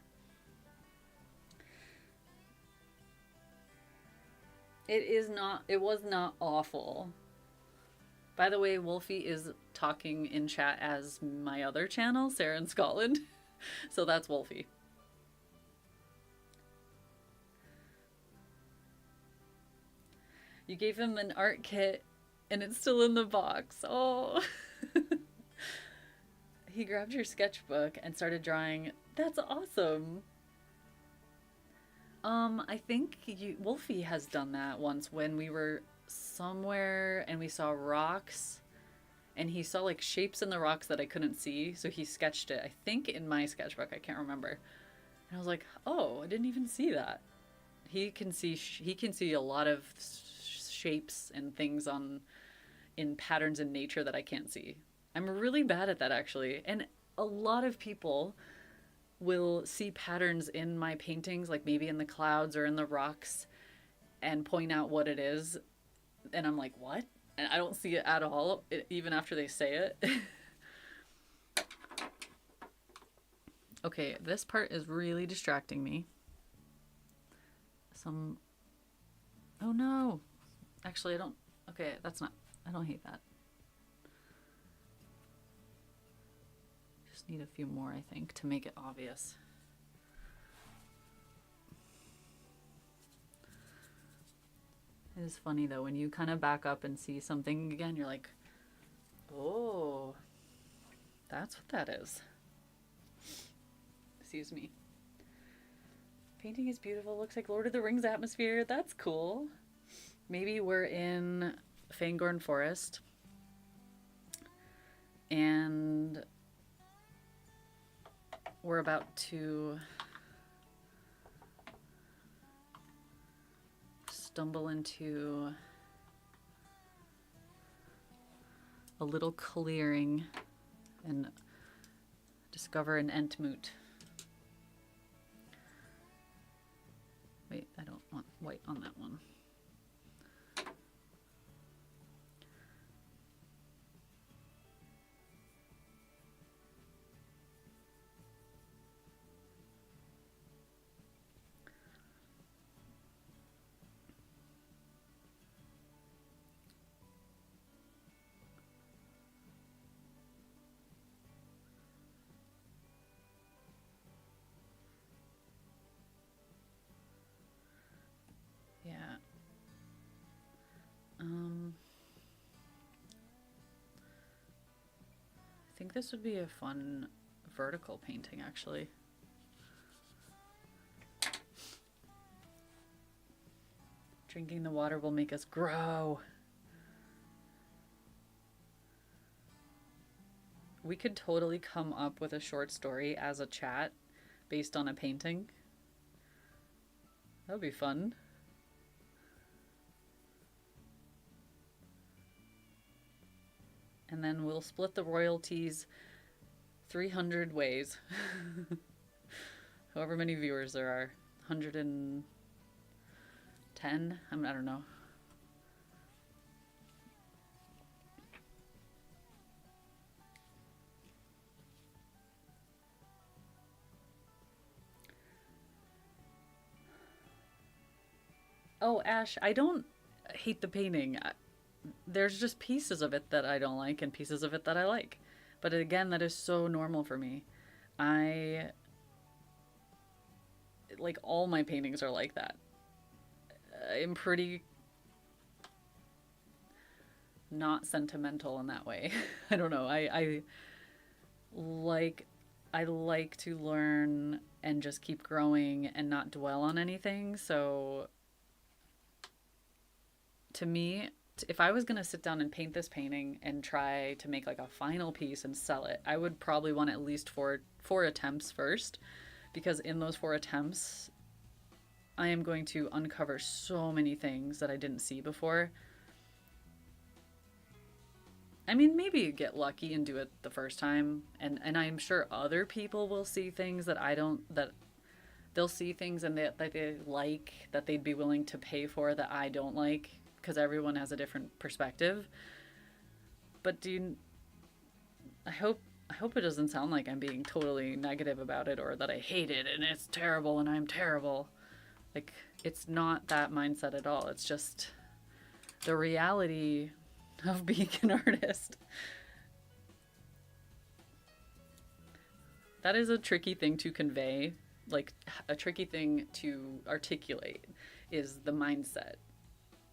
It was not awful. By the way, Wolfie is talking in chat as my other channel, Sarah in Scotland. So that's Wolfie. You gave him an art kit and it's still in the box. Oh. He grabbed your sketchbook and started drawing. That's awesome. I think Wolfie has done that once when we were somewhere and we saw rocks and he saw like shapes in the rocks that I couldn't see, so he sketched it, I think in my sketchbook, I can't remember. And I was like, oh, I didn't even see that. He can see a lot of shapes and things in patterns in nature that I can't see. I'm really bad at that, actually. And a lot of people will see patterns in my paintings, like maybe in the clouds or in the rocks, and point out what it is. And I'm like, what? And I don't see it at all, even after they say it. Okay, this part is really distracting me. Oh no. Actually, I don't hate that. Just need a few more, I think, to make it obvious. It is funny though, when you kind of back up and see something again, you're like, oh, that's what that is. Excuse me. Painting is beautiful. Looks like Lord of the Rings atmosphere. That's cool. Maybe we're in Fangorn Forest. And we're about to stumble into a little clearing and discover an Entmoot. Wait, I don't want white on that one. Yeah. I think this would be a fun vertical painting, actually. Drinking the water will make us grow. We could totally come up with a short story as a chat based on a painting. That would be fun. And then we'll split the royalties 300 ways. However many viewers there are. 110? I don't know. Oh, Ash, I don't hate the painting. There's just pieces of it that I don't like and pieces of it that I like. But again, that is so normal for me. Like, all my paintings are like that. I'm pretty not sentimental in that way. I don't know. I like to learn and just keep growing and not dwell on anything. So to me, if I was going to sit down and paint this painting and try to make like a final piece and sell it, I would probably want at least four attempts first, because in those 4 attempts, I am going to uncover so many things that I didn't see before. I mean, maybe you get lucky and do it the first time, and I'm sure other people will see things that I don't, that they'll see things and that they like, that they'd be willing to pay for, that I don't like, because everyone has a different perspective. But I hope it doesn't sound like I'm being totally negative about it, or that I hate it and it's terrible and I'm terrible. Like, it's not that mindset at all. It's just the reality of being an artist. That is a tricky thing to convey, like a tricky thing to articulate, is the mindset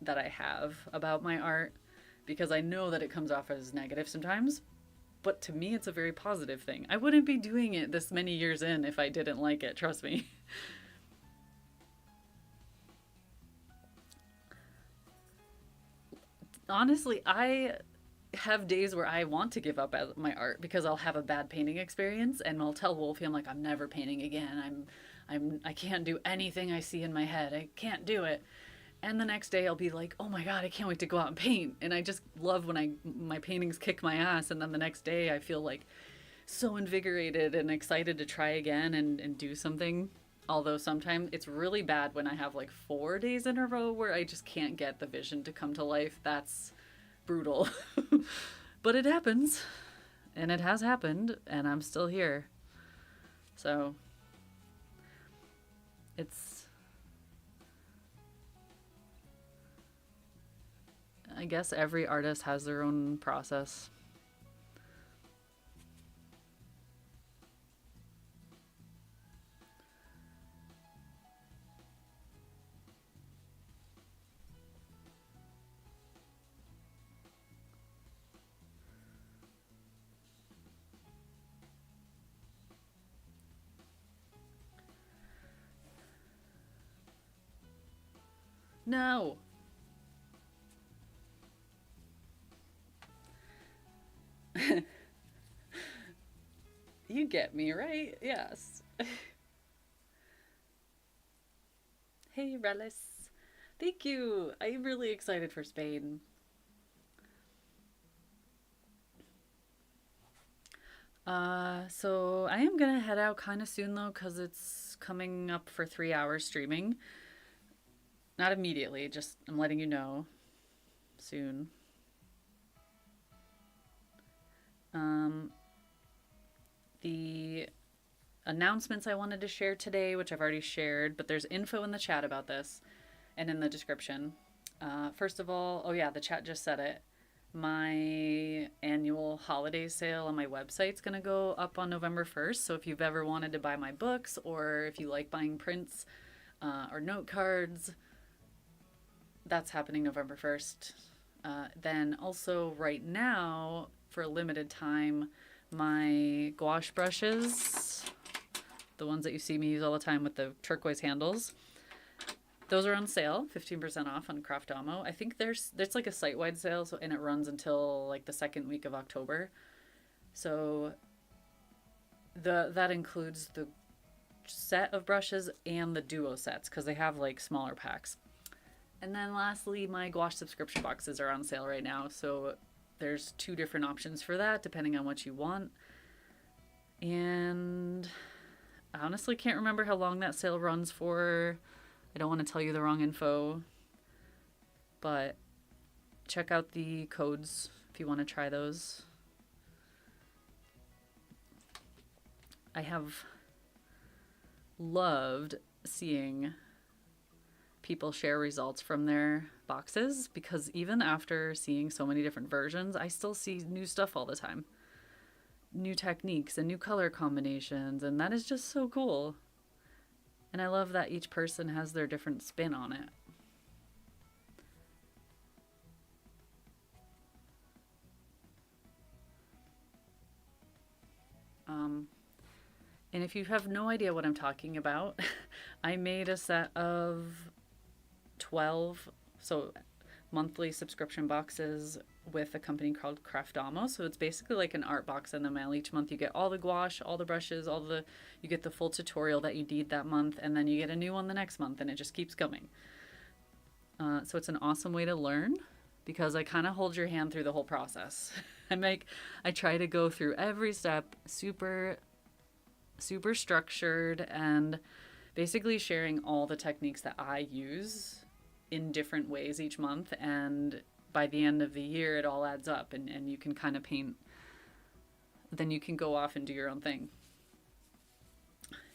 that I have about my art, because I know that it comes off as negative sometimes, but to me it's a very positive thing. I wouldn't be doing it this many years in if I didn't like it, trust me. Honestly, I have days where I want to give up my art because I'll have a bad painting experience and I'll tell Wolfie, I'm like, I'm never painting again. I can't do anything I see in my head. I can't do it. And the next day I'll be like, oh my God, I can't wait to go out and paint. And I just love when my paintings kick my ass. And then the next day I feel like so invigorated and excited to try again and do something. Although sometimes it's really bad when I have like 4 days in a row where I just can't get the vision to come to life. That's brutal. But it happens. And it has happened. And I'm still here. So I guess every artist has their own process. No. You get me, right? Yes. Hey, Relis. Thank you. I'm really excited for Spain. So I am gonna head out kind of soon though, because it's coming up for 3 hours streaming. Not immediately, just I'm letting you know soon. The announcements I wanted to share today, which I've already shared, but there's info in the chat about this and in the description. First of all, oh yeah, the chat just said it. My annual holiday sale on my website's going to go up on November 1st. So if you've ever wanted to buy my books, or if you like buying prints or note cards, that's happening November 1st. Then also right now, for a limited time, my gouache brushes, the ones that you see me use all the time with the turquoise handles, those are on sale, 15% off on Craftomo. I think there's like a site-wide sale, so, and it runs until like the second week of October. So that includes the set of brushes and the duo sets, because they have like smaller packs. And then lastly, my gouache subscription boxes are on sale right now, so there's 2 different options for that depending on what you want. And I honestly can't remember how long that sale runs for. I don't want to tell you the wrong info, but check out the codes if you want to try those. I have loved seeing people share results from their boxes, because even after seeing so many different versions, I still see new stuff all the time. New techniques and new color combinations, and that is just so cool. And I love that each person has their different spin on it. And if you have no idea what I'm talking about, I made a set of 12 monthly subscription boxes with a company called Craftomo. So it's basically like an art box in the mail. Each month you get all the gouache, all the brushes, you get the full tutorial that you need that month, and then you get a new one the next month, and it just keeps coming. So it's an awesome way to learn, because I kind of hold your hand through the whole process. I try to go through every step, super structured, and basically sharing all the techniques that I use in different ways each month, and by the end of the year it all adds up, and you can kind of paint. Then you can go off and do your own thing.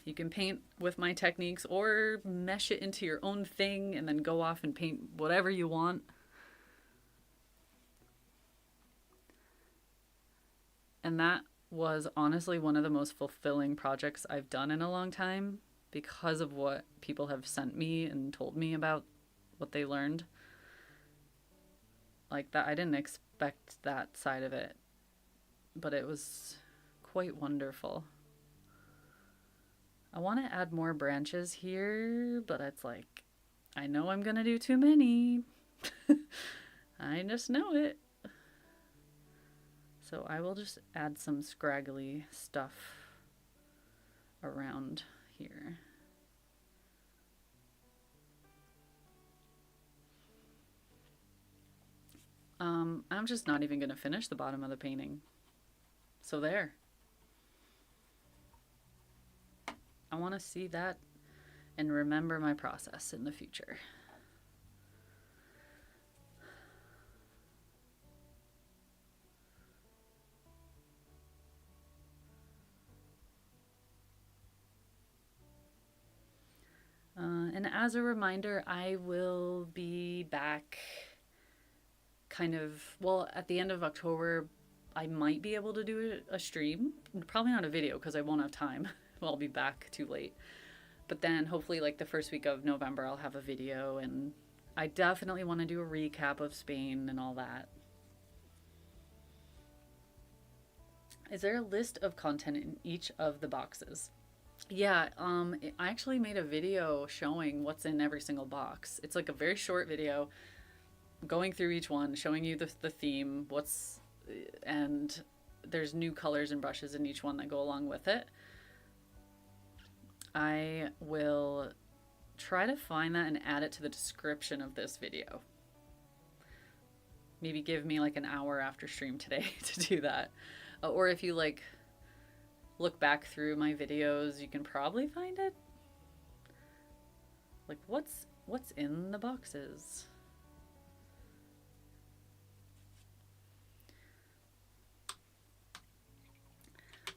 You can paint with my techniques or mesh it into your own thing and then go off and paint whatever you want. And that was honestly one of the most fulfilling projects I've done in a long time, because of what people have sent me and told me about what they learned. Like that, I didn't expect that side of it, but it was quite wonderful. I want to add more branches here, but it's like, I know I'm gonna do too many. I just know it. So I will just add some scraggly stuff around here. I'm just not even going to finish the bottom of the painting. So there. I want to see that and remember my process in the future. And as a reminder, I will be back at the end of October. I might be able to do a stream, probably not a video because I won't have time. I'll be back too late. But then hopefully like the first week of November, I'll have a video, and I definitely want to do a recap of Spain and all that. Is there a list of content in each of the boxes? Yeah, I actually made a video showing what's in every single box. It's like a very short video going through each one, showing you the theme, and there's new colors and brushes in each one that go along with it. I will try to find that and add it to the description of this video. Maybe give me like an hour after stream today to do that. Or if you like look back through my videos, you can probably find it. Like what's in the boxes?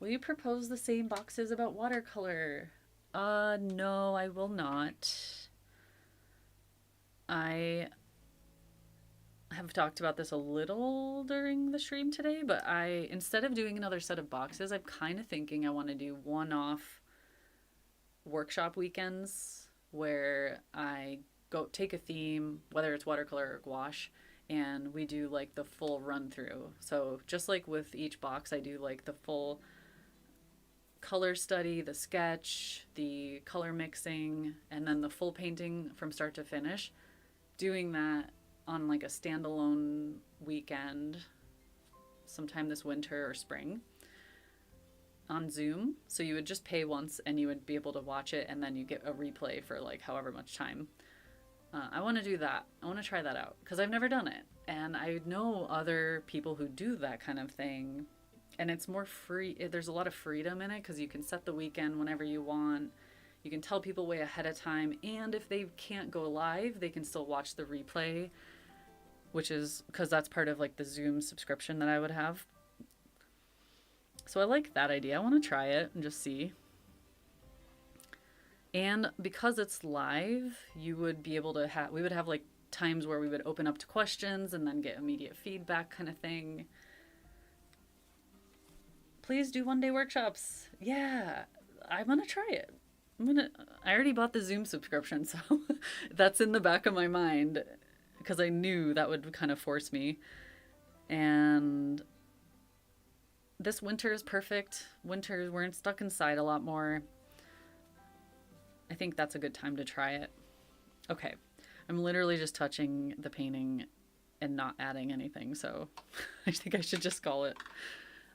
Will you propose the same boxes about watercolor? No, I will not. I have talked about this a little during the stream today, but instead of doing another set of boxes, I'm kind of thinking I want to do one-off workshop weekends where I go take a theme, whether it's watercolor or gouache, and we do like the full run through. So just like with each box, I do like the full color study, the sketch, the color mixing, and then the full painting from start to finish. Doing that on like a standalone weekend sometime this winter or spring on Zoom. So you would just pay once and you would be able to watch it, and then you get a replay for like however much time. I want to do that. I want to try that out because I've never done it, and I know other people who do that kind of thing, and it's more free. There's a lot of freedom in it because you can set the weekend whenever you want. You can tell people way ahead of time, and if they can't go live, they can still watch the replay, which is because that's part of like the Zoom subscription that I would have. So I like that idea. I want to try it and just see. And because it's live, you would be able to we would have like times where we would open up to questions and then get immediate feedback kind of thing. Please do one-day workshops. Yeah, I want to try it. I already bought the Zoom subscription, so that's in the back of my mind because I knew that would kind of force me. And this winter is perfect. Winter, we're stuck inside a lot more. I think that's a good time to try it. Okay, I'm literally just touching the painting and not adding anything, so I think I should just call it.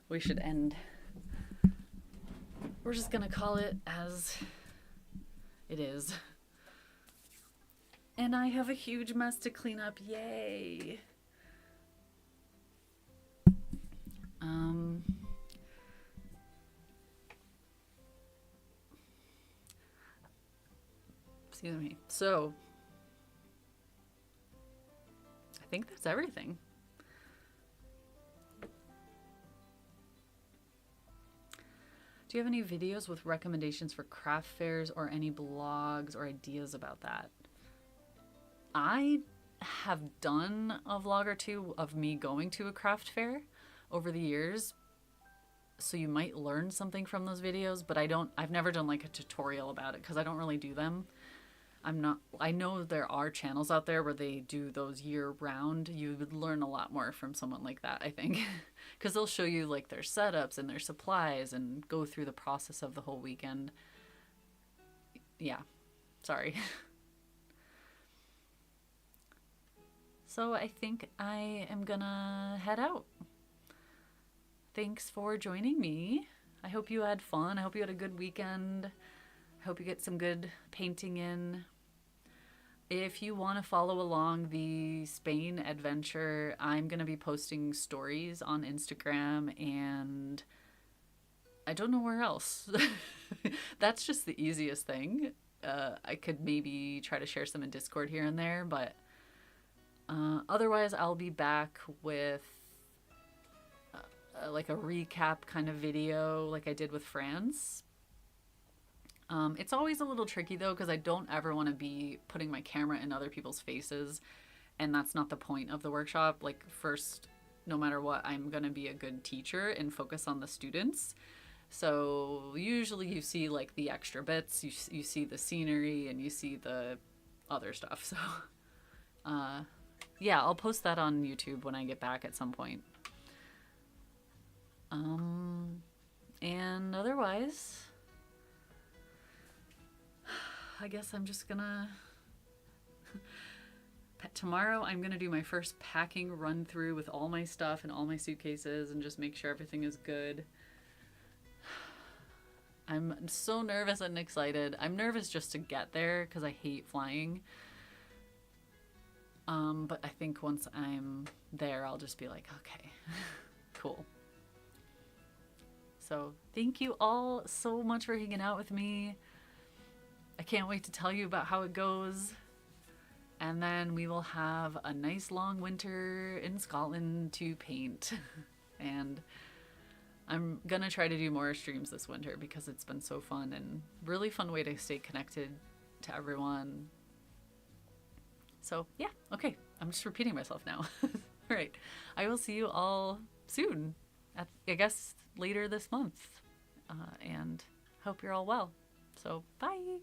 We should end. We're just gonna call it as it is. And I have a huge mess to clean up. Yay! Excuse me. So, I think that's everything. Do you have any videos with recommendations for craft fairs or any blogs or ideas about that? I have done a vlog or two of me going to a craft fair over the years, so you might learn something from those videos, but I've never done like a tutorial about it because I don't really do them. I know there are channels out there where they do those year round. You would learn a lot more from someone like that, I think, because they'll show you like their setups and their supplies and go through the process of the whole weekend. Yeah, sorry. So I think I am gonna head out. Thanks for joining me. I hope you had fun. I hope you had a good weekend. I hope you get some good painting in. If you want to follow along the Spain adventure, I'm going to be posting stories on Instagram, and I don't know where else. That's just the easiest thing. I could maybe try to share some in Discord here and there, but otherwise I'll be back with like a recap kind of video like I did with France. It's always a little tricky though, because I don't ever want to be putting my camera in other people's faces, and that's not the point of the workshop. Like, first, no matter what, I'm going to be a good teacher and focus on the students. So usually you see like the extra bits, you see the scenery and you see the other stuff. So yeah, I'll post that on YouTube when I get back at some point. And otherwise, I guess I'm just gonna tomorrow I'm going to do my first packing run through with all my stuff and all my suitcases and just make sure everything is good. I'm so nervous and excited. I'm nervous just to get there because I hate flying. But I think once I'm there, I'll just be like, okay, cool. So thank you all so much for hanging out with me. I can't wait to tell you about how it goes. And then we will have a nice long winter in Scotland to paint. And I'm gonna try to do more streams this winter because it's been so fun and really fun way to stay connected to everyone. So yeah, okay, I'm just repeating myself now. All right, I will see you all soon, I guess later this month, and hope you're all well. So bye.